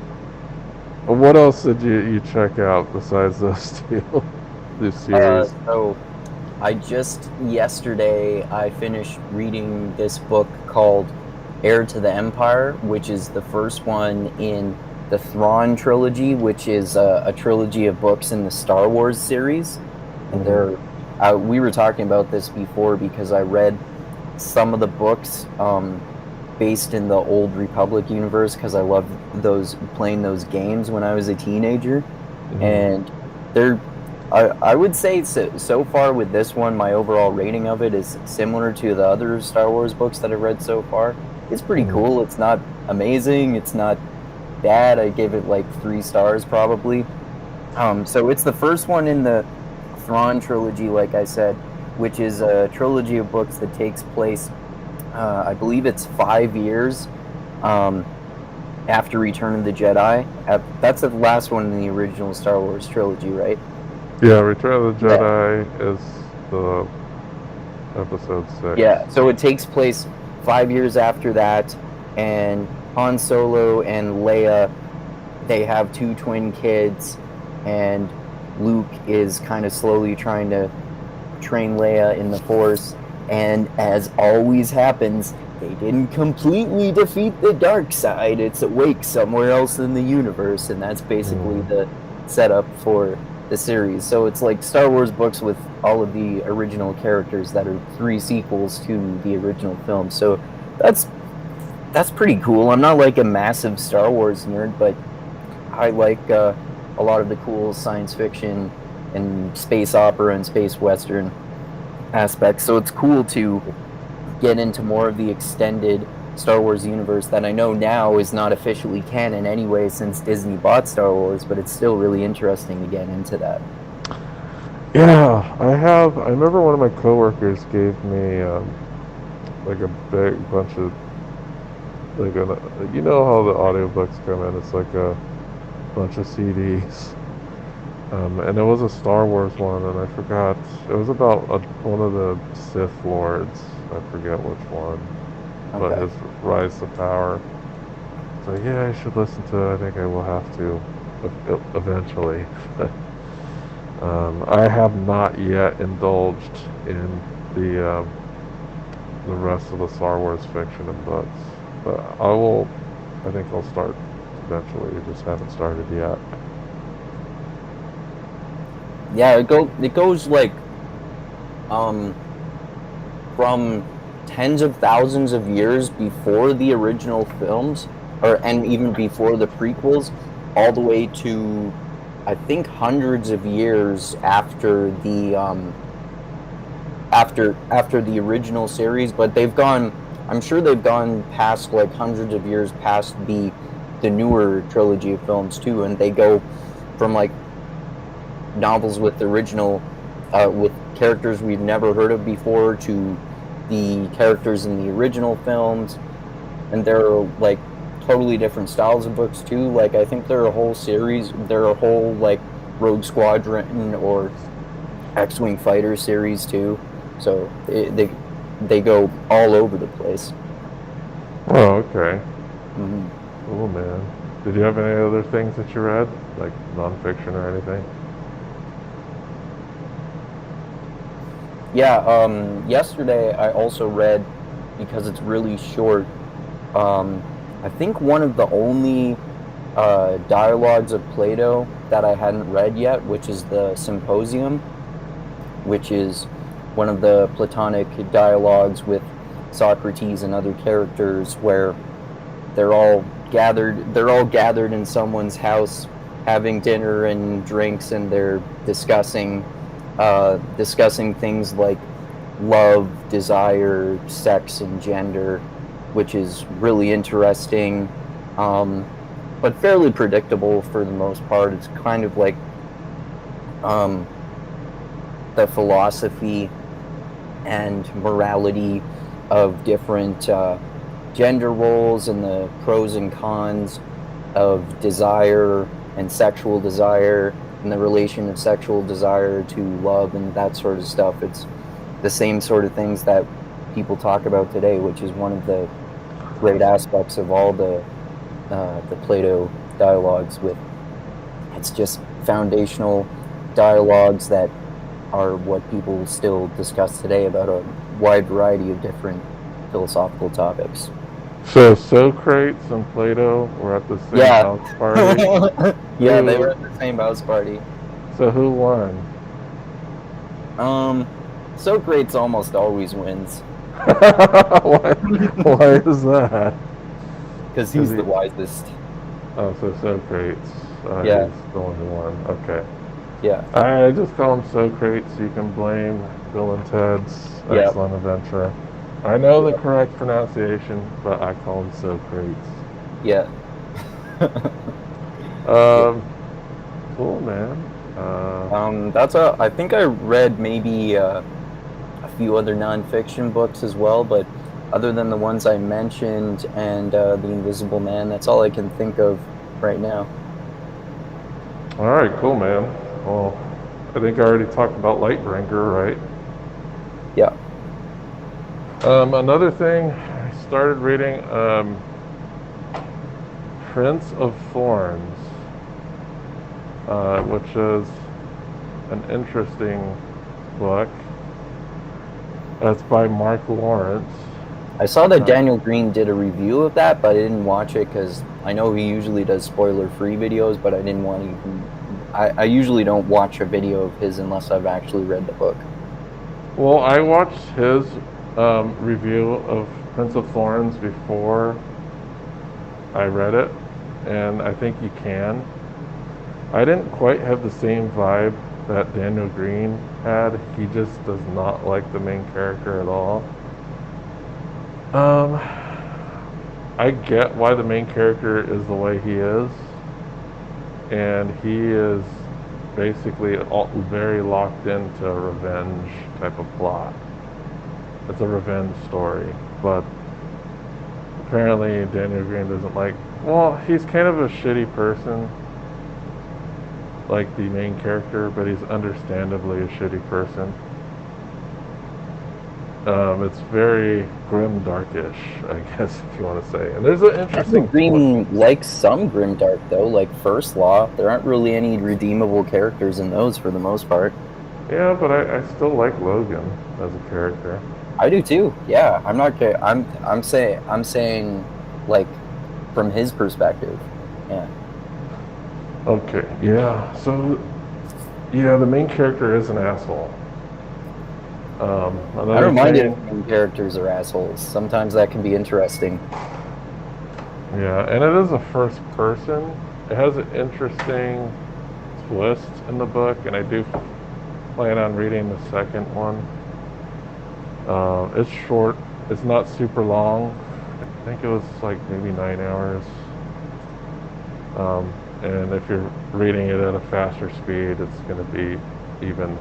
what else did you check out besides those two? This series. So I just yesterday I finished reading this book called Heir to the Empire, which is the first one in the Thrawn trilogy, which is a trilogy of books in the Star Wars series. And Hmm. we were talking about this before because I read some of the books based in the Old Republic universe because I loved playing those games when I was a teenager, Hmm. and they're I would say so far with this one, my overall rating of it is similar to the other Star Wars books that I've read so far. It's pretty cool. It's not amazing. It's not bad. I gave it like 3 stars probably. So it's the first one in the Thrawn trilogy, like I said, which is a trilogy of books that takes place, I believe it's 5 years after Return of the Jedi. That's the last one in the original Star Wars trilogy, right? Yeah, Return of the Jedi is the episode 6. Yeah, so it takes place 5 years after that, and Han Solo and Leia, they have 2 twin kids, and Luke is kind of slowly trying to train Leia in the Force, and as always happens, they didn't completely defeat the dark side. It's awake somewhere else in the universe, and that's basically the setup for the series. So it's like Star Wars books with all of the original characters that are 3 sequels to the original film. So that's pretty cool. I'm not like a massive Star Wars nerd, but I like a lot of the cool science fiction and space opera and space western aspects. So it's cool to get into more of the extended Star Wars universe that I know now is not officially canon anyway since Disney bought Star Wars, but it's still really interesting to get into that. Yeah, I remember one of my coworkers gave me like a big bunch of like you know how the audiobooks come in, it's like a bunch of CDs. And it was a Star Wars one, and I forgot. It was about one of the Sith Lords. I forget which one. But his rise to power. So yeah, I should listen to it. I think I will have to eventually. I have not yet indulged in the rest of the Star Wars fiction and books, but I will. I think I'll start eventually. I just haven't started yet. Yeah, it goes like from tens of thousands of years before the original films, and even before the prequels, all the way to I think hundreds of years after the after the original series. But I'm sure they've gone past like hundreds of years past the newer trilogy of films too, and they go from like novels with original with characters we've never heard of before to the characters in the original films, and there are like totally different styles of books too. Like I think there are a whole like Rogue Squadron or X-Wing Fighter series too, so they go all over the place. Oh, okay. Mm-hmm. Oh man, did you have any other things that you read, like nonfiction or anything? Yeah, yesterday I also read, because it's really short, I think one of the only dialogues of Plato that I hadn't read yet, which is the Symposium, which is one of the Platonic dialogues with Socrates and other characters where they're all gathered in someone's house having dinner and drinks, and they're discussing things like love, desire, sex, and gender, which is really interesting, but fairly predictable for the most part. It's kind of like the philosophy and morality of different gender roles and the pros and cons of desire and sexual desire, and the relation of sexual desire to love and that sort of stuff. It's the same sort of things that people talk about today, which is one of the great aspects of all the Plato dialogues. It's just foundational dialogues that are what people still discuss today about a wide variety of different philosophical topics. So Socrates and Plato were at the same house party? Yeah, they were at the same house party. So who won? Socrates almost always wins. Why is that? Because he's the wisest. Oh, so Socrates. Yeah. He's the only one. Okay. Yeah. I just call them so crates. You can blame Bill and Ted's Yeah. Excellent Adventure. I know the correct pronunciation, but I call them so crates. Yeah. Yeah. Um, cool, man. I think I read maybe a few other nonfiction books as well, but other than the ones I mentioned and The Invisible Man, that's all I can think of right now. All right, cool, man. Well, I think I already talked about Lightbringer, right? Yeah. Another thing, I started reading Prince of Thorns, which is an interesting book. It's by Mark Lawrence. I saw that Uh, Daniel Green did a review of that, but I didn't watch it because I know he usually does spoiler-free videos, but I didn't want to even. I usually don't watch a video of his unless I've actually read the book. well, I watched his review of Prince of Thorns before I read it, and I think you can. I didn't quite have the same vibe that Daniel Green had. He just does not like the main character at all. Um, I get why the main character is the way he is, and he is basically very locked into a revenge type of plot. It's a revenge story, but apparently Daniel Green doesn't like. Well, he's kind of a shitty person, like the main character, but he's understandably a shitty person. It's very grim, darkish, I guess, if you want to say. And there's an Daniel interesting twist. Green likes some grimdark though, like First Law. There aren't really any redeemable characters in those for the most part. Yeah, but I still like Logan as a character. I do too. Yeah, I'm not. I'm saying like from his perspective. Yeah. Okay, yeah. So, yeah, the main character is an asshole. I Another don't mind it thing, if main characters are assholes. Sometimes that can be interesting. yeah, and it is a first person. It has an interesting twist in the book, and I do plan on reading the second one. It's short. It's not super long. I think it was like maybe 9 hours. And if you're reading it at a faster speed, it's going to be even,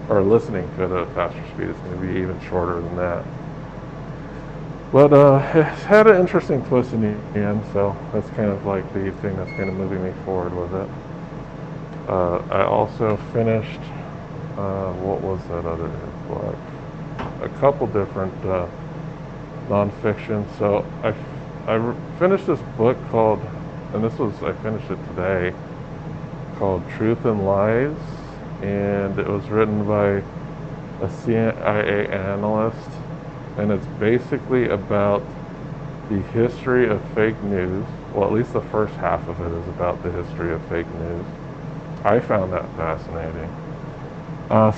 or listening to it at a faster speed, it's going to be even shorter than that. But it's had an interesting twist in the end, so that's kind of like the thing that's kind of moving me forward with it. I also finished, what was that other book? A couple different nonfiction. So finished this book called, and I finished it today, called Truth and Lies, and it was written by a CIA analyst, and it's basically about the history of fake news. Well, at least the first half of it is about the history of fake news. I found that fascinating.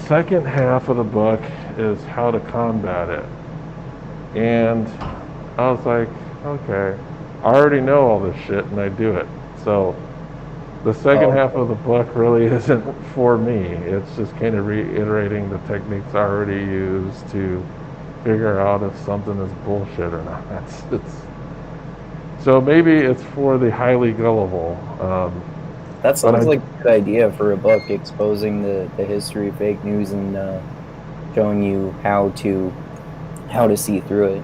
Second half of the book is how to combat it. And I was like, okay, I already know all this shit and I do it. So the second Oh, half of the book really isn't for me. It's just kind of reiterating the techniques I already used to figure out if something is bullshit or not. So maybe it's for the highly gullible. that But sounds like a good idea for a book exposing the history of fake news and showing you how to see through it.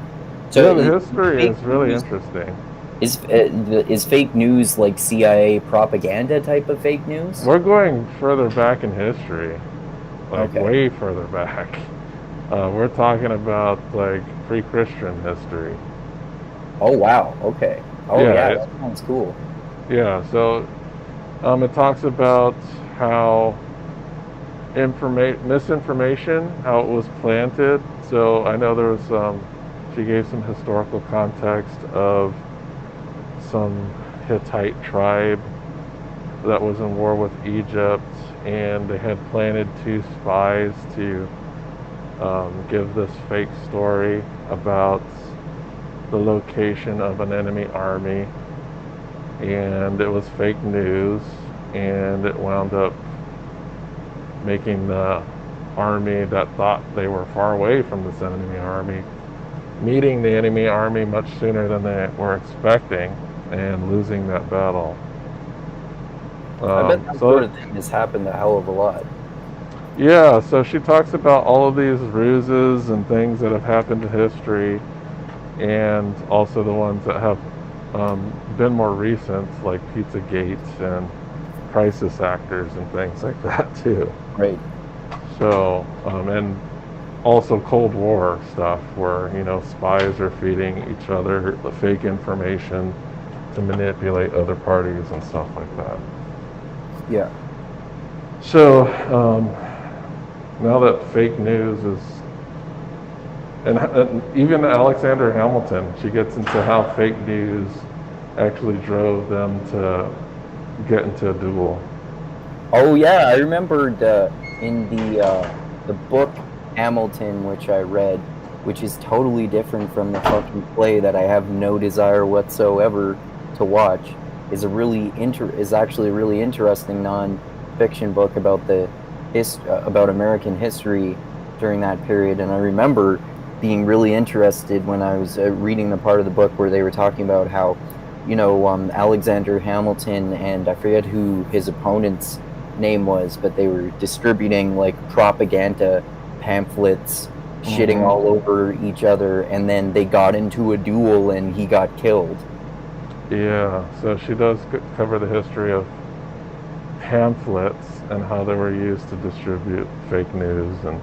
So yeah, the history fake is really news interesting. is fake news like CIA propaganda type of fake news? We're going further back in history, like Okay. way further back. We're talking about like pre-Christian history. Oh wow. Okay. Oh Yeah, yeah, that sounds cool. yeah. So it talks about how misinformation, how it was planted. So I know there was she gave some historical context of some Hittite tribe that was in war with Egypt, and they had planted two spies to give this fake story about the location of an enemy army, and it was fake news, and it wound up making the army that thought they were far away from this enemy army meeting the enemy army much sooner than they were expecting and losing that battle. I bet that So sort of thing has happened a hell of a lot. yeah, so she talks about all of these ruses and things that have happened in history, and also the ones that have been more recent, like Pizzagate and crisis actors and things like that too. Right. So, and also Cold War stuff where, spies are feeding each other the fake information to manipulate other parties and stuff like that. Yeah. So, now that fake news is, and even Alexander Hamilton, she gets into how fake news actually drove them to get into a duel. Oh yeah, I remembered in the book Hamilton, which I read, which is totally different from the fucking play that I have no desire whatsoever to watch, is actually a really interesting non-fiction book about about American history during that period. And I remember being really interested when I was reading the part of the book where they were talking about how, Alexander Hamilton, and I forget who his opponent's name was, but they were distributing like propaganda pamphlets, shitting all over each other, and then they got into a duel and he got killed. Yeah, so she does cover the history of pamphlets and how they were used to distribute fake news and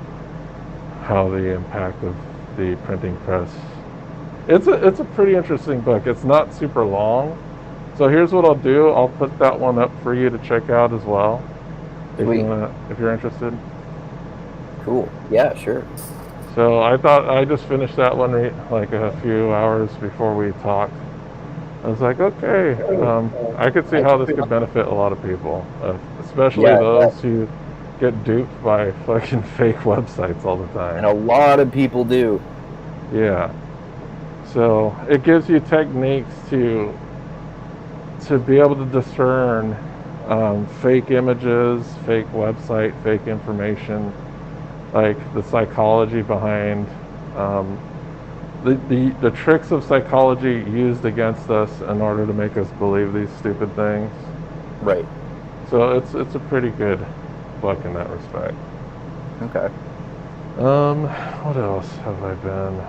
how the impact of the printing press. It's a pretty interesting book. It's not super long. So here's what I'll do. I'll put that one up for you to check out as well. If you're interested. Cool. Yeah, sure. So I just finished that one like a few hours before we talked. I was like, okay, I could see how this could benefit a lot of people, especially those who get duped by fucking fake websites all the time. And a lot of people do. Yeah. So it gives you techniques to be able to discern fake images, fake website, fake information, like the psychology behind the tricks of psychology used against us in order to make us believe these stupid things. Right. So it's a pretty good book in that respect. Okay. What else have I been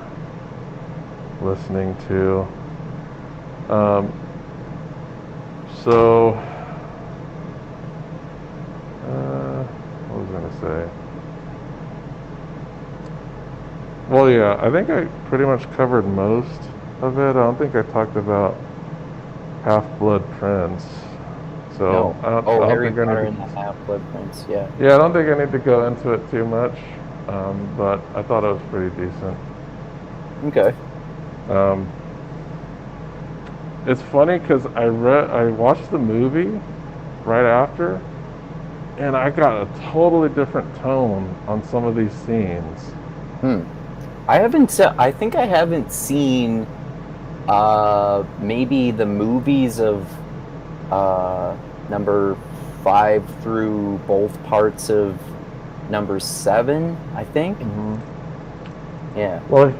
listening to? What was I going to say? Well, yeah, I think I pretty much covered most of it. I don't think I talked about Half-Blood Prince. So No. I don't Harry think I Potter need and the Half-Blood Prince, yeah. Yeah, I don't think I need to go into it too much, but I thought it was pretty decent. Okay. It's funny because I watched the movie right after, and I got a totally different tone on some of these scenes. I think I haven't seen maybe the movies of number 5 through both parts of number 7, I think. Yeah. Well,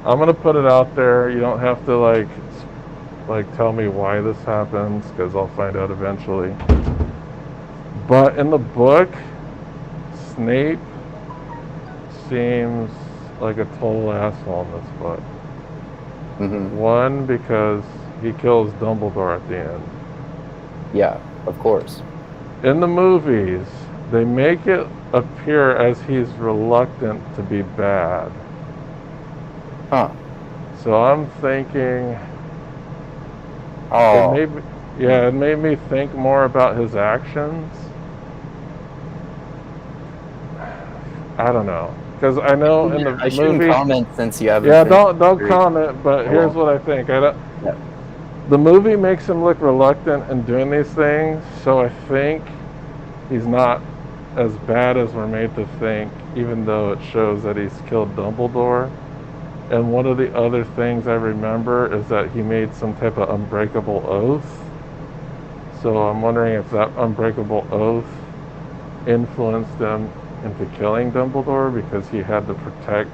I'm gonna put it out there. You don't have to like tell me why this happens, because I'll find out eventually. But in the book, Snape seems like a total asshole in this book. One, because he kills Dumbledore at the end. Yeah, of course. In the movies, they make it appear as he's reluctant to be bad. Huh. So I'm thinking, Oh. it made me think more about his actions. I don't know, because I know in the movie. I shouldn't comment since you haven't. Yeah, don't comment. But here's what I think. The movie makes him look reluctant in doing these things, so I think he's not as bad as we're made to think, even though it shows that he's killed Dumbledore. And one of the other things I remember is that he made some type of unbreakable oath. So I'm wondering if that unbreakable oath influenced him into killing Dumbledore because he had to protect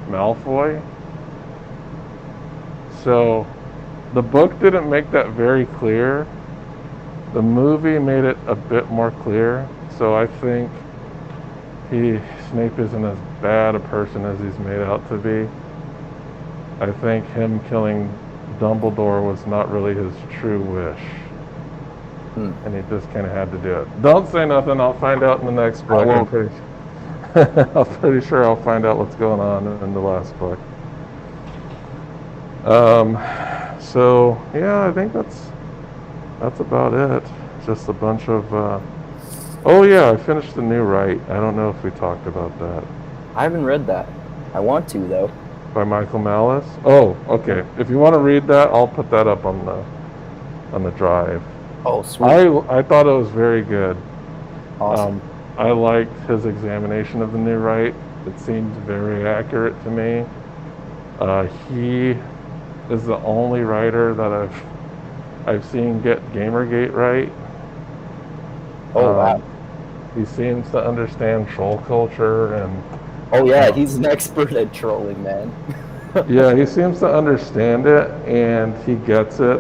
Malfoy. So the book didn't make that very clear. The movie made it a bit more clear. So I think Snape isn't as bad a person as he's made out to be. I think him killing Dumbledore was not really his true wish. And he just kind of had to do it. Don't say nothing. I'll find out in the next book. I'm pretty sure I'll find out what's going on in the last book. So yeah, I think that's about it. Just a bunch of. Oh yeah, I finished The New Right. I don't know if we talked about that. I haven't read that. I want to though. By Michael Malice. Oh, okay. If you want to read that, I'll put that up on the drive. Oh, sweet. I thought it was very good. Awesome. I liked his examination of The New Right. It seemed very accurate to me. He is the only writer that I've seen get Gamergate right. Oh wow. He seems to understand troll culture and. Oh yeah, he's an expert at trolling, man. Yeah, he seems to understand it and he gets it.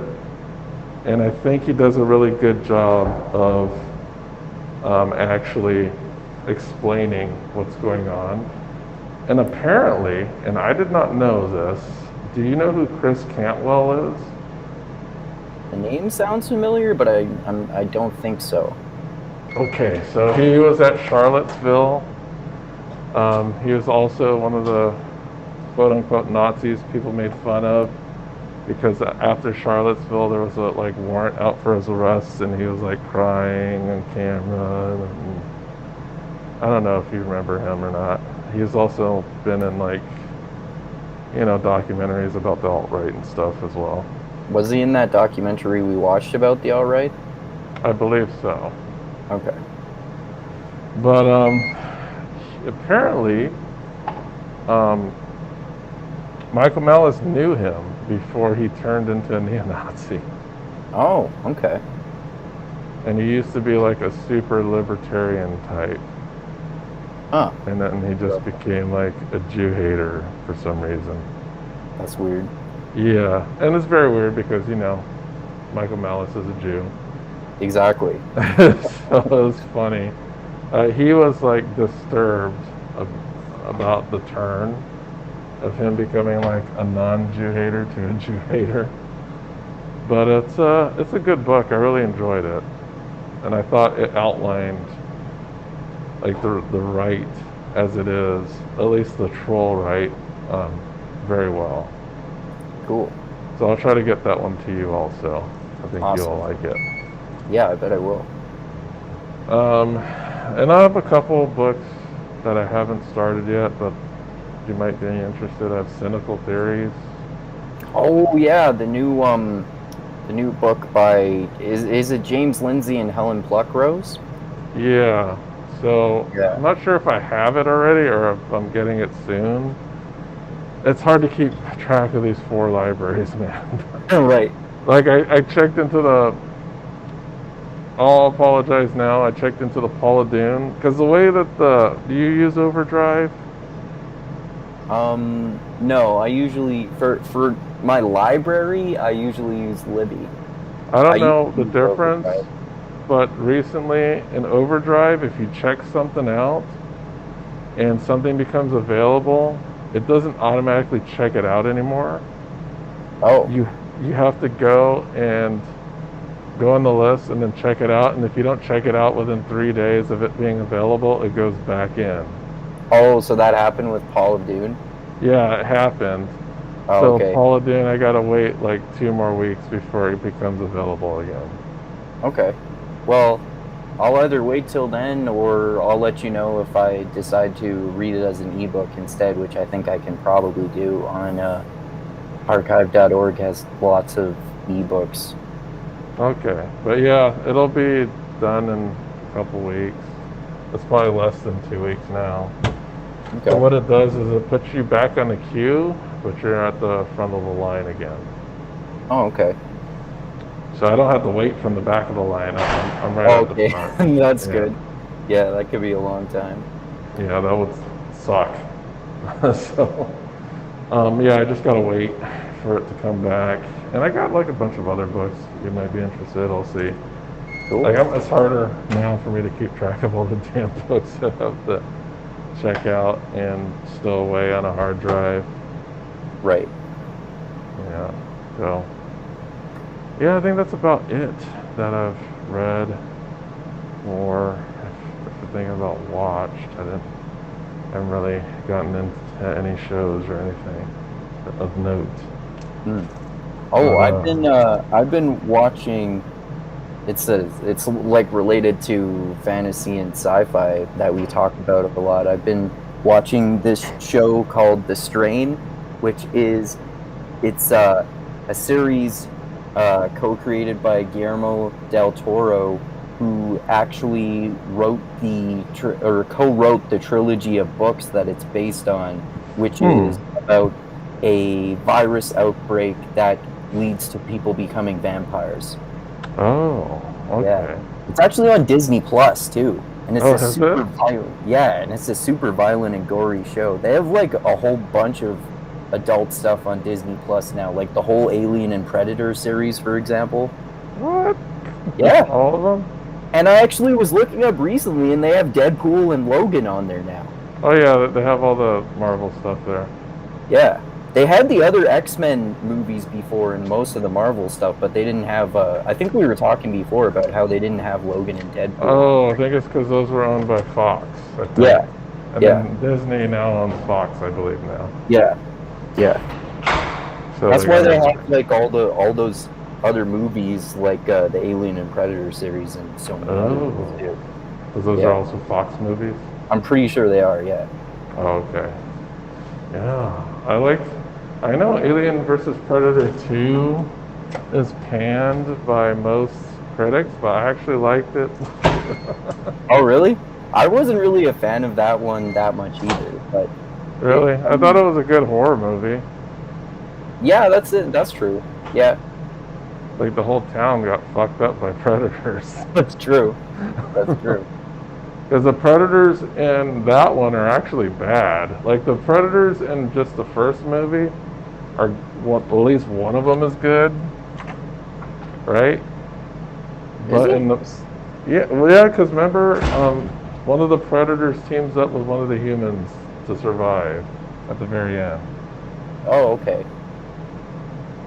And I think he does a really good job of actually explaining what's going on. And apparently, and I did not know this, do you know who Chris Cantwell is? The name sounds familiar, but I don't think so. Okay, so he was at Charlottesville. He was also one of the quote-unquote Nazis people made fun of because after Charlottesville there was a warrant out for his arrest and he was crying on camera. And I don't know if you remember him or not. He's also been in documentaries about the alt-right and stuff as well. Was he in that documentary we watched about the alt-right? I believe so. Okay. But apparently Michael Malice knew him before he turned into a neo-Nazi. Oh, okay. And he used to be a super libertarian type. Huh. And then he just became a Jew hater for some reason. That's weird. Yeah, and it's very weird because, Michael Malice is a Jew. Exactly. So it was funny. He was disturbed about the turn of him becoming a non-Jew hater to a Jew hater. But it's a good book. I really enjoyed it, and I thought it outlined the right as it is, at least the troll right, very well. Cool. So I'll try to get that one to you also. I think Awesome. you'll like it. Yeah, I bet I will. And I have a couple books that I haven't started yet, but you might be interested. I have Cynical Theories. Oh yeah, the new book by is it James Lindsay and Helen Pluckrose? Yeah. So Yeah. I'm not sure if I have it already or if I'm getting it soon. It's hard to keep track of these 4 libraries, man. Right. I checked into the. I'll apologize now. I checked into the Paula Dune because the way that do you use Overdrive? No, I usually for my library I usually use Libby. I don't know the use difference, Overdrive. but recently in Overdrive, if you check something out and something becomes available, it doesn't automatically check it out anymore. Oh. You have to go on the list and then check it out, and if you don't check it out within 3 days of it being available, it goes back in. Oh, so that happened with Paul of Dune? Yeah, it happened. Oh, So okay. Paula Dune, I gotta wait 2 more weeks before it becomes available again. Okay. Well, I'll either wait till then or I'll let you know if I decide to read it as an ebook instead, which I think I can probably do on archive.org has lots of ebooks. Okay, but yeah, it'll be done in a couple weeks. It's probably less than 2 weeks now. Okay. So what it does is it puts you back on the queue, but you're at the front of the line again. Oh, okay. so I don't have to wait from the back of the line. I'm right at the Okay, front. that's Yeah. good. Yeah, that could be a long time. Yeah, that would suck. So, yeah, I just gotta wait for it to come back. And I got like a bunch of other books. You might be interested. I'll see. Cool. Like, it's harder now for me to keep track of all the damn books that I have to check out and stow away on a hard drive. Right. Yeah. So, yeah, I think that's about it that I've read. Or if you're thinking about watched, haven't really gotten into any shows or anything of note. Oh, But, I've been watching. It's like related to fantasy and sci-fi that we talk about a lot. I've been watching this show called The Strain, which is it's a series co-created by Guillermo del Toro, who actually wrote or co-wrote the trilogy of books that it's based on, which is about a virus outbreak that leads to people becoming vampires. oh, Yeah, okay. it's actually on Disney Plus too, and it's Oh, a has super it? violent. Yeah, and it's a super violent and gory show. They have like a whole bunch of adult stuff on Disney Plus now, like the whole Alien and Predator series, for example. What? Yeah, All of them? and I actually was looking up recently, and they have Deadpool and Logan on there now. Oh yeah, they have all the Marvel stuff there. Yeah, they had the other X-Men movies before and most of the Marvel stuff, but they didn't have. I think we were talking before about how they didn't have Logan and Deadpool. Oh, I think it's because those were owned by Fox, I think. Yeah, And yeah. then Disney now owns Fox, I believe now. Yeah, yeah. So That's why they gotta- have like all those other movies, like the Alien and Predator series, and so many other ones too. Because those Yeah. are also Fox movies? I'm pretty sure they are. Yeah. Oh, okay. Yeah, I know Alien versus Predator 2 is panned by most critics, but I actually liked it. Oh, really? I wasn't really a fan of that one that much either, but Really? I thought it was a good horror movie. yeah, that's it. That's true. Yeah, Like, the whole town got fucked up by predators. that's true. That's true. Because the predators in that one are actually bad. Like, the predators in just the first movie are, at least one of them is good, right? But it? in the, yeah, well, yeah, because remember, one of the predators teams up with one of the humans to survive at the very end. Oh, okay.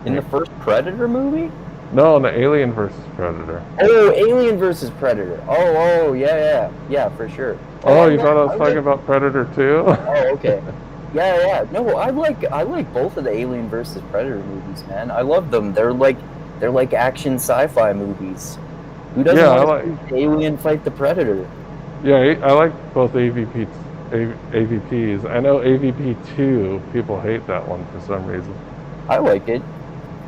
In the first Predator movie? No, in the Alien versus Predator. Oh, Alien versus Predator. Oh, yeah, for sure. Oh, you thought I was talking about Predator 2? Oh, okay. Yeah. No, I like both of the Alien versus Predator movies, man. I love them. They're like action sci-fi movies. Who doesn't Yeah, want to see the Alien fight the Predator? Yeah, I like both AVPs. I know AVP 2, people hate that one for some reason. I like it.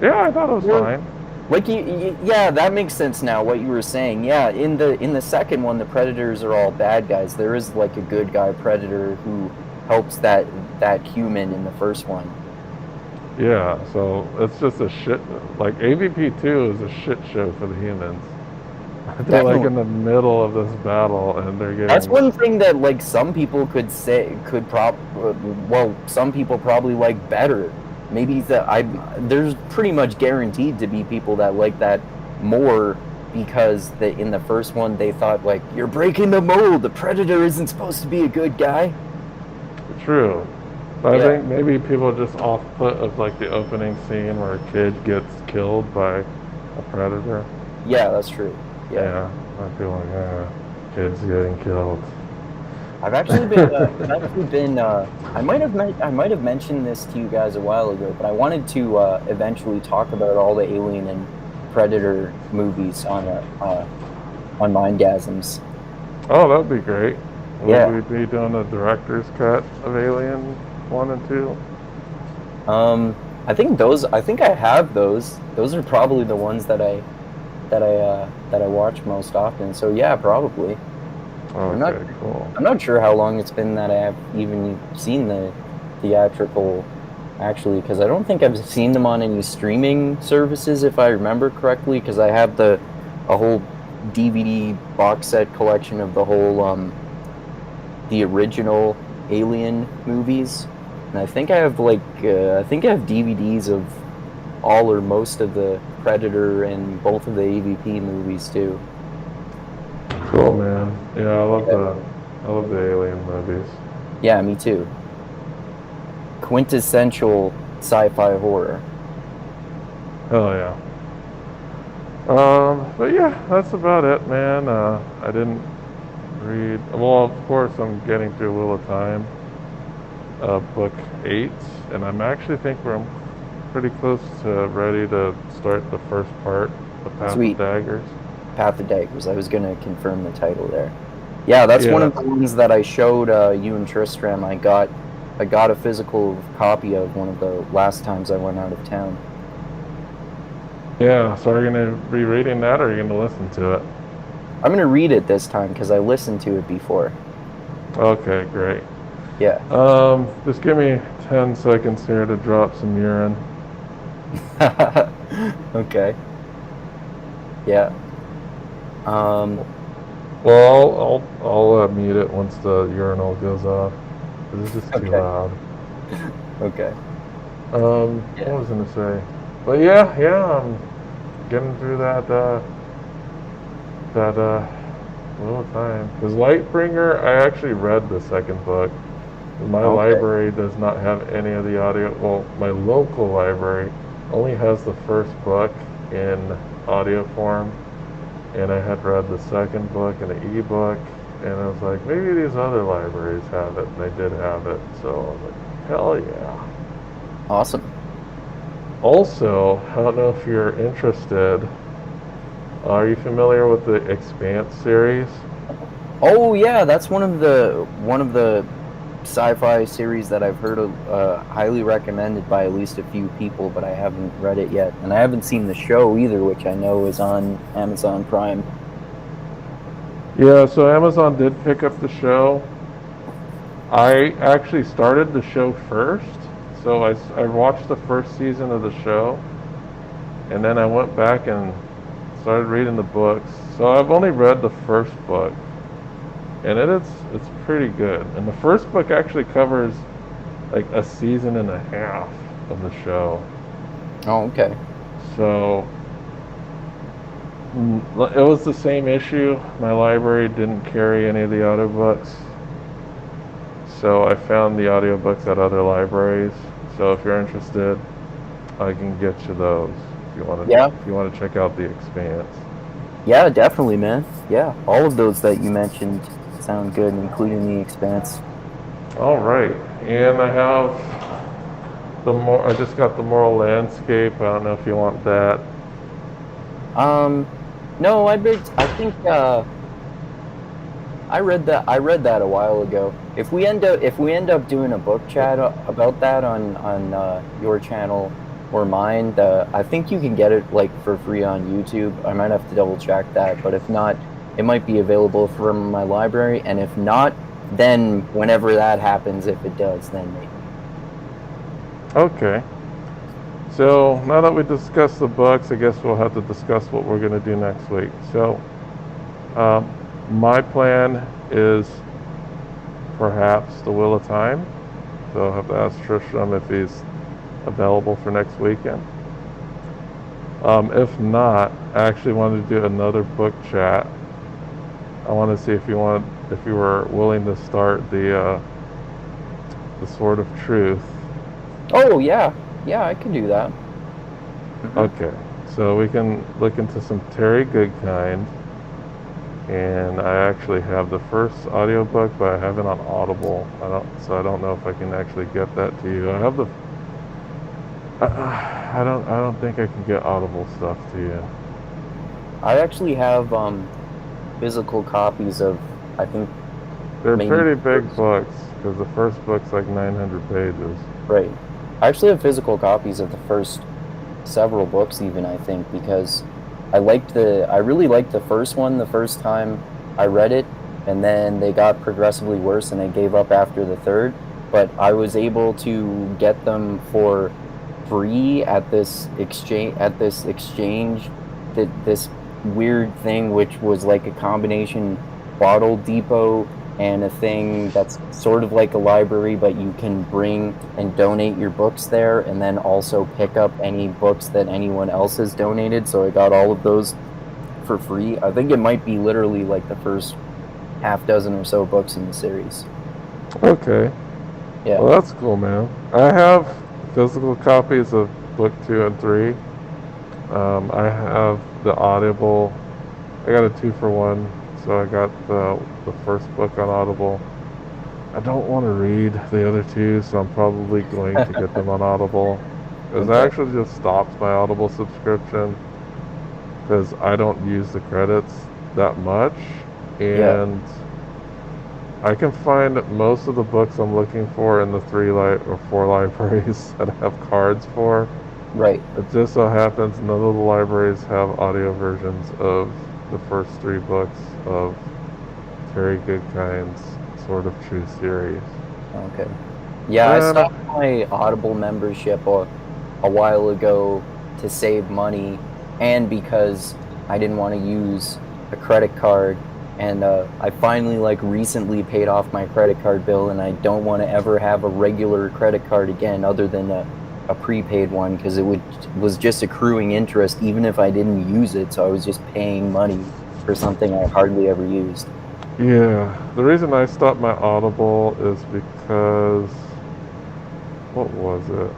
Yeah, I thought it was fine. Like yeah, that makes sense now. What you were saying, yeah. In the second one, the Predators are all bad guys. There is like a good guy Predator who helps that human in the first one. Yeah, so it's just a shit. Like AVP 2 is a shit show for the humans. They're like in the middle of this battle, and they're getting. That's one thing that like some people some people probably like better. Maybe there's pretty much guaranteed to be people that like that more because in the first one they thought like you're breaking the mold. The Predator isn't supposed to be a good guy. True, but Yeah. I think maybe people are just off put of like the opening scene where a kid gets killed by a predator. Yeah, that's true. Yeah, I feel like kids getting killed. I've actually been. I might have mentioned this to you guys a while ago, but I wanted to eventually talk about all the Alien and Predator movies on Mindgasms. Oh, that would be great. Yeah. Would we be doing a director's cut of Alien 1 and 2? I think I have those. Those are probably the ones that I watch most often. So yeah, probably. Okay, cool. I'm not sure how long it's been that I have even seen the theatrical actually, because I don't think I've seen them on any streaming services, if I remember correctly, because I have a whole DVD box set collection of the whole the original Alien movies, and I think I have DVDs of all or most of the Predator and both of the AVP movies too. Cool, man. Yeah, I love the Alien movies. Yeah, me too. Quintessential sci-fi horror. Oh yeah. But yeah, that's about it, man. I didn't read. Well, of course, I'm getting through Wheel of Time, book 8, and I'm actually think I'm pretty close to ready to start the first part, the Path Sweet. of Daggers. Path of Daggers. I was gonna confirm the title there. Yeah, that's one Yeah. of the ones that I showed you and Tristram. I got a physical copy of one of the last times I went out of town. Yeah. So are you gonna be reading that, or are you gonna listen to it? I'm gonna read it this time because I listened to it before. Okay, great. Yeah. Just give me 10 seconds here to drop some urine. Okay. Yeah. Well, I'll mute it once the urinal goes off. 'Cause it's just too Okay. loud. Okay. What was I gonna say? But yeah, I'm getting through that Wheel of Time. Because Lightbringer, I actually read the second book. My Okay. library does not have any of the audio. Well, my local library only has the first book in audio form, and I had read the second book in an ebook, and I was like, maybe these other libraries have it, and they did have it. So I was like, hell yeah. Awesome. Also, I don't know if you're interested. Are you familiar with the Expanse series? Oh yeah, that's one of the sci-fi series that I've heard of, highly recommended by at least a few people, but I haven't read it yet, and I haven't seen the show either, which I know is on Amazon Prime. Yeah, so Amazon did pick up the show. I actually started the show first, so I watched the first season of the show, and then I went back and started reading the books. So I've only read the first book, and it's pretty good. And the first book actually covers like a season and a half of the show. Oh, okay. So it was the same issue. My library didn't carry any of the audiobooks, so I found the audiobooks at other libraries. So if you're interested, I can get you those if you want to. Yeah. If you want to check out The Expanse. Yeah, definitely, man. Yeah, all of those that you mentioned sound good, including The Expanse. All right, and I have I just got the Moral Landscape. I don't know if you want that. No, I think I read that a while ago. If we end up doing a book chat about that on your channel or mine, I think you can get it like for free on YouTube. I might have to double check that, but if not, it might be available from my library. And if not, then whenever that happens, if it does, then maybe. Okay. So now that we discussed the books, I guess we'll have to discuss what we're going to do next week. So my plan is perhaps the Wheel of Time. So I'll have to ask Tristram if he's available for next weekend. If not, I actually wanted to do another book chat. I want to see if you were willing to start the Sword of Truth. Oh yeah, I can do that. Okay, so we can look into some Terry Goodkind, and I actually have the first audiobook, but I have it on Audible. I don't know if I can actually get that to you. I have the I don't think I can get Audible stuff to you. I actually have physical copies of, I think, They're maybe pretty big books because the first book's like 900 pages. right. I actually have physical copies of the first several books, even, I think, because I really liked the first one the first time I read it, and then they got progressively worse and I gave up after the third. but I was able to get them for free at this exchange this weird thing, which was like a combination bottle depot and a thing that's sort of like a library, but you can bring and donate your books there and then also pick up any books that anyone else has donated. So I got all of those for free. I think it might be literally like the first half dozen or so books in the series. Okay. Yeah. Well, that's cool, man. I have physical copies of book 2 and 3. I have the Audible. I got a 2-for-1, so I got the first book on Audible. I don't want to read the other two, so I'm probably going to get them on Audible. Because I Okay. actually just stopped my Audible subscription because I don't use the credits that much, Yeah. and I can find most of the books I'm looking for in the 4 libraries that I have cards for. Right. It just so happens none of the libraries have audio versions of the first 3 books of Terry Goodkind's Sort of True series. Okay. Yeah, I And stopped my Audible membership a while ago to save money and because I didn't want to use a credit card. And I finally, like, recently paid off my credit card bill, and I don't want to ever have a regular credit card again other than a prepaid one because was just accruing interest even if I didn't use it. So I was just paying money for something I hardly ever used. yeah, the reason I stopped my Audible is because, what was it?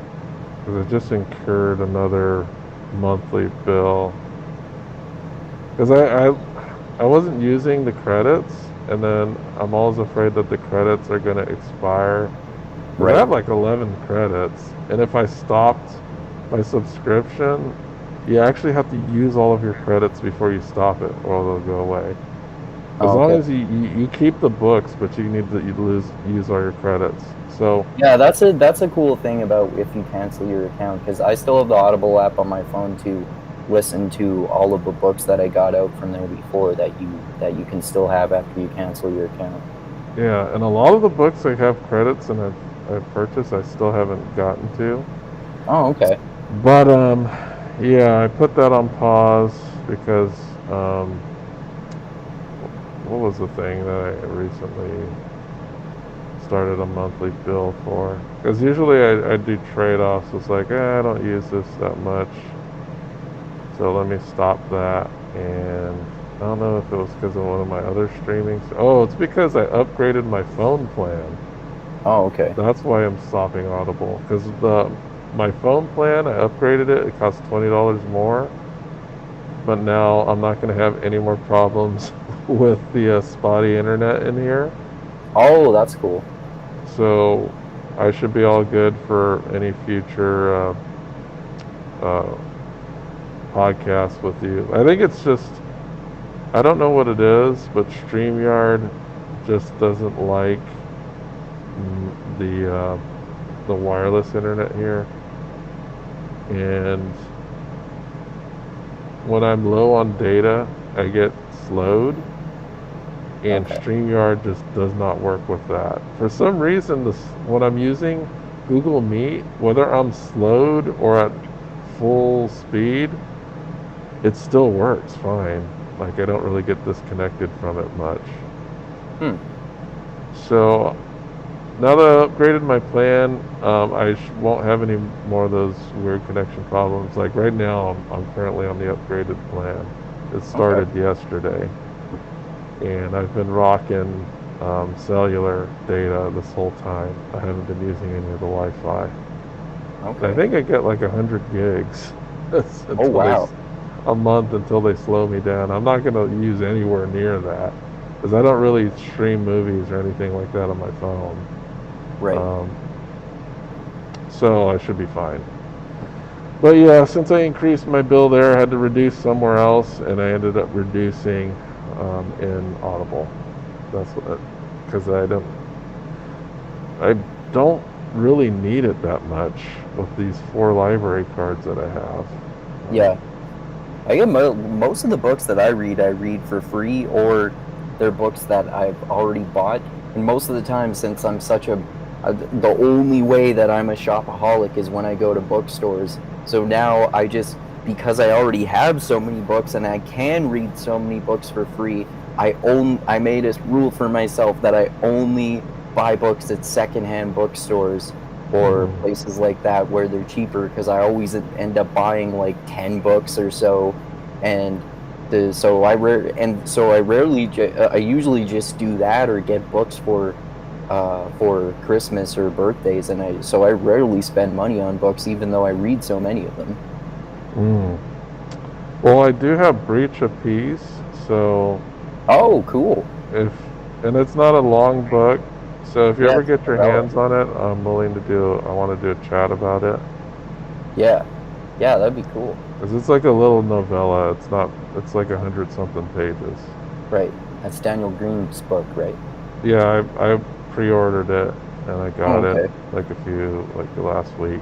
Because I just incurred another monthly bill. Because I wasn't using the credits, and then I'm always afraid that the credits are going to expire. Because I Right. have like 11 credits, and if I stopped my subscription, you actually have to use all of your credits before you stop it, or they'll go away. As Oh, long okay. as you keep the books, but you need to use all your credits. So Yeah, that's a cool thing about if you cancel your account because I still have the Audible app on my phone to listen to all of the books that I got out from there before that you can still have after you cancel your account. yeah, and a lot of the books I have credits and I've purchased, I still haven't gotten to. Oh, okay. But yeah, I put that on pause because um, what was the thing that I recently started a monthly bill for? Because usually I do trade-offs. It's like, I don't use this that much, so let me stop that. And I don't know if it was because of one of my other streamings. Oh, it's because I upgraded my phone plan. Oh, okay. That's why I'm stopping Audible. Because my phone plan, I upgraded it. It cost $20 more. But now I'm not going to have any more problems with the spotty internet in here. Oh, that's cool. So I should be all good for any future uh, podcasts with you. I think it's just, I don't know what it is, but StreamYard just doesn't like the wireless internet here. And when I'm low on data, I get slowed, and Okay. StreamYard just does not work with that. For some reason, when I'm using Google Meet, whether I'm slowed or at full speed, it still works fine. Like I don't really get disconnected from it much. Hmm. So now that I upgraded my plan, I won't have any more of those weird connection problems. Like right now, I'm currently on the upgraded plan. It Okay. started yesterday, and I've been rocking cellular data this whole time. I haven't been using any of the Wi-Fi. And I Okay. think I get like 100 gigs Oh, until wow. a month until they slow me down. I'm not going to use anywhere near that because I don't really stream movies or anything like that on my phone. Right. Um, so I should be fine. But yeah, since I increased my bill there, I had to reduce somewhere else, and I ended up reducing in Audible. That's what, because I don't really need it that much with these 4 library cards that I have. Yeah. I get most of the books that I read for free, or they're books that I've already bought. And most of the time, since the only way that I'm a shopaholic is when I go to bookstores. So now because I already have so many books and I can read so many books for free, I made a rule for myself that I only buy books at secondhand bookstores or places like that where they're cheaper, because I always end up buying like 10 books or so, and I usually just do that or get books for Christmas or birthdays, and I rarely spend money on books, even though I read so many of them. Well, I do have Breach of Peace, so Oh, cool. and it's not a long book, so if you Yeah, ever it's get a your novella. hands on it, I want to do a chat about it. Yeah, that'd be cool. Because it's like a little novella. It's like 100 something pages. Right, that's Daniel Green's book, right? Yeah, I pre-ordered it and I Oh, got it okay. like the last week.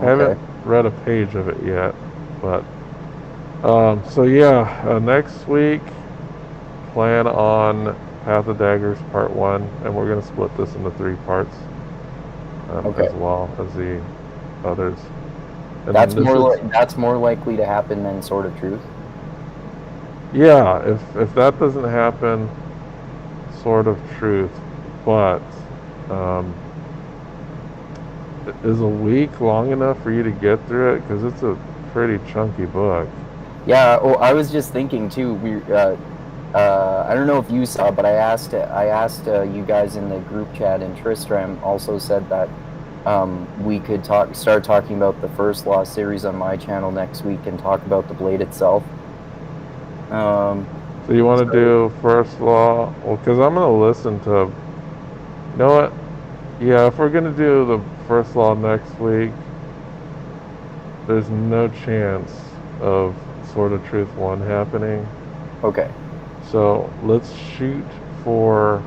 I Okay. haven't read a page of it yet, but so yeah, next week plan on Path of Daggers Part 1, and we're gonna split this into 3 parts Okay. as well as the others. And That's more likely to happen than Sword of Truth. yeah, if that doesn't happen, Sword of Truth, but um, is a week long enough for you to get through it? Because it's a pretty chunky book. Yeah, well, I was just thinking too. I don't know if you saw, but I asked you guys in the group chat, and Tristram also said that we could start talking about the First Law series on my channel next week and talk about the blade itself. So you want to do First Law? Well, because I'm going to listen to. You know what? Yeah, if we're going to do the First Law next week, there's no chance of Sword of Truth 1 happening. Okay. So let's shoot for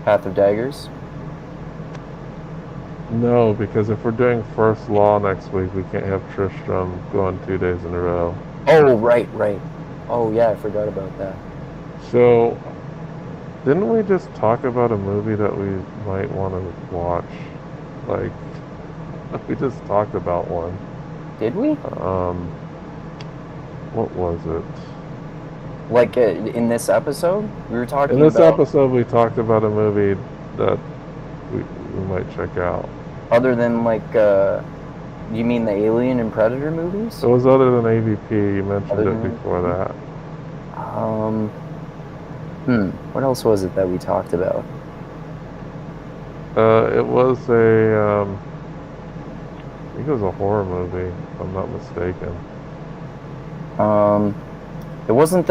Path of Daggers? No, because if we're doing First Law next week, we can't have Tristram going 2 days in a row. Oh, right. Oh, yeah, I forgot about that. So, didn't we just talk about a movie that we might want to watch? Like, we just talked about one. Did we? What was it? Like in this episode, we were talking In this about, episode, we talked about a movie that we might check out. other than like, you mean the Alien and Predator movies? It was other than AVP. You mentioned Other it than before that. What else was it that we talked about? It was I think it was a horror movie, if I'm not mistaken. It wasn't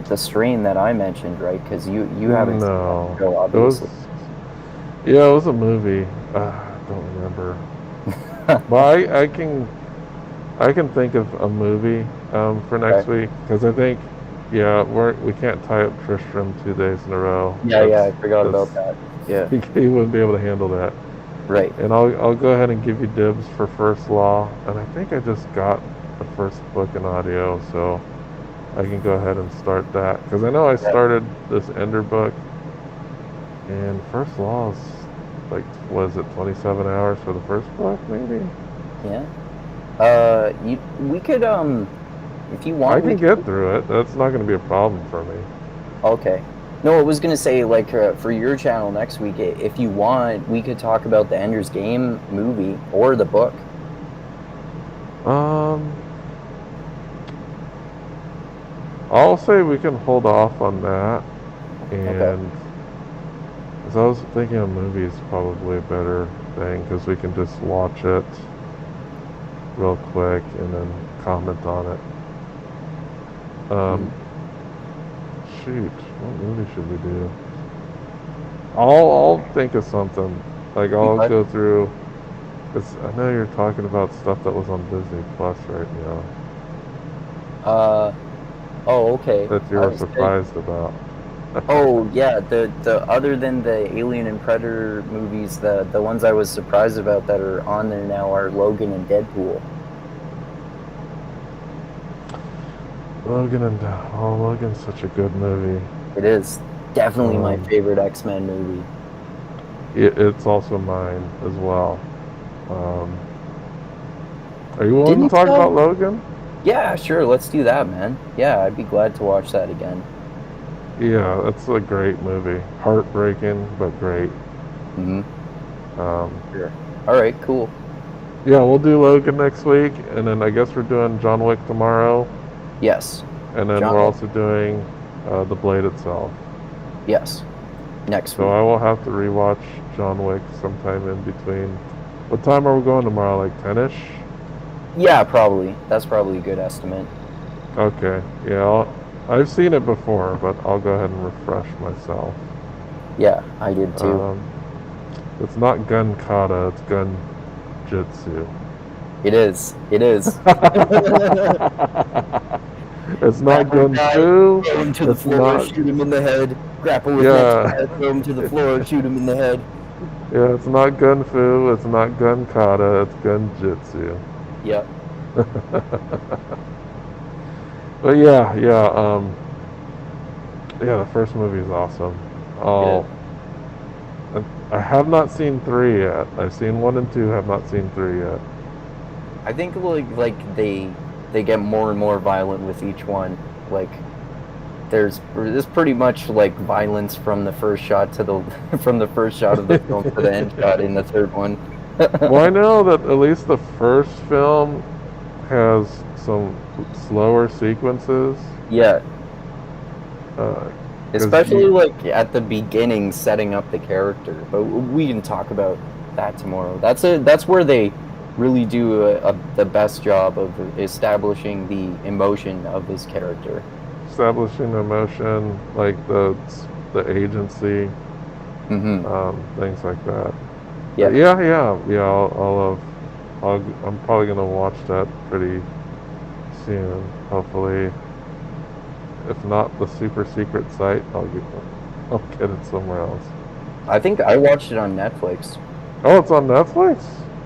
the Strain that I mentioned, right? Because you haven't seen that show, It was, obviously. yeah, it was a movie. I don't remember. But I can think of a movie for next Okay. week, because I think, yeah, we can't tie up Tristram 2 days in a row. Yeah, I forgot about that. Yeah, He wouldn't be able to handle that. right. And I'll go ahead and give you dibs for First Law, and I think I just got the first book in audio, so I can go ahead and start that, because I know I started this Ender book, and First Law is like, was it 27 hours for the first book, maybe? Yeah. We could if you want, I can get through it. That's not going to be a problem for me. Okay. No, I was gonna say, like, for your channel next week, if you want, we could talk about the Ender's Game movie or the book. I'll say we can hold off on that, and because I was thinking a movie is probably a better thing, because we can just watch it real quick and then comment on it. Shoot, what movie should we do? I'll think of something. Like, I'll go through, because I know you're talking about stuff that was on Disney Plus right now. Oh, okay. That you were surprised about. Oh, yeah, the other than the Alien and Predator movies, the ones I was surprised about that are on there now are Logan and Deadpool. Logan's such a good movie. It is definitely my favorite X-Men movie. it's also mine as well. Um, are you willing to Didn't talk about Logan? Yeah, sure, let's do that, man. Yeah, I'd be glad to watch that again. Yeah, it's a great movie. Heartbreaking, but great. Mm-hmm. Um, Sure. All right, cool. yeah, we'll do Logan next week, and then I guess we're doing John Wick tomorrow, Yes. and then John we're Wick. also doing The Blade itself. Yes. Next So week. I will have to rewatch John Wick sometime in between. What time are we going tomorrow? Like 10ish? Yeah, probably. That's probably a good estimate. Okay. Yeah, I've seen it before, but I'll go ahead and refresh myself. Yeah, I did too. It's not gun kata, it's gun jitsu. It is. It is. It's not Grapple a gun guy, fu. throw him to the It's floor, not. shoot him in the head. Grapple with next Yeah. guy, throw him to the floor, shoot him in the head. Yeah, it's not gun fu. It's not gun kata. It's gun jitsu. Yep. But yeah, the first movie is awesome. Good. I have not seen 3 yet. I've seen 1 and 2. Have not seen 3 yet. I think like they get more and more violent with each one. Like there's pretty much like violence from the first shot to the from the first shot of the film to the end shot in the third one. Well, I know that at least the first film has some slower sequences. Yeah, Uh, especially like at the beginning, setting up the character. But we can talk about that tomorrow. That's where they really do the best job of establishing the emotion of this character. establishing emotion, like the agency, things like that. Yeah. Yeah. I'm probably gonna watch that pretty soon. Hopefully, if not the super secret site, I'll get it somewhere else. I think I watched it on Netflix. Oh, it's on Netflix.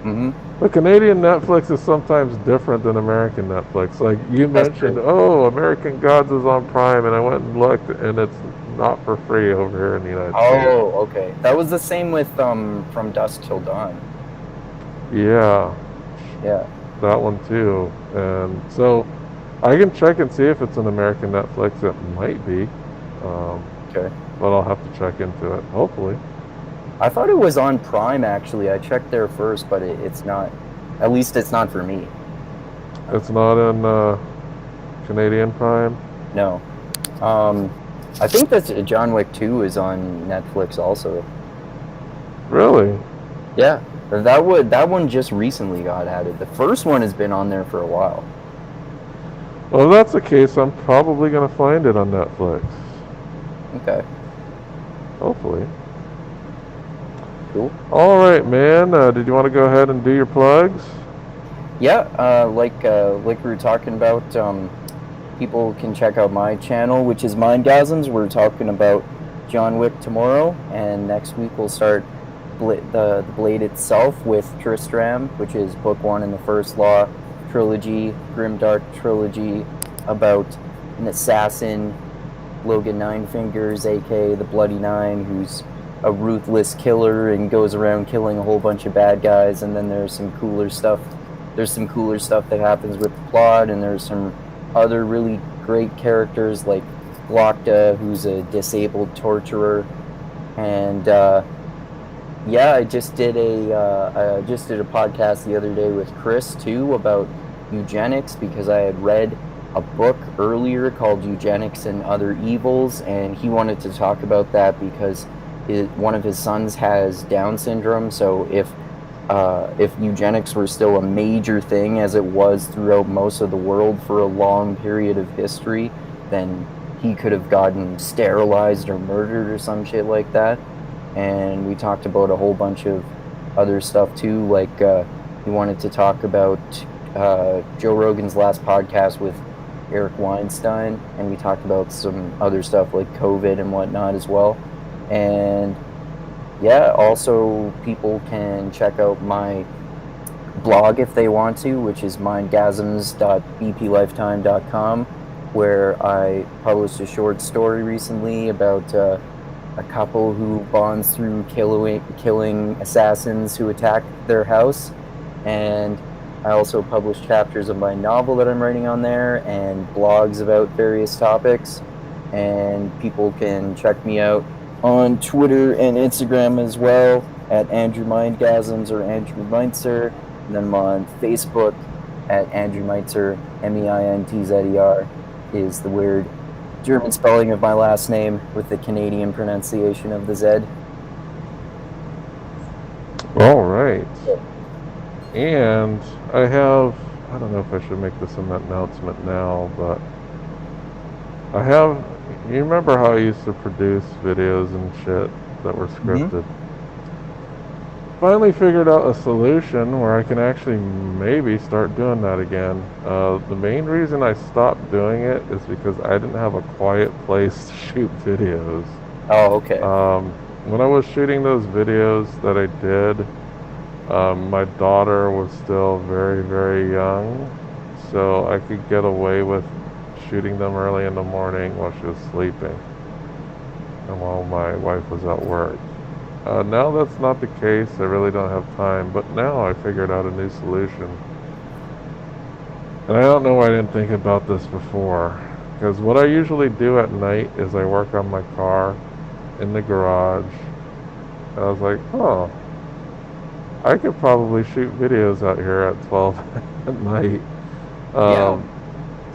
Mm-hmm. The Canadian Netflix is sometimes different than American Netflix. Like you mentioned, oh, American Gods is on Prime, and I went and looked, and it's not for free over here in the United States. Oh, okay. That was the same with From Dusk Till Dawn. Yeah, Yeah. that one too. And so I can check and see if it's an American Netflix. It might be, Okay. but I'll have to check into it. Hopefully. I thought it was on Prime actually. I checked there first, but it's not. At least it's not for me. It's not in Canadian Prime. No. I think that John Wick 2 is on Netflix also. Really? Yeah. That one just recently got added. The first one has been on there for a while. Well, if that's the case, I'm probably gonna find it on Netflix. Okay. Hopefully. Cool. All right, man. Did you want to go ahead and do your plugs? Yeah, like we were talking about, people can check out my channel, which is Mindgasms. We're talking about John Wick tomorrow, and next week we'll start the Blade itself with Tristram, which is book 1 in the First Law trilogy, grimdark trilogy, about an assassin, Logan Nine Fingers, aka the Bloody Nine, who's a ruthless killer and goes around killing a whole bunch of bad guys. And then there's some cooler stuff. There's some cooler stuff that happens with the plot, and there's some other really great characters like Glokta, who's a disabled torturer, and yeah, I just did a podcast the other day with Chris too about eugenics, because I had read a book earlier called Eugenics and Other Evils, and he wanted to talk about that because one of his sons has Down syndrome. So if eugenics were still a major thing, as it was throughout most of the world for a long period of history, then he could have gotten sterilized or murdered or some shit like that. And we talked about a whole bunch of other stuff too, like he wanted to talk about Joe Rogan's last podcast with Eric Weinstein, and we talked about some other stuff like COVID and whatnot as well. And yeah, also people can check out my blog if they want to, which is mindgasms.bplifetime.com, where I published a short story recently about a couple who bonds through killing assassins who attack their house. And I also publish chapters of my novel that I'm writing on there and blogs about various topics. And people can check me out on Twitter and Instagram as well at Andrew Mindgasms or Andrew Meintzer. And then I'm on Facebook at Andrew Meintzer, Meintzer is the weird German spelling of my last name with the Canadian pronunciation of the Z. All right. And I don't know if I should make this an announcement now, but you remember how I used to produce videos and shit that were scripted? Finally figured out a solution where I can actually maybe start doing that again. The main reason I stopped doing it is because I didn't have a quiet place to shoot videos. Oh, okay. When I was shooting those videos that I did, my daughter was still very, very young, so I could get away with shooting them early in the morning while she was sleeping and while my wife was at work. Now that's not the case. I really don't have time, but now I figured out a new solution. And I don't know why I didn't think about this before, because what I usually do at night is I work on my car in the garage. And I was like, I could probably shoot videos out here at 12 at night.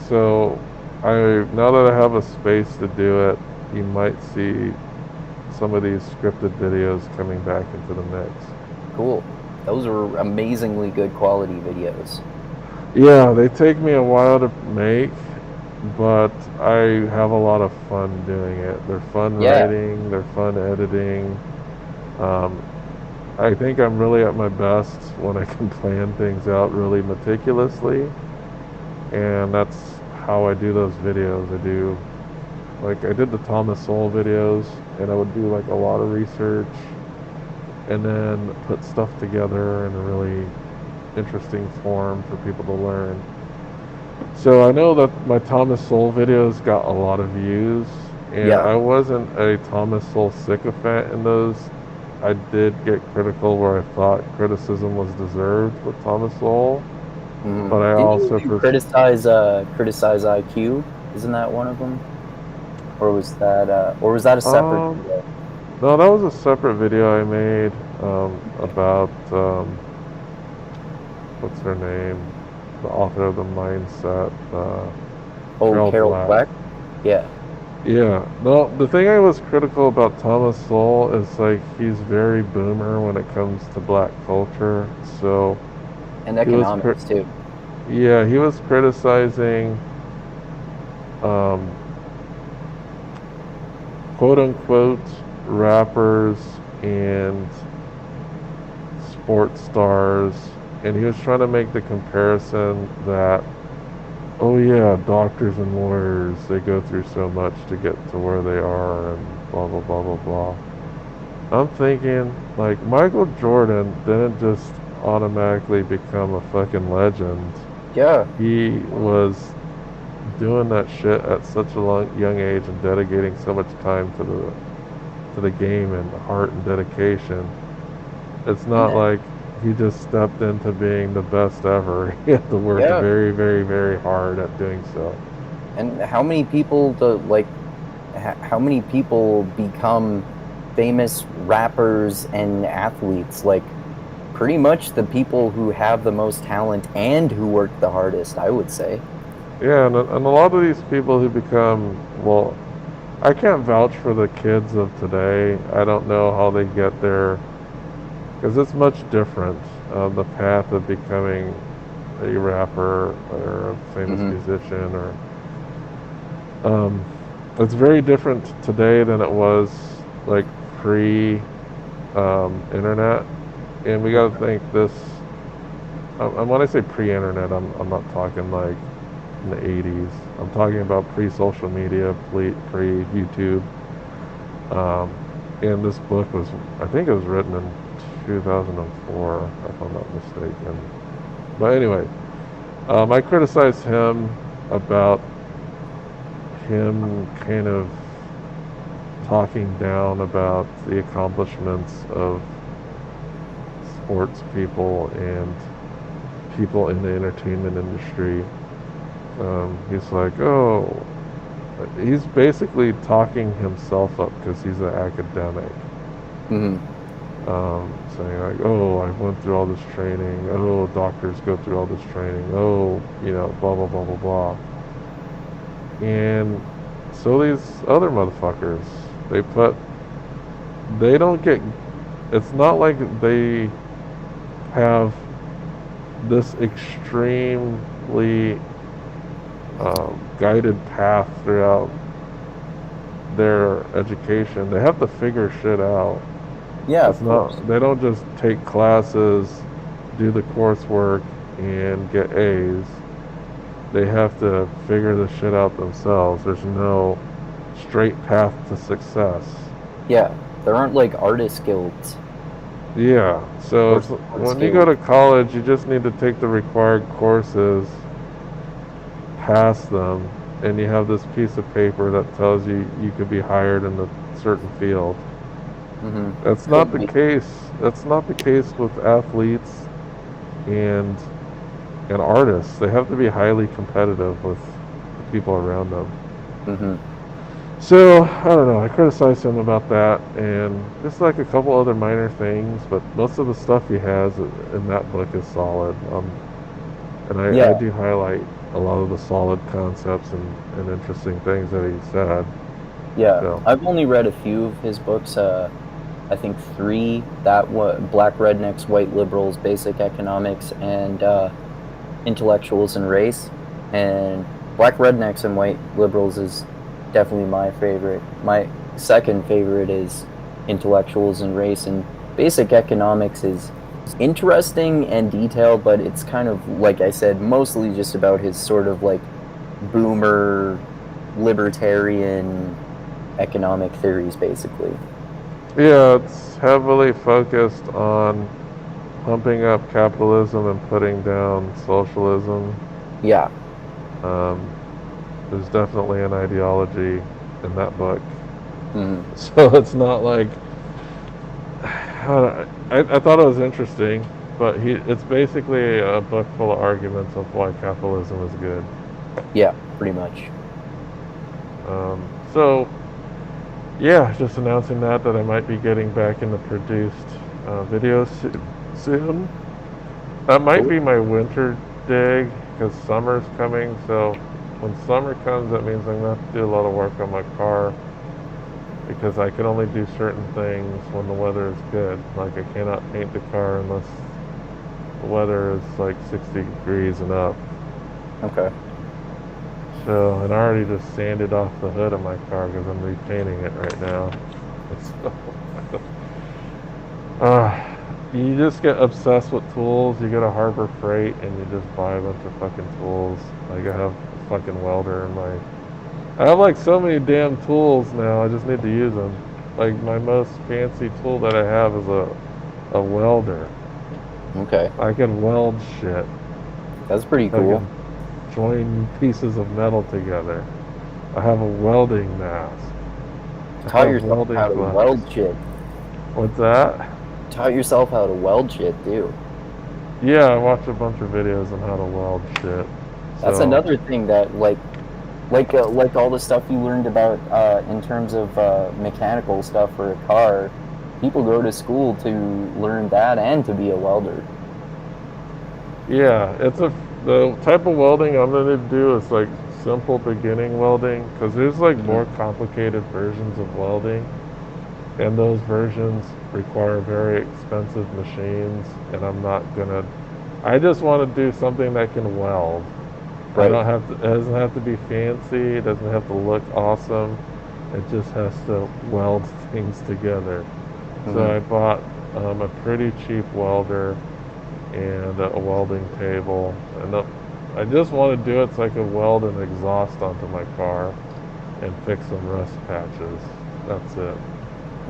So now that I have a space to do it, you might see some of these scripted videos coming back into the mix. Cool. Those are amazingly good quality videos. Yeah, they take me a while to make, but I have a lot of fun doing it. They're fun writing, they're fun editing. I think I'm really at my best when I can plan things out really meticulously, and that's how I do those videos. I did the Thomas Sowell videos, and I would do like a lot of research and then put stuff together in a really interesting form for people to learn. So I know that my Thomas Sowell videos got a lot of views, and I wasn't a Thomas Sowell sycophant in those. I did get critical where I thought criticism was deserved with Thomas Sowell, but I also criticize IQ. Isn't that one of them? Or was that a separate video? No, that was a separate video I made about what's her name, the author of the Mindset. Carol Dweck. Yeah. Yeah. No, the thing I was critical about Thomas Sowell is like he's very boomer when it comes to black culture. So and economics too. Yeah, he was criticizing quote unquote rappers and sports stars, and he was trying to make the comparison that, oh yeah, doctors and lawyers, they go through so much to get to where they are and blah blah blah blah blah. I'm thinking, like, Michael Jordan didn't just automatically become a fucking legend. Yeah. He was doing that shit at such a young age and dedicating so much time to the game and heart and dedication. It's not like he just stepped into being the best ever. He had to work very, very, very hard at doing so. And how many people how many people become famous rappers and athletes? Like, pretty much the people who have the most talent and who work the hardest, I would say. Yeah, and a lot of these people who become, well, I can't vouch for the kids of today. I don't know how they get there, because it's much different, the path of becoming a rapper or a famous musician, or it's very different today than it was like pre-internet. And we got to think this, when I say pre-internet, I'm not talking like in the 80s. I'm talking about pre-social media, pre-YouTube. And this book was, I think it was written in 2004, if I'm not mistaken. But anyway, I criticized him about him kind of talking down about the accomplishments of sports people and people in the entertainment industry. He's like, oh, he's basically talking himself up because he's an academic. Hmm. Saying like, oh, I went through all this training. Oh, doctors go through all this training. Oh, blah blah blah blah blah. And so these other motherfuckers, they don't get. It's not like they have this extremely guided path throughout their education. They have to figure shit out. Yeah, It's of course. not. They don't just take classes, do the coursework, and get A's. They have to figure the shit out themselves. There's no straight path to success. Yeah, there aren't like artist guilds Yeah. So or it's, sports when you go guilds. to college, you just need to take the required courses, pass them, and you have this piece of paper that tells you you could be hired in a certain field. Hmm. That's not Could the be. case. That's not the case with athletes and and artists. They have to be highly competitive with the people around them. Hmm. So I don't know. I criticized him about that, and just like a couple other minor things, but most of the stuff he has in that book is solid. And I Yeah, do highlight a lot of the solid concepts and interesting things that he said. yeah. So I've only read a few of his books. I think three. That one, Black Rednecks, White Liberals, Basic Economics, and Intellectuals and Race. And Black Rednecks and White Liberals is definitely my favorite. My second favorite is Intellectuals and Race. And Basic Economics is interesting and detailed, but it's kind of, like I said, mostly just about his sort of like boomer libertarian economic theories, basically. yeah, it's heavily focused on pumping up capitalism and putting down socialism. Yeah. Um, there's definitely an ideology in that book. Hmm. So it's not like I thought it was interesting, but it's basically a book full of arguments of why capitalism is good. Yeah, pretty much. So yeah, just announcing that I might be getting back into produced videos soon. That might Cool. be my winter dig because summer's coming. So when summer comes, that means I'm gonna have to do a lot of work on my car because I can only do certain things when the weather is good. Like I cannot paint the car unless the weather is like 60 degrees and up. Okay. So, and I already just sanded off the hood of my car because I'm repainting it right now. So, you just get obsessed with tools. You go to Harbor Freight and you just buy a bunch of fucking tools. Like I have a fucking welder in my. I have like so many damn tools now. I just need to use them. Like my most fancy tool that I have is a welder. Okay. I can weld shit. That's pretty I cool. can join pieces of metal together. I have a welding mask. I Taught have yourself welding how to gloves. weld shit. What's that? Taught yourself how to weld shit, too. Yeah, I watched a bunch of videos on how to weld shit. That's So, another thing that like all the stuff you learned about in terms of mechanical stuff for a car. People go to school to learn that and to be a welder. yeah, the type of welding I'm gonna do is like simple beginning welding because there's like Hmm. more complicated versions of welding, and those versions require very expensive machines, and I'm not gonna. I just want to do something that can weld. I Right. don't have to. It doesn't have to be fancy. It doesn't have to look awesome. It just has to weld things together. So Hmm. I bought a pretty cheap welder and a welding table, and I just want to do it so I could weld an exhaust onto my car and fix some rust patches. That's it.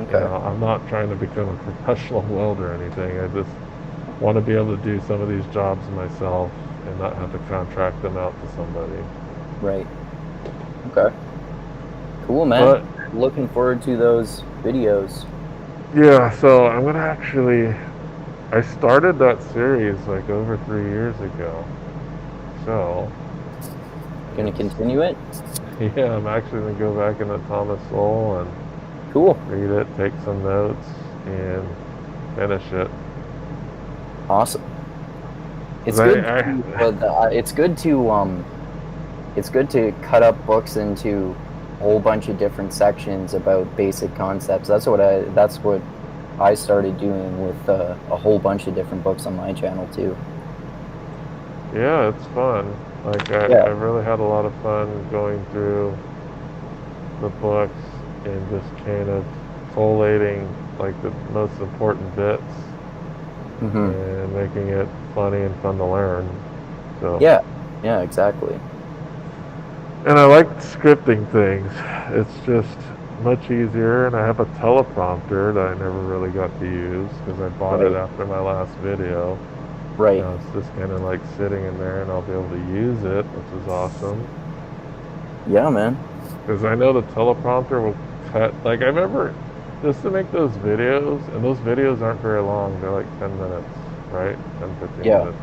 Okay. I'm not trying to become a professional welder or anything. I just want to be able to do some of these jobs myself and not have to contract them out to somebody. Right. Okay. Cool, man. But looking forward to those videos. Yeah, so I'm gonna actually. I started that series like over 3 years ago. So Gonna it's continue it? yeah, I'm actually gonna go back into Thomas Sowell and Cool. read it, take some notes, and finish it. Awesome. 'Cause It's good to, it's good to cut up books into a whole bunch of different sections about basic concepts. That's what I started doing with a whole bunch of different books on my channel too. Yeah, it's fun. Like Yeah. I really had a lot of fun going through the books and just kind of collating like the most important bits Hmm. and making it funny and fun to learn. So Yeah. Yeah. Exactly. and I like scripting things. It's just much easier, and I have a teleprompter that I never really got to use because I bought it Right. after my last video. Right. Now it's just kind of like sitting in there, and I'll be able to use it, which is awesome. Yeah, man. Because I know the teleprompter will cut. Like I remember, just to make those videos, and those videos aren't very long. They're like 10 minutes, right? 10, 15 Yeah. minutes.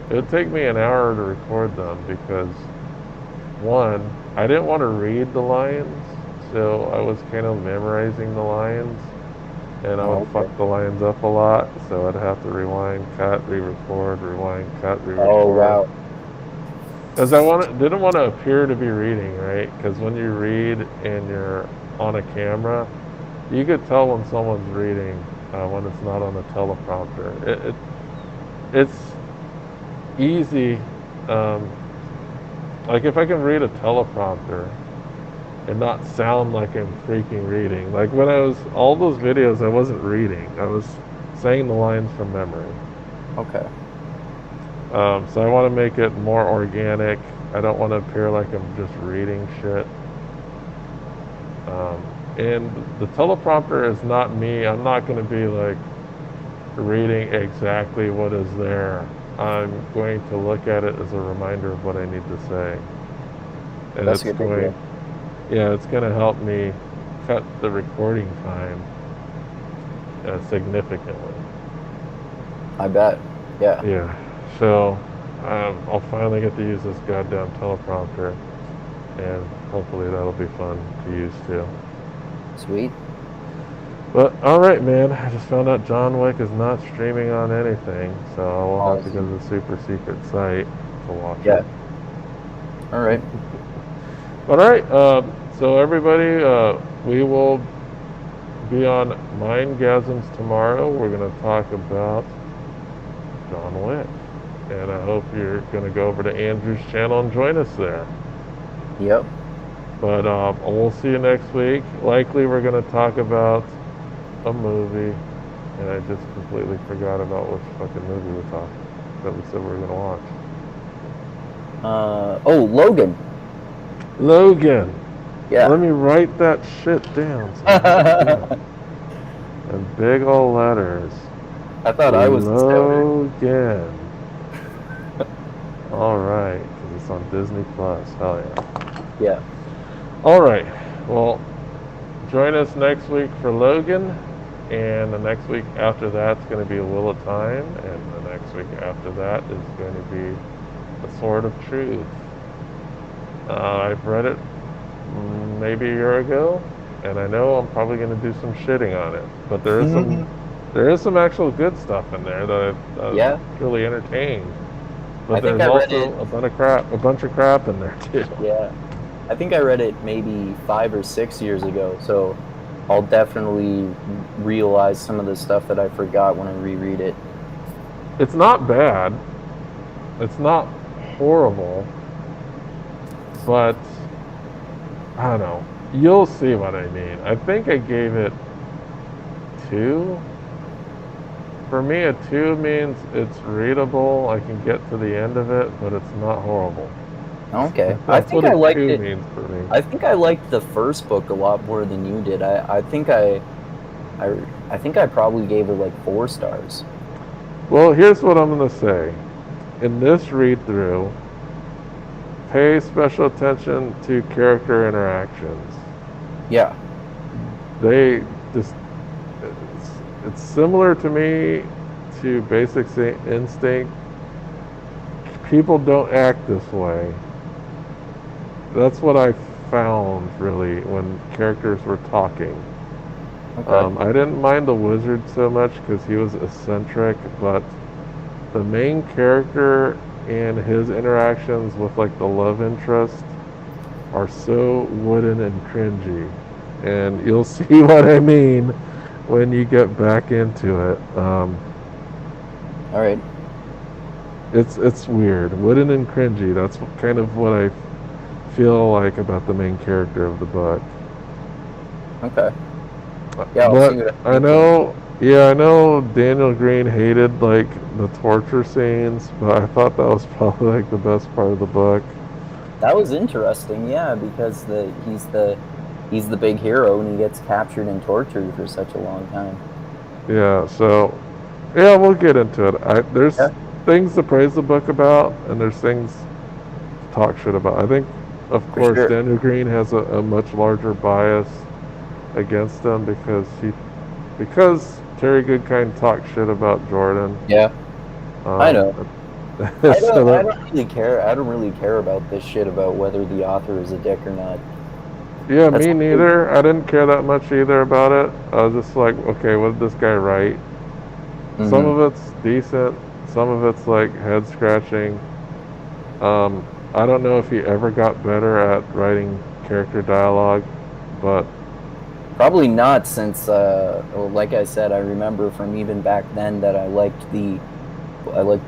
It would take me an hour to record them because one, I didn't want to read the lines, so I was kind of memorizing the lines, and I would Oh, fuck okay. the lines up a lot, so I'd have to rewind, cut, re-record, rewind, cut, Oh, re-record. wow. Because didn't want to appear to be reading, right? Because when you read and you're on a camera, you could tell when someone's reading when it's not on a teleprompter. It's easy. Um, like if I can read a teleprompter and not sound like I'm freaking reading. Like when I was all those videos, I wasn't reading. I was saying the lines from memory. Okay. So I want to make it more organic. I don't want to appear like I'm just reading shit. Um, and the teleprompter is not me. I'm not going to be like reading exactly what is there. I'm going to look at it as a reminder of what I need to say. And That's it's good to going, hear. yeah, it's going to help me cut the recording time significantly. I bet. Yeah. Yeah. So I'll finally get to use this goddamn teleprompter, and hopefully that'll be fun to use too. Sweet. But all right, man. I just found out John Wick is not streaming on anything, so I will have to go Awesome. to the super secret site to watch Yeah. it. All right. All right. So everybody, we will be on Mindgasms tomorrow. We're going to talk about John Wick. And I hope you're going to go over to Andrew's channel and join us there. Yep. But we'll see you next week. Likely we're going to talk about a movie. And I just completely forgot about which fucking movie that we said we were going to watch. Oh, Logan. Logan. Yeah. Let me write that shit down. So I in big old letters. thought I was the stoner. Logan. All right, because it's on Disney Plus. Hell yeah. Yeah. All right. Well, join us next week for Logan, and the next week after that's going to be A Wheel of Time, and the next week after that is going to be The Sword of Truth. I've read it maybe a year ago, and I know I'm probably going to do some shitting on it, but there is some actual good stuff in there that I was Yeah. really entertained. But I think there's I read it. also a bunch of crap in there too. Yeah. I think I read it maybe 5 or 6 years ago, so I'll definitely realize some of the stuff that I forgot when I reread it. It's not bad. It's not horrible. But I don't know. You'll see what I mean. I think I gave it 2. For me, a 2 means it's readable. I can get to the end of it, but it's not horrible. Okay. I That's think what I a liked 2 it. means for me. I think I liked the first book a lot more than you did. I think I think I probably gave it like 4 stars. Well, here's what I'm going to say. In this read through, pay special attention to character interactions. Yeah. They just it's similar to me to Basic Instinct. People don't act this way. That's what I found really when characters were talking. Okay. I didn't mind the wizard so much because he was eccentric, but the main character and his interactions with like the love interest are so wooden and cringy, and you'll see what I mean when you get back into it. All right. It's weird, wooden and cringy. That's kind of what I feel like about the main character of the book. Okay. Yeah, I'll But see what I I think then. know, yeah, I know Daniel Green hated like the torture scenes, but I thought that was probably like the best part of the book. That was interesting, yeah, because he's the big hero and he gets captured and tortured for such a long time. Yeah, so yeah, we'll get into it. There's Yeah, things to praise the book about, and there's things to talk shit about. I think, of for course, sure. Daniel Green has a much larger bias against him because Terry Goodkind talked shit about Jordan. Yeah, I Um, know. I so don't I that, don't really care. I don't really care about this shit about whether the author is a dick or not. yeah, That's me like, neither. I didn't care that much either about it. I was just like, okay, what did this guy write? Some mhm. of it's decent, some of it's like head scratching. I don't know if he ever got better at writing character dialogue, but Probably not since well, like I said, I remember from even back then that I liked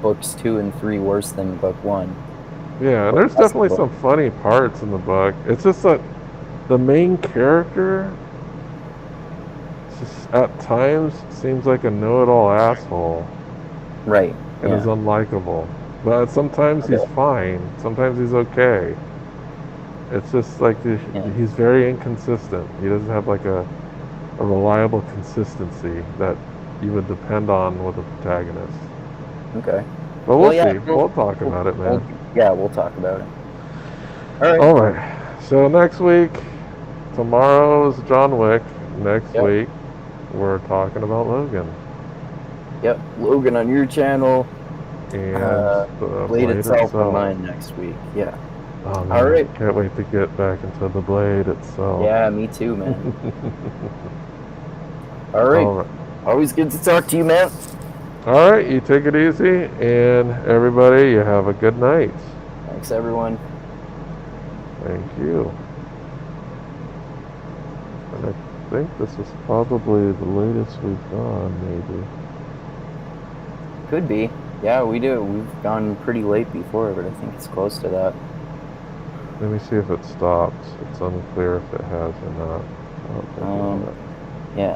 books 2 and 3 worse than book 1. yeah, and Or there's last definitely book. some funny parts in the book. It's just that the main character just at times seems like a know-it-all asshole Right. and is Yeah. unlikable. But sometimes he's Okay. fine. Sometimes he's okay. It's just like Yeah. he's very inconsistent. He doesn't have like a reliable consistency that you would depend on with a protagonist. Okay. But we'll Well, yeah, see. We'll talk about it, man. yeah, we'll talk about it. All right. All right. So next week, tomorrow is John Wick. Next Yep. week, we're talking about Logan Yep. Logan on your channel. and Uh, the Blade Blade itself on itself. mine next week. Yeah. Oh All man, right. can't wait to get back into the Blade itself. Yeah, me too, man. All right. All right. Always good to talk to you, man. All right, you take it easy, and everybody, you have a good night. Thanks, everyone. Thank you. And I think this is probably the latest we've gone, maybe. Could be. Yeah, we do. We've gone pretty late before, but I think it's close to that. Let me see if it stopped. It's unclear if it has or not. I don't think it Um, has.